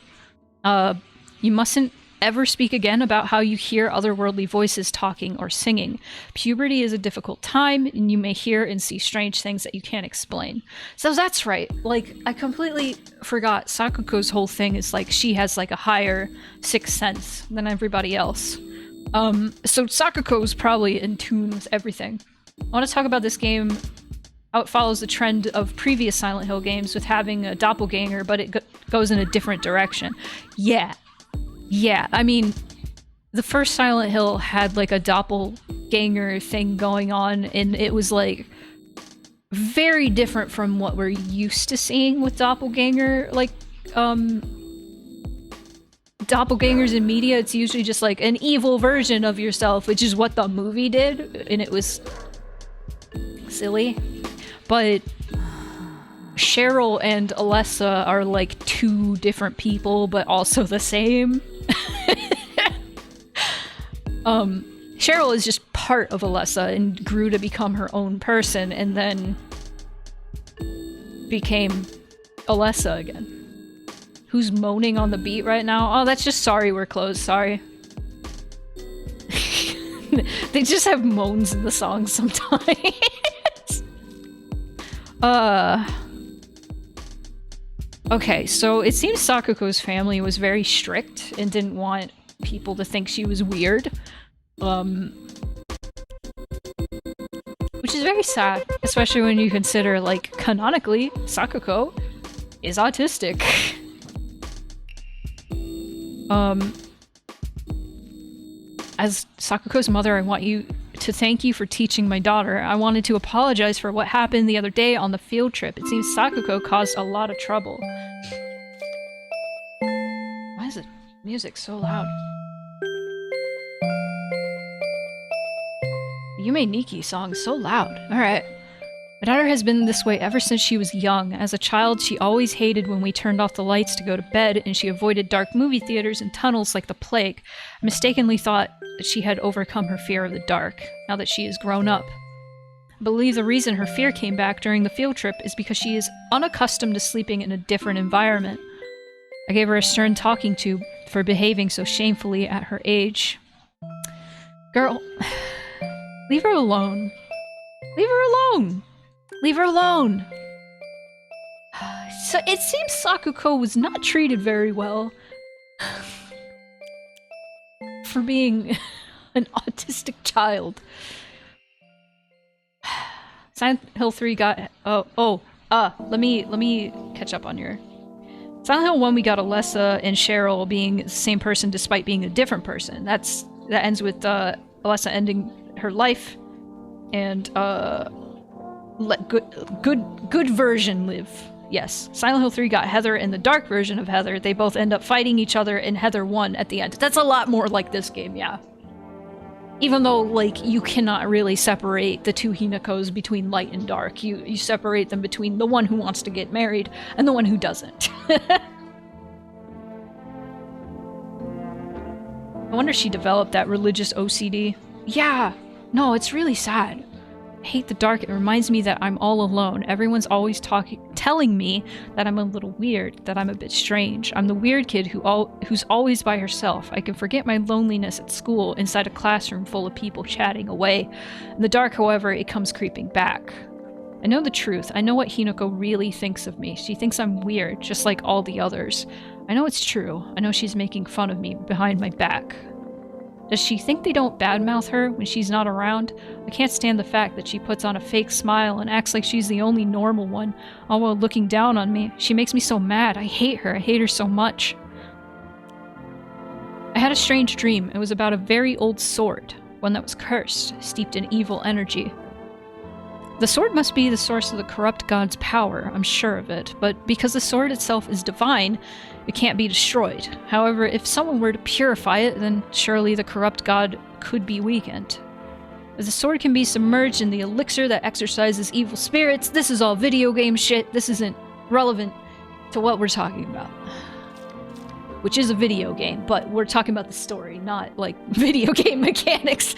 You mustn't ever speak again about how you hear otherworldly voices talking or singing. Puberty is a difficult time, and you may hear and see strange things that you can't explain. So that's right. Like, I completely forgot Sakuko's whole thing is like she has like a higher sixth sense than everybody else. So Sakuko's probably in tune with everything. I want to talk about this game, how it follows the trend of previous Silent Hill games with having a doppelganger, but it goes in a different direction. Yeah, I mean, the first Silent Hill had like a doppelganger thing going on, and it was like very different from what we're used to seeing with doppelganger, like, doppelgangers in media. It's usually just like an evil version of yourself, which is what the movie did, and it was silly. But Cheryl and Alessa are like two different people, but also the same. Cheryl is just part of Alessa and grew to become her own person, and then became Alessa again. Who's moaning on the beat right now? Oh, that's just Sorry We're Closed, sorry. They just have moans in the song sometimes. Okay, so it seems Sakuko's family was very strict and didn't want people to think she was weird. Which is very sad, especially when you consider, like, canonically, Sakuko is autistic. As Sakuko's mother, I want to thank you for teaching my daughter. I wanted to apologize for what happened the other day on the field trip. It seems Sakuko caused a lot of trouble. Why is the music so loud? Yume Nikki song so loud. Alright. My daughter has been this way ever since she was young. As a child, she always hated when we turned off the lights to go to bed, and she avoided dark movie theaters and tunnels like the plague. I mistakenly thought that she had overcome her fear of the dark, now that she is grown up. I believe the reason her fear came back during the field trip is because she is unaccustomed to sleeping in a different environment. I gave her a stern talking to for behaving so shamefully at her age. Girl, leave her alone. Leave her alone! Leave her alone! So it seems Sakuko was not treated very well for being an autistic child. Silent Hill 3 got let me catch up on your Silent Hill 1. We got Alessa and Cheryl being the same person despite being a different person. That ends with Alessa ending her life and let good version live. Yes. Silent Hill 3 got Heather and the dark version of Heather. They both end up fighting each other and Heather won at the end. That's a lot more like this game, yeah. Even though, like, you cannot really separate the two Hinakos between light and dark. You separate them between the one who wants to get married and the one who doesn't. I wonder if she developed that religious OCD. Yeah. No, it's really sad. I hate the dark. It reminds me that I'm all alone. Everyone's always telling me that I'm a little weird, that I'm a bit strange. I'm the weird kid who's always by herself. I can forget my loneliness at school inside a classroom full of people chatting away. In the dark, however, it comes creeping back. I know the truth. I know what Hinako really thinks of me. She thinks I'm weird, just like all the others. I know it's true. I know she's making fun of me behind my back. Does she think they don't badmouth her when she's not around? I can't stand the fact that she puts on a fake smile and acts like she's the only normal one, all while looking down on me. She makes me so mad. I hate her. I hate her so much. I had a strange dream. It was about a very old sword, one that was cursed, steeped in evil energy. The sword must be the source of the corrupt god's power, I'm sure of it, but because the sword itself is divine, it can't be destroyed. However, if someone were to purify it, then surely the corrupt god could be weakened. If the sword can be submerged in the elixir that exorcises evil spirits, this is all video game shit. This isn't relevant to what we're talking about. Which is a video game, but we're talking about the story, not, like, video game mechanics.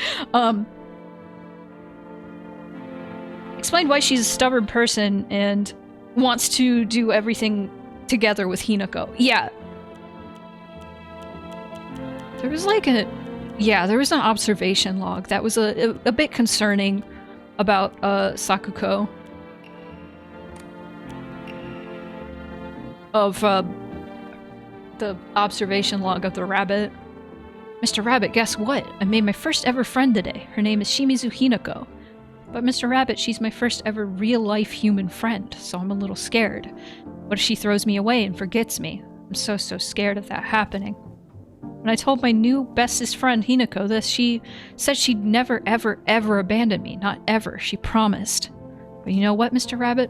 Explained why she's a stubborn person and wants to do everything together with Hinako. Yeah. There was like there was an observation log that was a bit concerning about Sakuko. Of the observation log of the rabbit. Mr. Rabbit, guess what? I made my first ever friend today. Her name is Shimizu Hinako. But Mr. Rabbit, she's my first ever real-life human friend, so I'm a little scared. What if she throws me away and forgets me? I'm so scared of that happening. When I told my new bestest friend Hinako this, she said she'd never ever abandon me. Not ever. She promised. But you know what, Mr. Rabbit?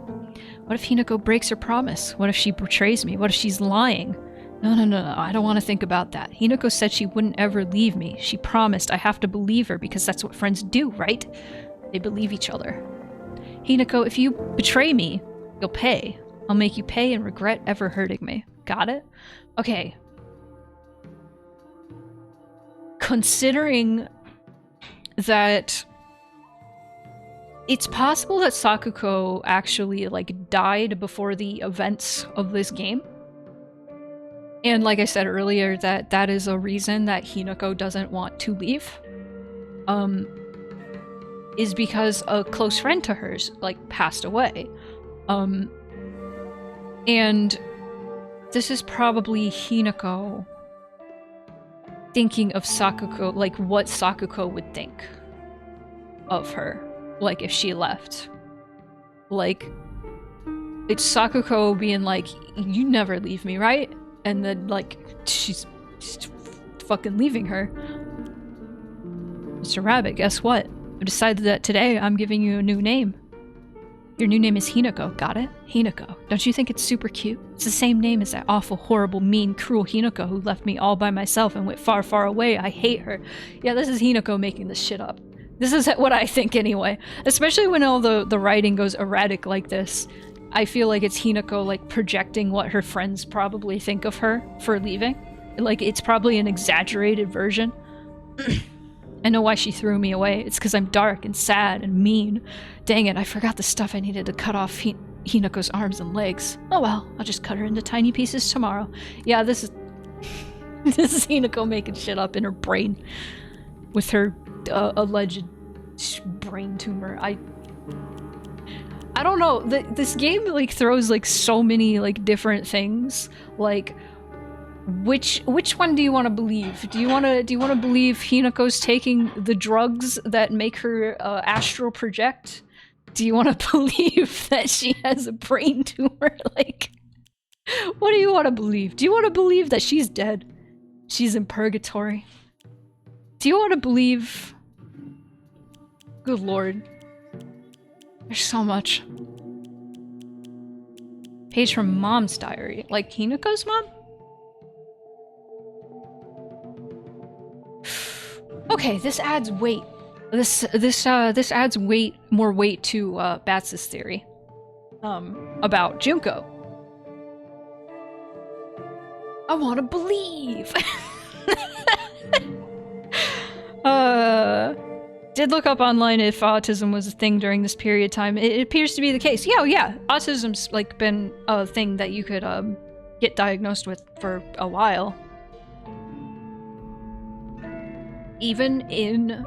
What if Hinako breaks her promise? What if she betrays me? What if she's lying? No, I don't want to think about that. Hinako said she wouldn't ever leave me. She promised. I have to believe her because that's what friends do, right? They believe each other. Hinako, if you betray me, you'll pay. I'll make you pay and regret ever hurting me. Got it? Okay. Considering that it's possible that Sakuko actually, like, died before the events of this game. And like I said earlier, that is a reason that Hinako doesn't want to leave. Is because a close friend to hers, like, passed away. And this is probably Hinako thinking of Sakuko, like, what Sakuko would think of her, like, if she left. Like, it's Sakuko being like, you never leave me, right? And then, like, she's fucking leaving her. Mr. Rabbit, guess what? I've decided that today I'm giving you a new name. Your new name is Hinako, got it? Hinako. Don't you think it's super cute? It's the same name as that awful, horrible, mean, cruel Hinako who left me all by myself and went far, far away. I hate her. Yeah, this is Hinako making this shit up. This is what I think anyway. Especially when all the writing goes erratic like this. I feel like it's Hinako, like, projecting what her friends probably think of her for leaving. Like, it's probably an exaggerated version. I know why she threw me away. It's because I'm dark and sad and mean. Dang it, I forgot the stuff I needed to cut off Hinako's arms and legs. Oh well, I'll just cut her into tiny pieces tomorrow. Yeah, this is this is Hinako making shit up in her brain with her alleged brain tumor. I don't know. This game like throws like so many like different things. Like, which one do you want to believe? Do you want to believe Hinako's taking the drugs that make her astral project? Do you want to believe that she has a brain tumor? Like, what do you want to believe? Do you want to believe that she's dead? She's in purgatory? Do you want to believe? Good lord. There's so much. Page from Mom's diary. Like Hinako's mom? Okay, this adds weight. This adds more weight to Bats' theory. About Junko. I wanna believe! Did look up online if autism was a thing during this period of time. It appears to be the case. Yeah. Autism's like been a thing that you could get diagnosed with for a while. Even in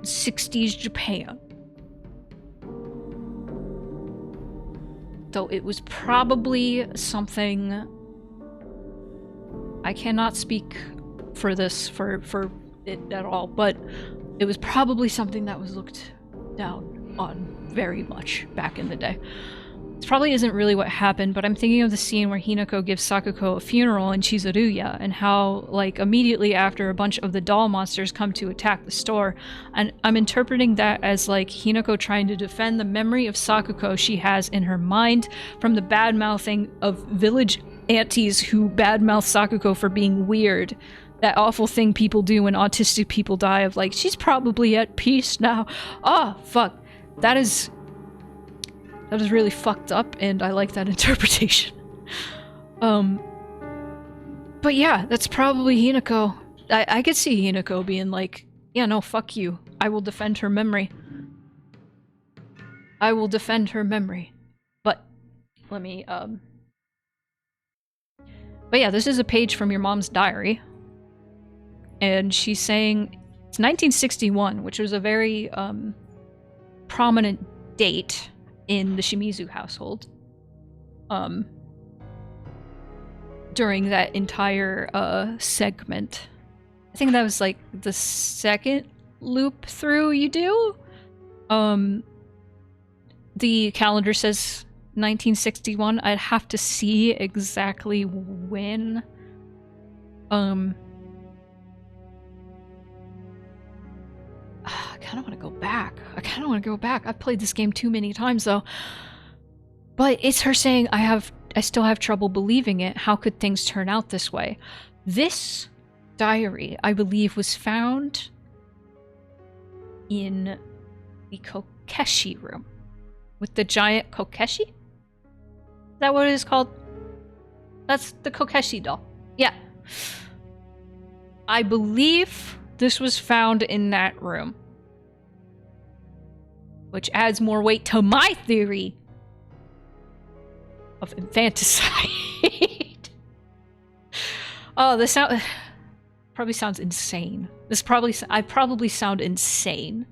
60s Japan. Though it was probably something... I cannot speak for this, for it at all, but it was probably something that was looked down on very much back in the day. This probably isn't really what happened, but I'm thinking of the scene where Hinako gives Sakuko a funeral in Chizuruya, and how, like, immediately after a bunch of the doll monsters come to attack the store, and I'm interpreting that as, like, Hinako trying to defend the memory of Sakuko she has in her mind from the bad-mouthing of village aunties who badmouth Sakuko for being weird. That awful thing people do when autistic people die of, like, she's probably at peace now. Oh, fuck. That is really fucked up, and I like that interpretation. But yeah, that's probably Hinako. I could see Hinako being like, yeah, no, fuck you. I will defend her memory. I will defend her memory. But, let me, But yeah, this is a page from your mom's diary. And she's saying it's 1961, which was a very prominent date in the Shimizu household. During that entire segment. I think that was like the second loop through you do. The calendar says 1961. I'd have to see exactly when. I kind of want to go back. I've played this game too many times though. But it's her saying, I still have trouble believing it. How could things turn out this way? This diary, I believe, was found in the Kokeshi room. With the giant Kokeshi? Is that what it is called? That's the Kokeshi doll. Yeah. I believe this was found in that room. Which adds more weight to my theory of infanticide. Oh, this probably sounds insane. I probably sound insane.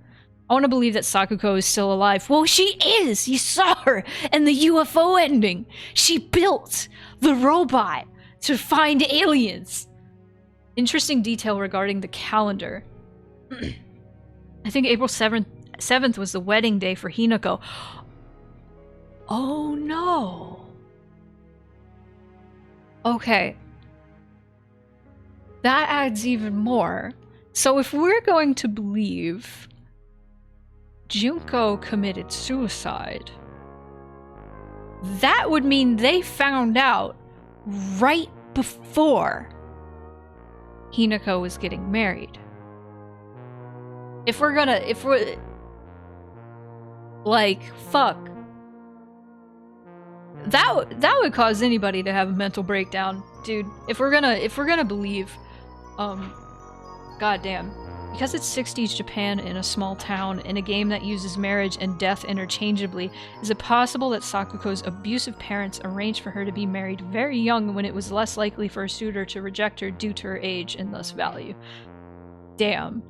I want to believe that Sakuko is still alive. Well, she is! You saw her in the UFO ending! She built the robot to find aliens! Interesting detail regarding the calendar. I think April 7th was the wedding day for Hinako. Oh no! Okay. That adds even more. So if we're going to believe Junko committed suicide, that would mean they found out right before Hinako was getting married. If we're like, fuck. That would cause anybody to have a mental breakdown, dude. If we're gonna believe, goddamn. Because it's 60s Japan in a small town, in a game that uses marriage and death interchangeably, is it possible that Sakuko's abusive parents arranged for her to be married very young when it was less likely for a suitor to reject her due to her age and thus value? Damn.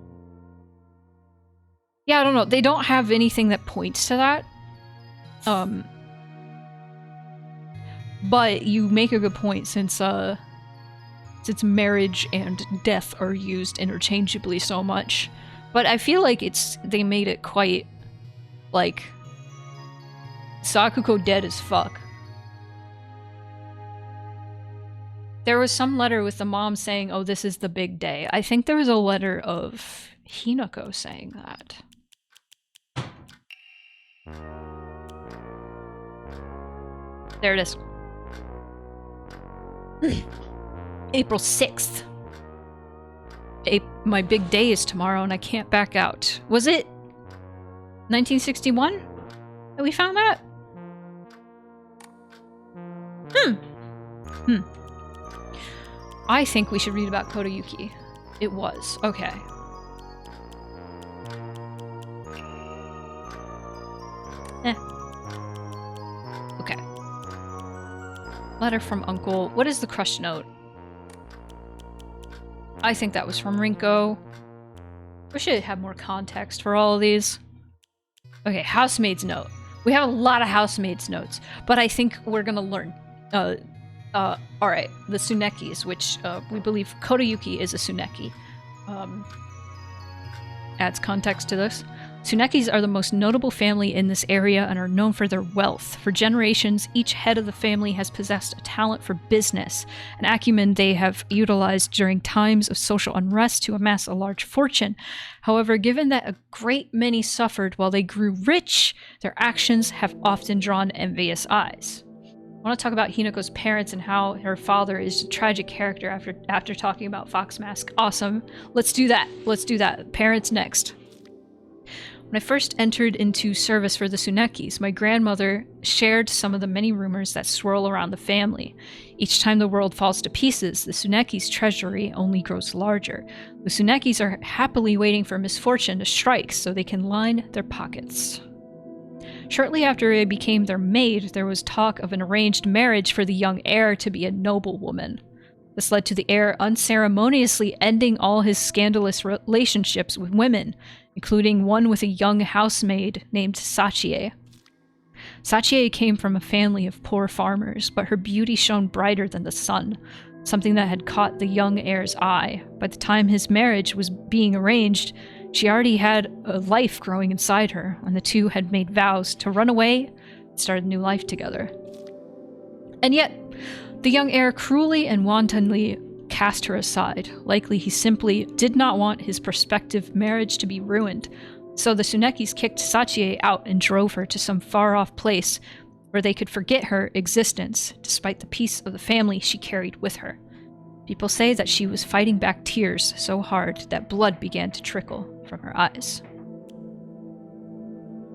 Yeah, I don't know. They don't have anything that points to that. But you make a good point since marriage and death are used interchangeably so much. But I feel like they made it quite like Sakuko dead as fuck. There was some letter with the mom saying, "Oh, this is the big day." I think there was a letter of Hinako saying that. There it is. April 6th. My big day is tomorrow and I can't back out. Was it 1961 that we found that? I think we should read about Kodayuki. It was. Okay. Okay. Letter from Uncle. What is the crush note? I think that was from Rinko. We should have more context for all of these. Okay, housemaid's note. We have a lot of housemaid's notes, but I think we're gonna learn. Alright, the Tsunekis, which we believe Kodayuki is a Tsuneki. Adds context to this. Tsunekis are the most notable family in this area and are known for their wealth. For generations, each head of the family has possessed a talent for business, an acumen they have utilized during times of social unrest to amass a large fortune. However, given that a great many suffered while they grew rich, their actions have often drawn envious eyes. I want to talk about Hinako's parents and how her father is a tragic character after talking about Fox Mask. Awesome. Let's do that. Let's do that. Parents next. When I first entered into service for the Tsunekis, my grandmother shared some of the many rumors that swirl around the family. Each time the world falls to pieces, the Tsunekis' treasury only grows larger. The Tsunekis are happily waiting for misfortune to strike so they can line their pockets. Shortly after I became their maid, there was talk of an arranged marriage for the young heir to be a noblewoman. This led to the heir unceremoniously ending all his scandalous relationships with women, including one with a young housemaid named Sachie. Sachie came from a family of poor farmers, but her beauty shone brighter than the sun, something that had caught the young heir's eye. By the time his marriage was being arranged, she already had a life growing inside her, and the two had made vows to run away and start a new life together. And yet, the young heir cruelly and wantonly cast her aside. Likely he simply did not want his prospective marriage to be ruined, so the Tsunekis kicked Sachie out and drove her to some far-off place where they could forget her existence, despite the peace of the family she carried with her. People say that she was fighting back tears so hard that blood began to trickle from her eyes.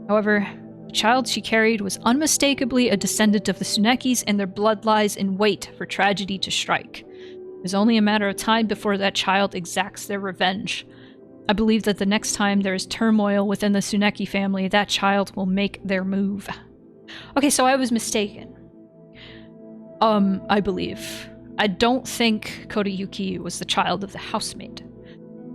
However, the child she carried was unmistakably a descendant of the Tsunekis, and their blood lies in wait for tragedy to strike. It was only a matter of time before that child exacts their revenge. I believe that the next time there is turmoil within the Tsuneki family, that child will make their move. Okay, so I was mistaken. I believe. I don't think Kodayuki was the child of the housemaid.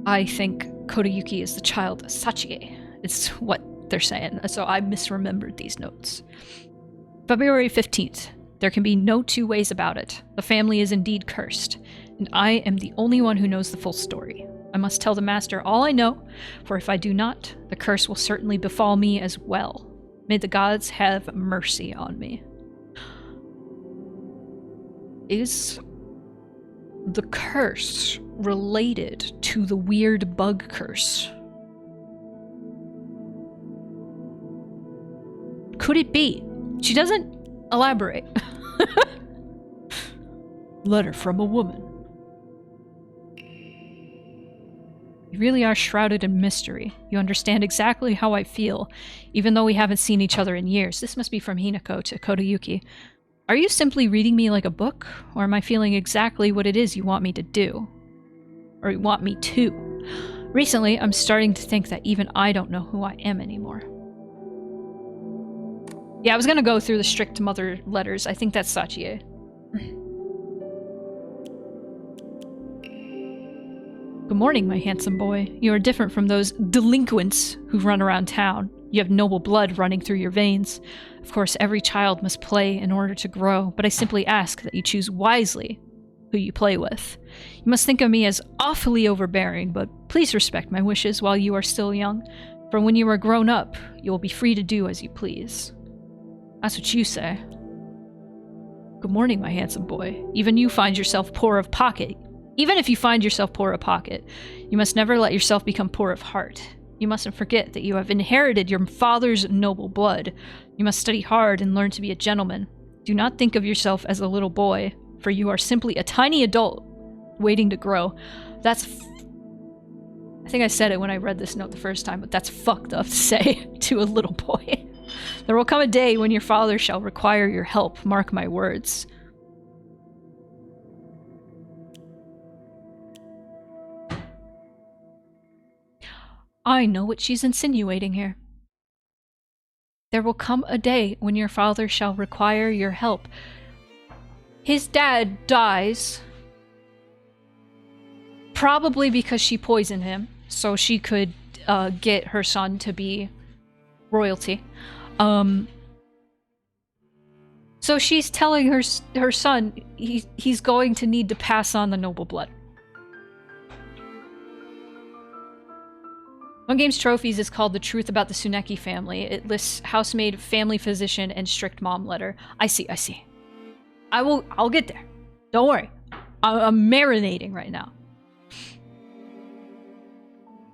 I think Kodayuki is the child of Sachie. It's what they're saying, so I misremembered these notes. February 15th. There can be no two ways about it. The family is indeed cursed, and I am the only one who knows the full story. I must tell the master all I know, for if I do not, the curse will certainly befall me as well. May the gods have mercy on me. Is the curse related to the weird bug curse? Could it be? She doesn't elaborate. Letter from a woman. You really are shrouded in mystery. You understand exactly how I feel, even though we haven't seen each other in years. This must be from Hinako to Kodayuki. Are you simply reading me like a book, or am I feeling exactly what it is you want me to do? Or you want me to? Recently, I'm starting to think that even I don't know who I am anymore. Yeah, I was gonna go through the strict mother letters. I think that's Sachie. Good morning, my handsome boy. You are different from those delinquents who run around town. You have noble blood running through your veins. Of course, every child must play in order to grow, but I simply ask that you choose wisely who you play with. You must think of me as awfully overbearing, but please respect my wishes while you are still young, for when you are grown up, you will be free to do as you please. That's what you say. Good morning, my handsome boy. Even you find yourself poor of pocket. Even if you find yourself poor of pocket, you must never let yourself become poor of heart. You mustn't forget that you have inherited your father's noble blood. You must study hard and learn to be a gentleman. Do not think of yourself as a little boy, for you are simply a tiny adult waiting to grow. I think I said it when I read this note the first time, but that's fucked up to say to a little boy. There will come a day when your father shall require your help, mark my words. I know what she's insinuating here. There will come a day when your father shall require your help. His dad dies, probably because she poisoned him, so she could get her son to be royalty. So she's telling her son he's going to need to pass on the noble blood. One game's trophies is called The Truth About the Tsuneki Family. It lists housemaid, family physician, and strict mom letter. I see. I'll get there. Don't worry. I'm marinating right now.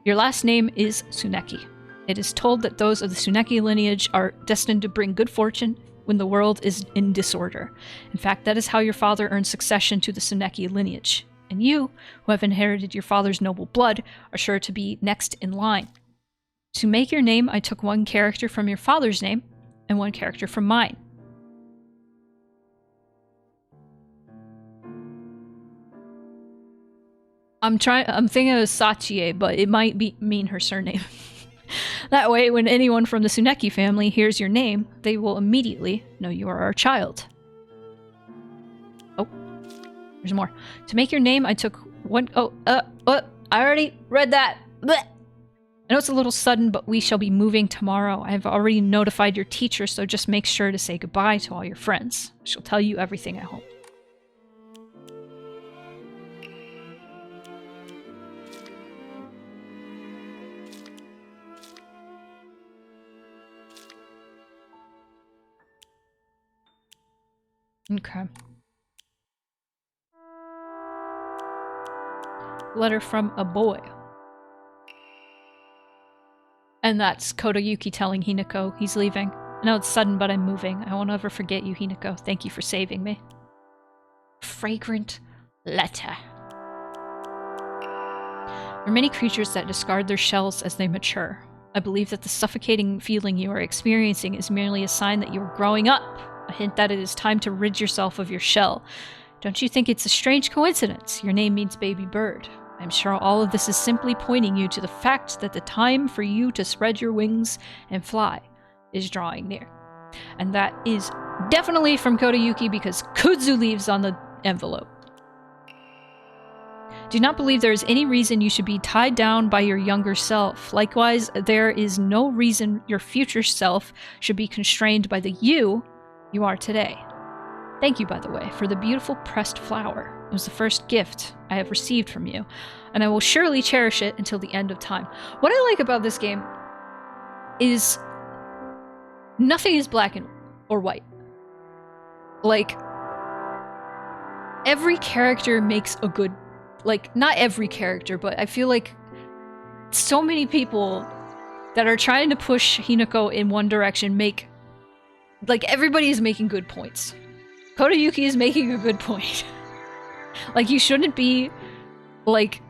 Your last name is Tsuneki. It is told that those of the Tsuneki lineage are destined to bring good fortune when the world is in disorder. In fact, that is how your father earned succession to the Tsuneki lineage. And you, who have inherited your father's noble blood, are sure to be next in line. To make your name, I took one character from your father's name and one character from mine. I'm thinking of Sachie, but it might mean her surname. That way, when anyone from the Tsuneki family hears your name, they will immediately know you are our child. Oh, there's more. To make your name, I took one... I already read that. Blech. I know it's a little sudden, but we shall be moving tomorrow. I have already notified your teacher, so just make sure to say goodbye to all your friends. She'll tell you everything at home. Okay. Letter from a boy. And that's Kodayuki telling Hinako he's leaving. I know it's sudden, but I'm moving. I won't ever forget you, Hinako. Thank you for saving me. Fragrant letter. There are many creatures that discard their shells as they mature. I believe that the suffocating feeling you are experiencing is merely a sign that you are growing up. A hint that it is time to rid yourself of your shell. Don't you think it's a strange coincidence? Your name means baby bird. I'm sure all of this is simply pointing you to the fact that the time for you to spread your wings and fly is drawing near. And that is definitely from Kodayuki because Kudzu leaves on the envelope. Do not believe there is any reason you should be tied down by your younger self. Likewise, there is no reason your future self should be constrained by the you are today. Thank you, by the way, for the beautiful pressed flower. It was the first gift I have received from you, and I will surely cherish it until the end of time. What I like about this game is nothing is black or white. Like, every character makes a good... Like, not every character, but I feel like so many people that are trying to push Hinako in one direction make... Like, everybody is making good points. Kodayuki is making a good point. Like, you shouldn't be, like,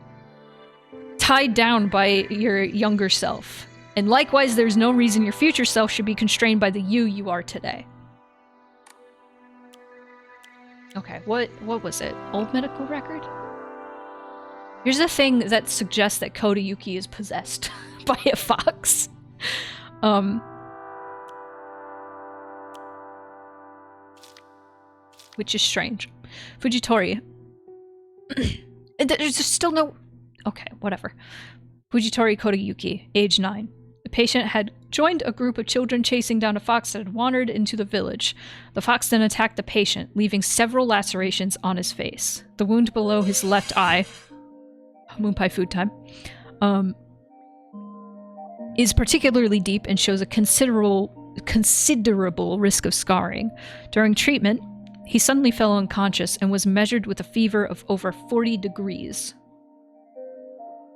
tied down by your younger self. And likewise, there's no reason your future self should be constrained by the you are today. Okay, what was it? Old medical record? Here's a thing that suggests that Kodayuki is possessed by a fox. Which is strange. Fujitori. There's still no... Okay, whatever. Fujitori Kodayuki, age 9. patient had joined a group of children chasing down a fox that had wandered into the village. The fox then attacked the patient, leaving several lacerations on his face. The wound below his left eye, Moonpie food time, is particularly deep and shows a considerable risk of scarring. During treatment, he suddenly fell unconscious and was measured with a fever of over 40 degrees.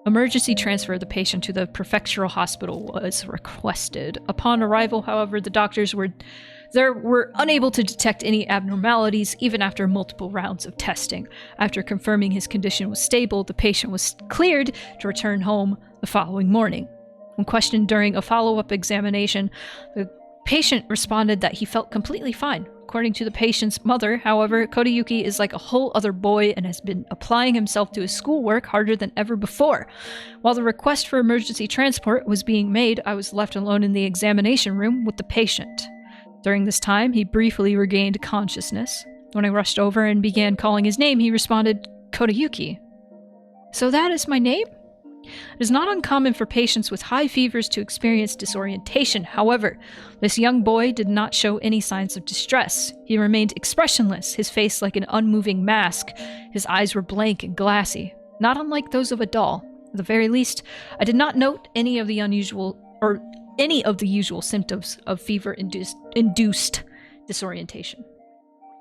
Emergency transfer of the patient to the prefectural hospital was requested. Upon arrival, however, the doctors were unable to detect any abnormalities even after multiple rounds of testing. After confirming his condition was stable, the patient was cleared to return home the following morning. When questioned during a follow-up examination, the patient responded that he felt completely fine. According to the patient's mother, however, Kodayuki is like a whole other boy and has been applying himself to his schoolwork harder than ever before. While the request for emergency transport was being made, I was left alone in the examination room with the patient. During this time, he briefly regained consciousness. When I rushed over and began calling his name, he responded, "Kodayuki." "So that is my name?" It is not uncommon for patients with high fevers to experience disorientation. However, this young boy did not show any signs of distress. He remained expressionless, his face like an unmoving mask. His eyes were blank and glassy, not unlike those of a doll. At the very least, I did not note any of the usual symptoms of fever-induced disorientation.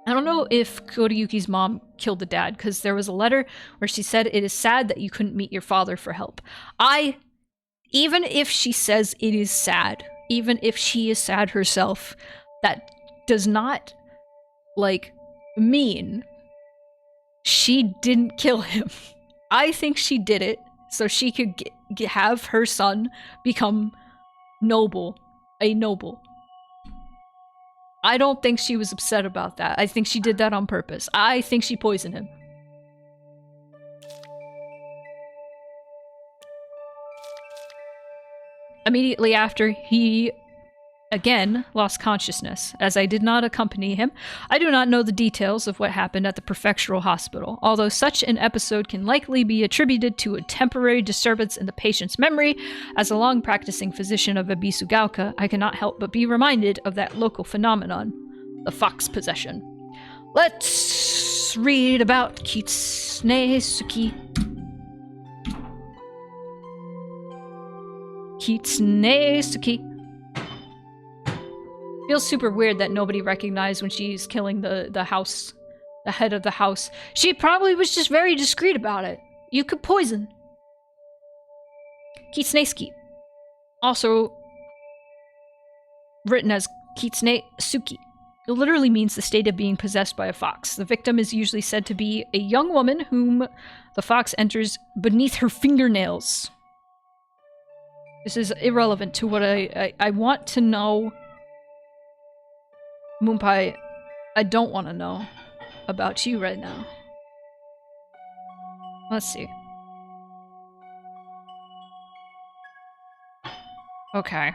I don't know if Kodayuki's mom killed the dad, because there was a letter where she said it is sad that you couldn't meet your father for help. Even if she says it is sad, even if she is sad herself, that does not, mean she didn't kill him. I think she did it so she could have her son become a noble. I don't think she was upset about that. I think she did that on purpose. I think she poisoned him. Immediately after, he again lost consciousness. As I did not accompany him, I do not know the details of what happened at the prefectural hospital. Although such an episode can likely be attributed to a temporary disturbance in the patient's memory, as a long-practicing physician of Abisugaoka, I cannot help but be reminded of that local phenomenon, the fox possession. Let's read about Kitsune Suki. Kitsune Suki. Feels super weird that nobody recognized when she's killing the head of the house. She probably was just very discreet about it. You could poison. Kitsunesuki. Also written as Kitsune Suki. It literally means the state of being possessed by a fox. The victim is usually said to be a young woman whom the fox enters beneath her fingernails. This is irrelevant to what I want to know. Moonpie, I don't want to know about you right now. Let's see. Okay.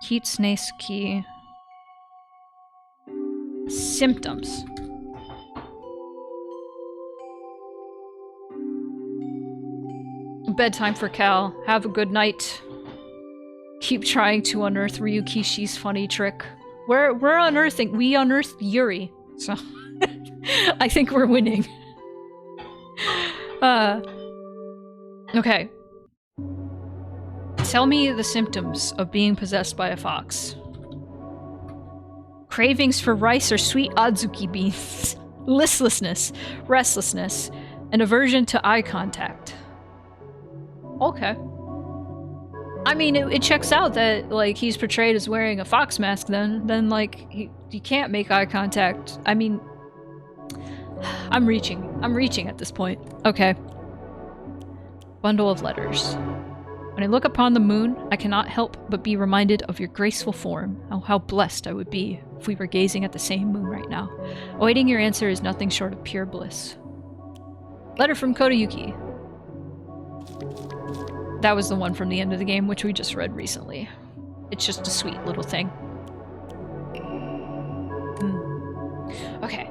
Kitsunesuki. Symptoms. Bedtime for Cal. Have a good night. Keep trying to unearth Ryukishi's funny trick. We're unearthing. We unearthed Yuri, so I think we're winning. Okay. Tell me the symptoms of being possessed by a fox. Cravings for rice or sweet adzuki beans. Listlessness, restlessness, and aversion to eye contact. Okay. I mean, it checks out that, like, he's portrayed as wearing a fox mask then like, he can't make eye contact. I mean, I'm reaching at this point. Okay. Bundle of letters. When I look upon the moon, I cannot help but be reminded of your graceful form. Oh, how blessed I would be if we were gazing at the same moon right now. Awaiting your answer is nothing short of pure bliss. Letter from Kodayuki. That was the one from the end of the game, which we just read recently. It's just a sweet little thing. Okay.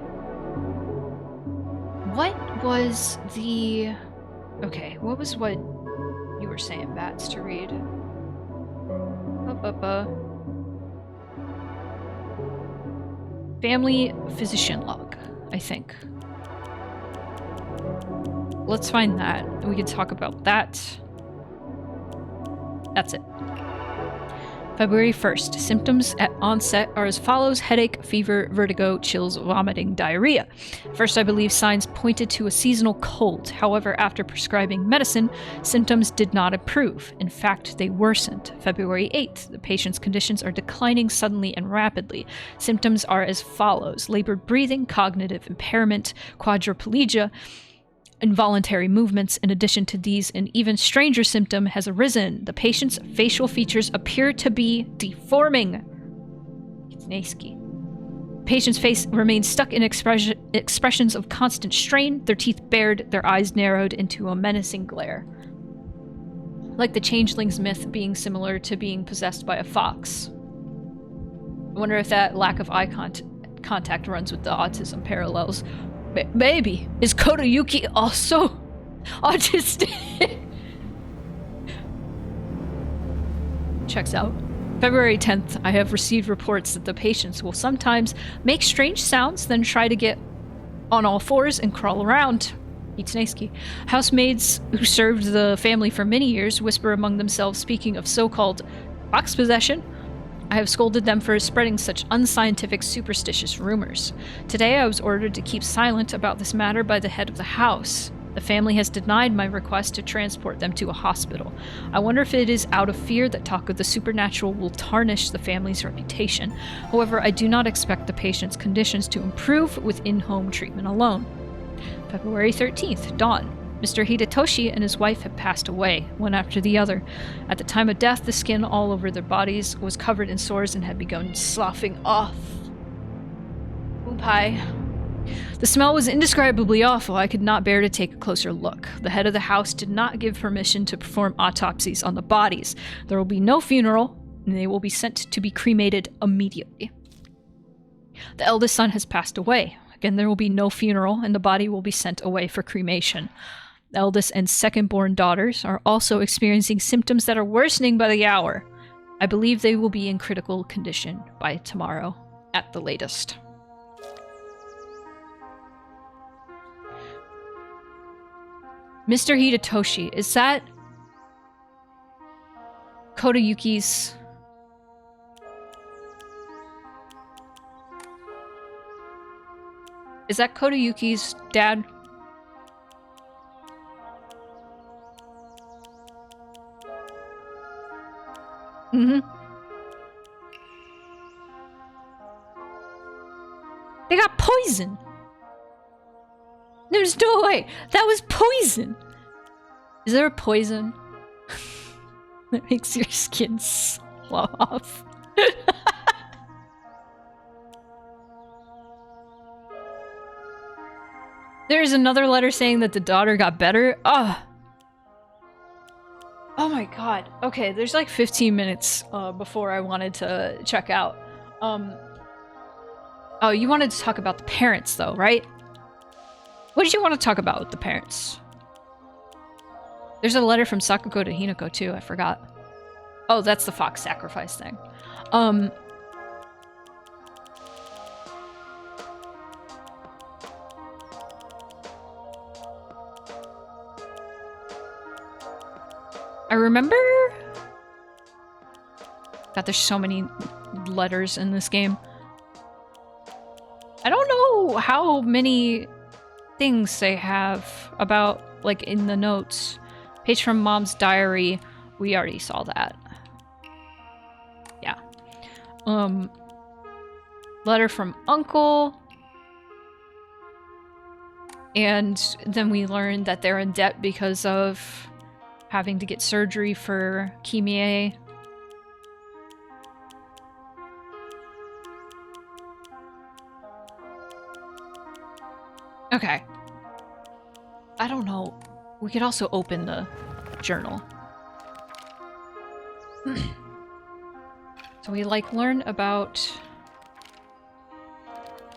What was the... Okay, what was what you were saying, Bats, to read? Family physician log, I think. Let's find that. We can talk about that. That's it. February 1st. Symptoms at onset are as follows: headache, fever, vertigo, chills, vomiting, diarrhea. First, I believe signs pointed to a seasonal cold. However, after prescribing medicine, symptoms did not improve. In fact, they worsened. February 8th. The patient's conditions are declining suddenly and rapidly. Symptoms are as follows: labored breathing, cognitive impairment, quadriplegia, involuntary movements. In addition to these, an even stranger symptom has arisen. The patient's facial features appear to be deforming. Kitsnaiski. Patient's face remains stuck in expressions of constant strain, their teeth bared, their eyes narrowed into a menacing glare. Like the changeling's myth being similar to being possessed by a fox. I wonder if that lack of eye contact runs with the autism parallels. Maybe. Is Kodayuki also autistic? Checks out. February 10th, I have received reports that the patients will sometimes make strange sounds, then try to get on all fours and crawl around. Itsunaiski. Housemaids who served the family for many years whisper among themselves, speaking of so-called fox possession. I have scolded them for spreading such unscientific, superstitious rumors. Today I was ordered to keep silent about this matter by the head of the house. The family has denied my request to transport them to a hospital. I wonder if it is out of fear that talk of the supernatural will tarnish the family's reputation. However, I do not expect the patient's conditions to improve with in-home treatment alone. February 13th, dawn. Mr. Hidetoshi and his wife had passed away, one after the other. At the time of death, the skin all over their bodies was covered in sores and had begun sloughing off. Oopai. The smell was indescribably awful. I could not bear to take a closer look. The head of the house did not give permission to perform autopsies on the bodies. There will be no funeral, and they will be sent to be cremated immediately. The eldest son has passed away. Again, there will be no funeral, and the body will be sent away for cremation. The eldest and second-born daughters are also experiencing symptoms that are worsening by the hour. I believe they will be in critical condition by tomorrow, at the latest. Mr. Hidetoshi, is that Kodayuki's... Is that Kodayuki's dad? Mm-hmm. They got poison! There's no way! That was poison! Is there a poison that makes your skin slough off? There's another letter saying that the daughter got better. Oh my god. Okay, there's like 15 minutes before I wanted to check out. Oh, you wanted to talk about the parents though, right? What did you want to talk about with the parents? There's a letter from Sakuko to Hinako too, I forgot. Oh, that's the fox sacrifice thing. I remember... God, there's so many letters in this game. I don't know how many things they have about, like, in the notes. Page from Mom's diary. We already saw that. Yeah. Letter from Uncle. And then we learned that they're in debt because of having to get surgery for Kimie. Okay. I don't know. We could also open the journal. So we like learn about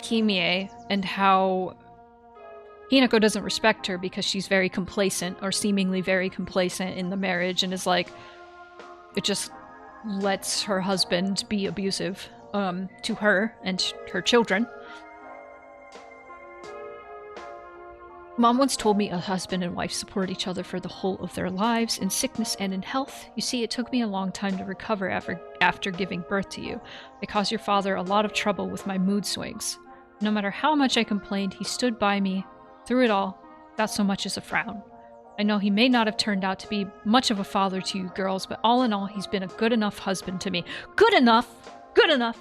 Kimie and how Hinako doesn't respect her because she's very complacent, or seemingly very complacent in the marriage, and is like, it just lets her husband be abusive to her and her children. Mom once told me a husband and wife support each other for the whole of their lives, in sickness and in health. You see, it took me a long time to recover after giving birth to you. It caused your father a lot of trouble with my mood swings. No matter how much I complained, he stood by me through it all, without so much as a frown. I know he may not have turned out to be much of a father to you girls, but all in all, he's been a good enough husband to me. Good enough! Good enough!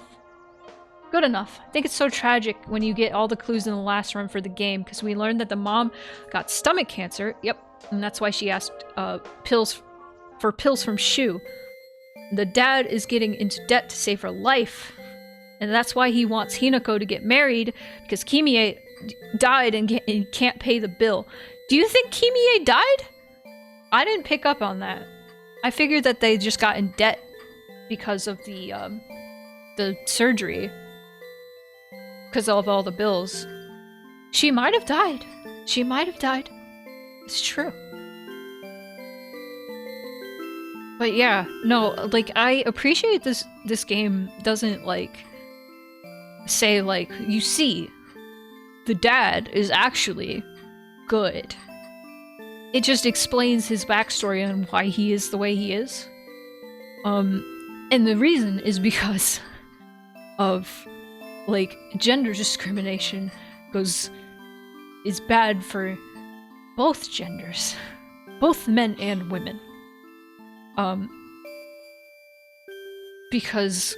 Good enough. I think it's so tragic when you get all the clues in the last run for the game, because we learned that the mom got stomach cancer. Yep, and that's why she asked pills from Shu. The dad is getting into debt to save her life, and that's why he wants Hinako to get married, because Kimie died and can't pay the bill. Do you think Kimie died? I didn't pick up on that. I figured that they just got in debt because of the surgery. Because of all the bills. She might have died. She might have died. It's true. But yeah, no, like, I appreciate this game doesn't, like, say, like, you see, the dad is actually good. It just explains his backstory and why he is the way he is. And the reason is because of, like, gender discrimination is bad for both genders. Both men and women. Because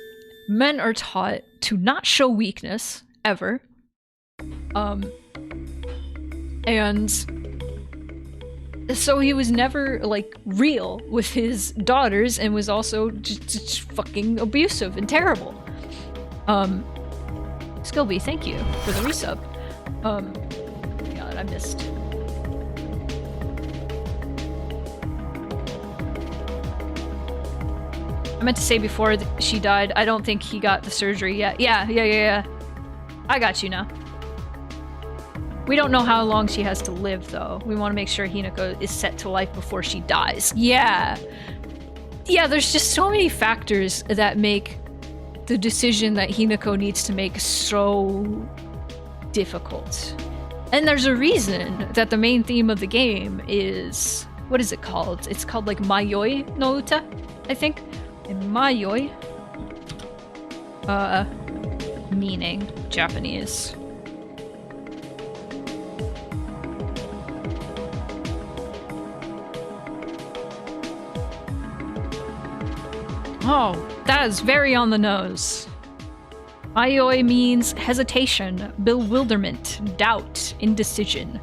men are taught to not show weakness, ever. And so he was never, like, real with his daughters and was also just fucking abusive and terrible. Skilby, thank you for the resub. God, I missed. I meant to say before she died, I don't think he got the surgery yet. Yeah. I got you now. We don't know how long she has to live, though. We want to make sure Hinako is set to life before she dies. Yeah, there's just so many factors that make the decision that Hinako needs to make so difficult. And there's a reason that the main theme of the game is... what is it called? It's called, like, Mayoi no Uta, I think? And Mayoi... meaning Japanese. Oh, that is very on the nose. Mayoi means hesitation, bewilderment, doubt, indecision.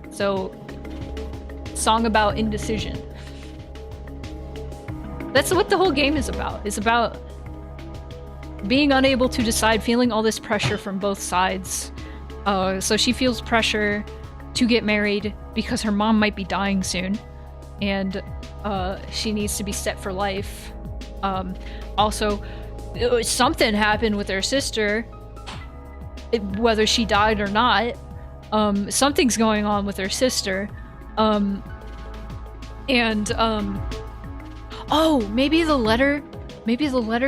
So, song about indecision. That's what the whole game is about. It's about being unable to decide, feeling all this pressure from both sides. So she feels pressure to get married because her mom might be dying soon. And she needs to be set for life. Also, something happened with her sister, whether she died or not. Something's going on with her sister. Oh, maybe the letter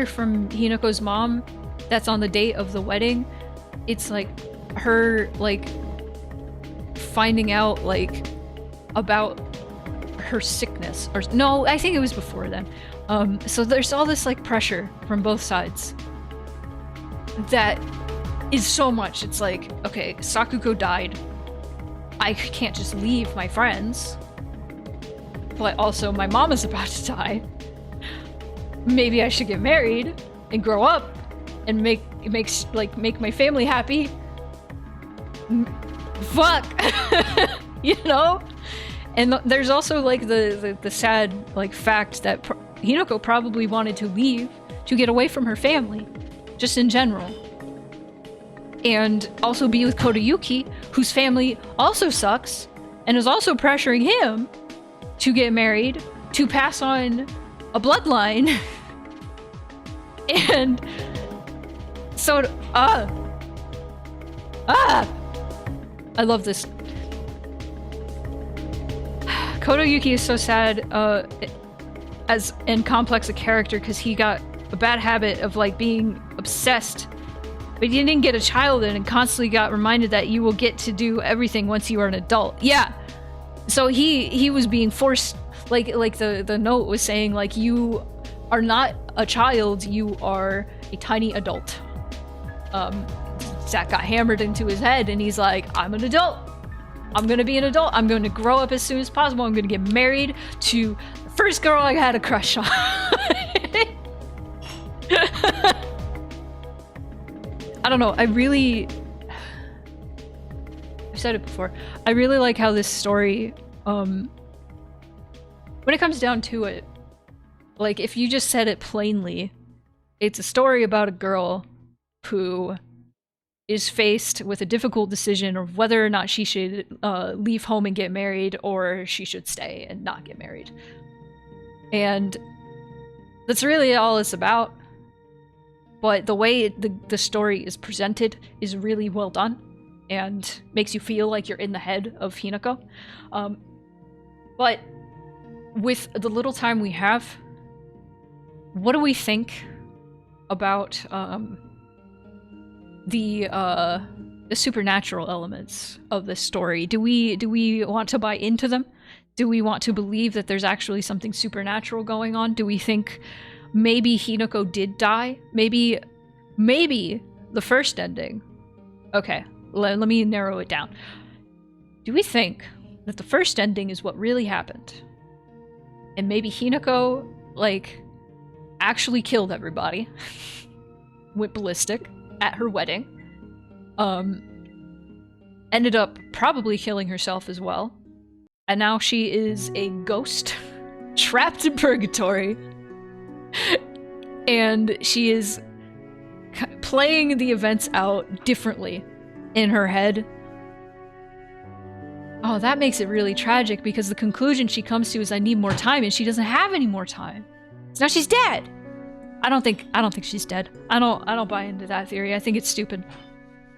from Hinako's mom that's on the date of the wedding, it's like her, like, finding out, like, about her sickness. Or no, I think it was before then. So there's all this, like, pressure from both sides that is so much. It's like, okay, Sakuko died. I can't just leave my friends. But also, my mom is about to die. Maybe I should get married and grow up and make my family happy. Fuck! You know? And there's also, like, the sad, like, fact that Hinako probably wanted to leave to get away from her family, just in general. And also be with Kodayuki, whose family also sucks, and is also pressuring him to get married, to pass on a bloodline. And so, I love this. Kodayuki is so sad. as and complex a character because he got a bad habit of like being obsessed, but he didn't get a child and constantly got reminded that you will get to do everything once you are an adult. Yeah. So he was being forced, like the note was saying, like, you are not a child, you are a tiny adult. That got hammered into his head, and he's like, I'm an adult. I'm gonna be an adult. I'm going to grow up as soon as possible. I'm gonna get married to the first girl I had a crush on. I don't know. I've said it before. I really like how this story, when it comes down to it, like, if you just said it plainly, it's a story about a girl who is faced with a difficult decision of whether or not she should leave home and get married, or she should stay and not get married. And that's really all it's about. But the way the story is presented is really well done and makes you feel like you're in the head of Hinako. But with the little time we have, what do we think about the supernatural elements of this story? Do we want to buy into them? Do we want to believe that there's actually something supernatural going on? Do we think maybe Hinako did die? Maybe the first ending. Okay, let me narrow it down. Do we think that the first ending is what really happened? And maybe Hinako, like, actually killed everybody, went ballistic at her wedding, ended up probably killing herself as well, and now she is a ghost trapped in purgatory, and she is playing the events out differently in her head. Oh, that makes it really tragic, because the conclusion she comes to is, I need more time, and she doesn't have any more time. So now she's dead. I don't think she's dead. I don't buy into that theory. I think it's stupid.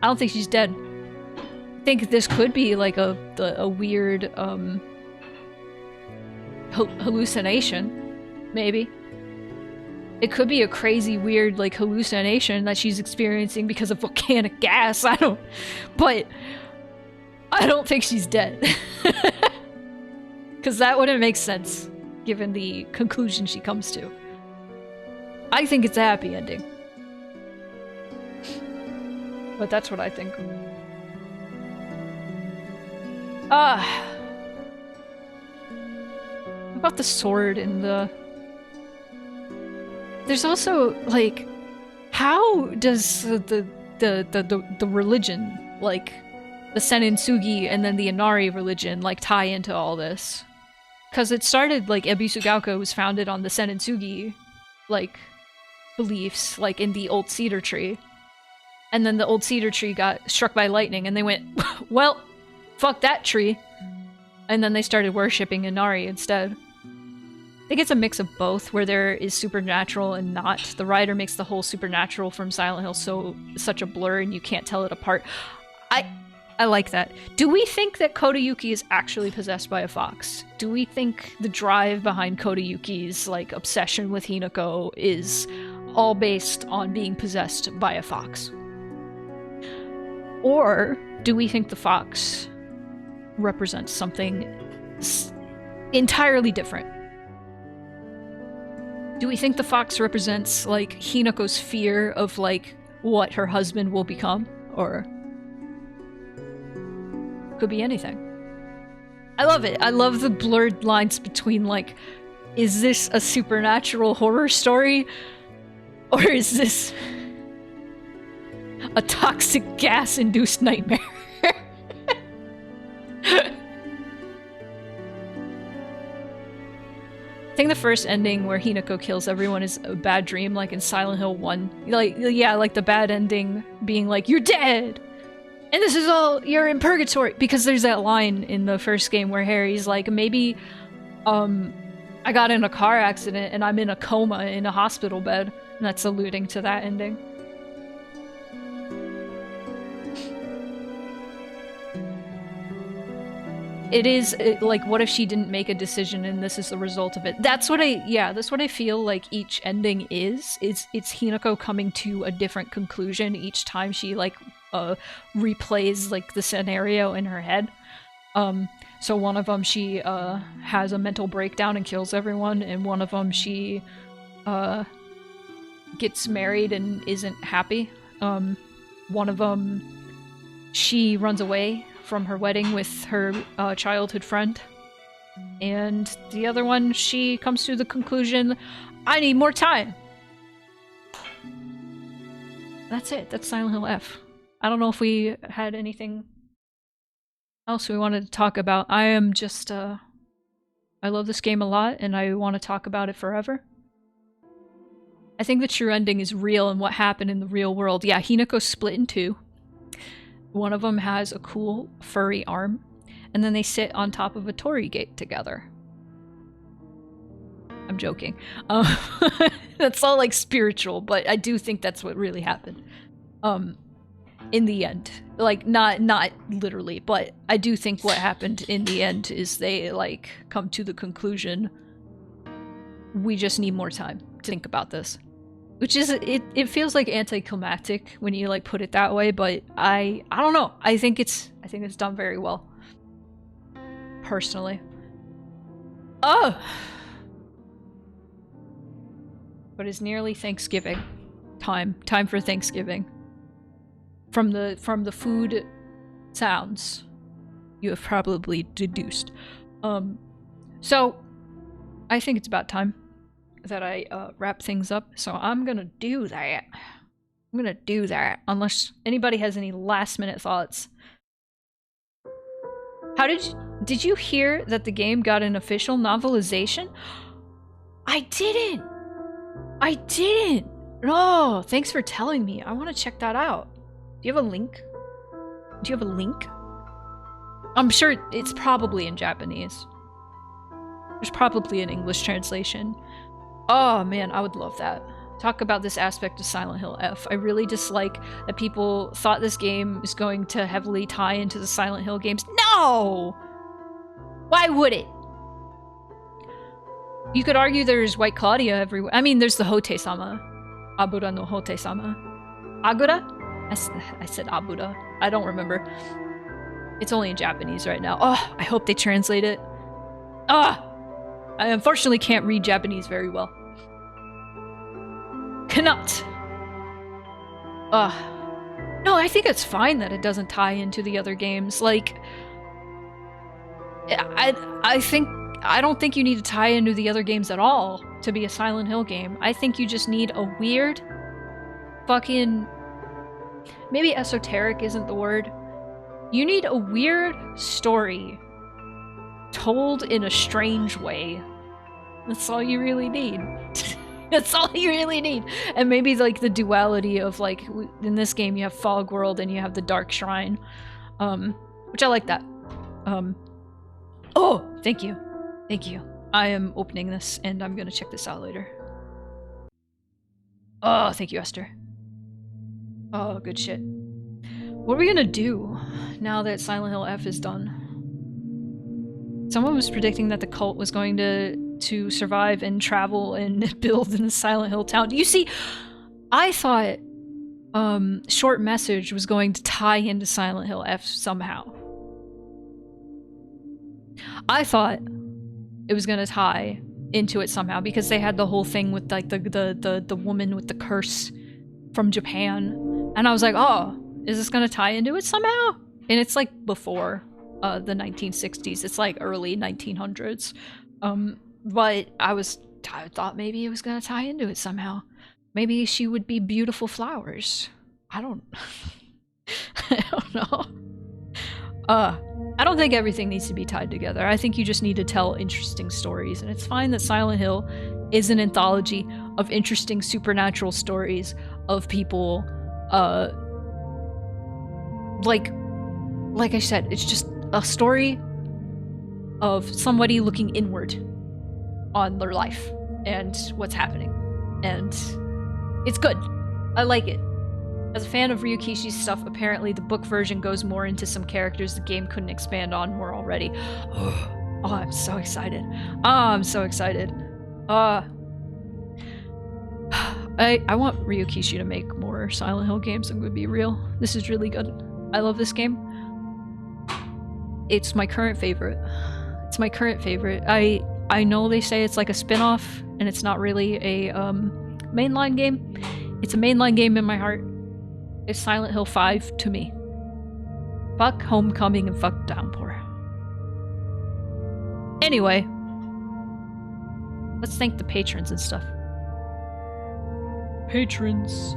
I don't think she's dead. I think this could be like a weird hallucination, maybe. It could be a crazy weird like hallucination that she's experiencing because of volcanic gas. But I don't think she's dead. Because that wouldn't make sense given the conclusion she comes to. I think it's a happy ending. But that's what I think. What about the sword and the... There's also, like, how does the religion, like, the Sennin-sugi and then the Inari religion, like, tie into all this? Because it started, like, Ebisugaoka was founded on the Sennin-sugi, like, beliefs, like in the old cedar tree. And then the old cedar tree got struck by lightning and they went, well, fuck that tree. And then they started worshipping Inari instead. I think it's a mix of both, where there is supernatural and not. The writer makes the whole supernatural from Silent Hill such a blur and you can't tell it apart. I like that. Do we think that Kodayuki is actually possessed by a fox? Do we think the drive behind Kodayuki's, like, obsession with Hinako is all based on being possessed by a fox? Or do we think the fox represents something entirely different? Do we think the fox represents, like, Hinako's fear of, like, what her husband will become? Or... could be anything. I love it. I love the blurred lines between, like, is this a supernatural horror story? Or is this a toxic gas-induced nightmare? I think the first ending where Hinako kills everyone is a bad dream, like in Silent Hill 1. Like, yeah, like the bad ending being like, you're dead! And this is all, you're in purgatory! Because there's that line in the first game where Harry's like, maybe, I got in a car accident and I'm in a coma in a hospital bed. And that's alluding to that ending. it is like, what if she didn't make a decision and this is the result of it? That's what I feel like each ending is. It's Hinako coming to a different conclusion each time she like replays like the scenario in her head. So one of them she has a mental breakdown and kills everyone, and one of them she gets married and isn't happy. One of them she runs away from her wedding with her childhood friend, and the other one she comes to the conclusion, I need more time. That's it. That's Silent Hill F. I don't know if we had anything else we wanted to talk about. I am just I love this game a lot and I want to talk about it forever. I think the true ending is real and what happened in the real world. Yeah, Hinako's split in two. One of them has a cool furry arm, and then they sit on top of a torii gate together. I'm joking. That's all like spiritual, but I do think that's what really happened. In the end. Like, not literally, but I do think what happened in the end is they like come to the conclusion, we just need more time to think about this. Which is, it feels like anticlimactic when you like put it that way, but I don't know. I think it's done very well. Personally. Oh! But it's nearly Thanksgiving. Time for Thanksgiving. From the food sounds, you have probably deduced. So I think it's about time that I wrap things up, so I'm gonna do that. Unless anybody has any last minute thoughts. How did you hear that the game got an official novelization? I didn't. No, thanks for telling me. I want to check that out. Do you have a link? I'm sure it's probably in Japanese. There's probably an English translation. Oh man, I would love that. Talk about this aspect of Silent Hill F. I really dislike that people thought this game is going to heavily tie into the Silent Hill games. No! Why would it? You could argue there's White Claudia everywhere. I mean, there's the Hote-sama. Abura no Hote-sama. Agura? I said Abura. I don't remember. It's only in Japanese right now. Oh, I hope they translate it. Ah! I unfortunately can't read Japanese very well. Cannot. No, I think it's fine that it doesn't tie into the other games. Like, I don't think you need to tie into the other games at all to be a Silent Hill game. I think you just need a weird fucking... Maybe esoteric isn't the word. You need a weird story told in a strange way. That's all you really need. That's all you really need. And maybe like the duality of like, in this game you have Fog World and you have the Dark Shrine. Which I like that. Oh, thank you. Thank you. I am opening this and I'm gonna check this out later. Oh, thank you, Esther. Oh, good shit. What are we gonna do now that Silent Hill F is done? Someone was predicting that the cult was going to survive and travel and build in the Silent Hill town. You see, I thought Short Message was going to tie into Silent Hill F somehow. I thought it was going to tie into it somehow because they had the whole thing with like the woman with the curse from Japan. And I was like, oh, is this going to tie into it somehow? And it's like before the 1960s. It's like early 1900s. But I thought maybe it was gonna tie into it somehow. Maybe she would be beautiful flowers. I don't know. I don't think everything needs to be tied together. I think you just need to tell interesting stories, and it's fine that Silent Hill is an anthology of interesting supernatural stories of people, like I said, it's just a story of somebody looking inward on their life and what's happening. And it's good. I like it. As a fan of Ryukishi's stuff, apparently the book version goes more into some characters the game couldn't expand on more already. Oh, I'm so excited. Oh, I'm so excited. I want Ryukishi to make more Silent Hill games, I'm gonna be real. This is really good. I love this game. It's my current favorite. It's my current favorite. I know they say it's like a spin-off, and it's not really a mainline game. It's a mainline game in my heart. It's Silent Hill 5 to me. Fuck Homecoming and fuck Downpour. Anyway, let's thank the patrons and stuff. Patrons.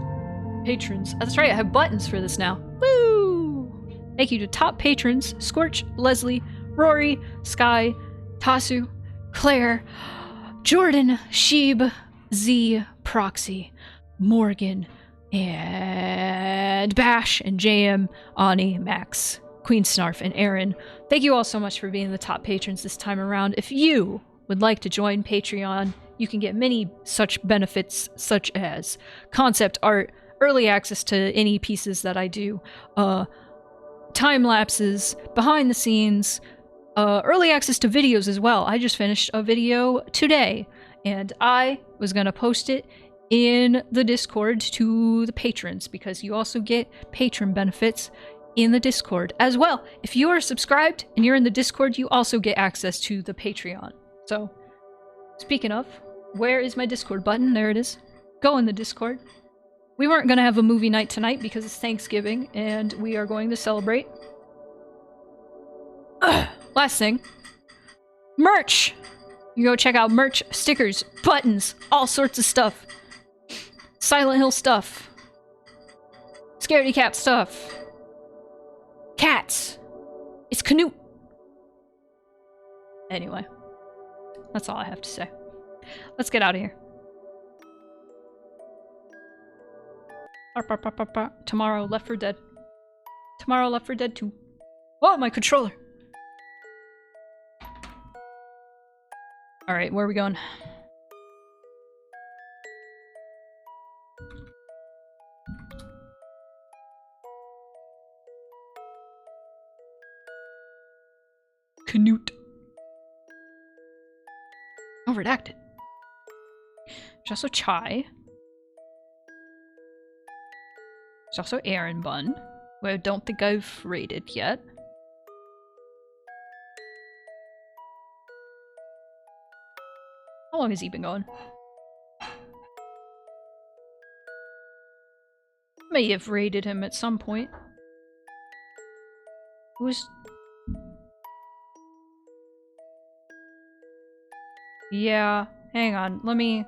Patrons. That's right, I have buttons for this now. Woo! Thank you to top patrons Scorch, Leslie, Rory, Sky, Tasu, Claire, Jordan, Sheeb, Z, Proxy, Morgan, and Bash, and JM, Ani, Max, Queen Snarf, and Aaron. Thank you all so much for being the top patrons this time around. If you would like to join Patreon, you can get many such benefits, such as concept art, early access to any pieces that I do, time lapses, behind the scenes, early access to videos as well. I just finished a video today, and I was gonna post it in the Discord to the patrons, because you also get patron benefits in the Discord as well. If you are subscribed and you're in the Discord, you also get access to the Patreon. So, speaking of, where is my Discord button? There it is. Go in the Discord. We weren't gonna have a movie night tonight because it's Thanksgiving, and we are going to celebrate. Last thing. Merch! You go check out merch, stickers, buttons, all sorts of stuff. Silent Hill stuff. Scaredy cat stuff. Cats. It's Canute. Anyway. That's all I have to say. Let's get out of here. Tomorrow, Left 4 Dead. Tomorrow, Left 4 Dead 2. Oh, my controller! Alright, where are we going? Canute. Oh, redacted. There's also Chai. There's also Aaron Bun, who I don't think I've rated yet. How long has he been going? May have rated him at some point. Who's... Yeah, hang on, let me...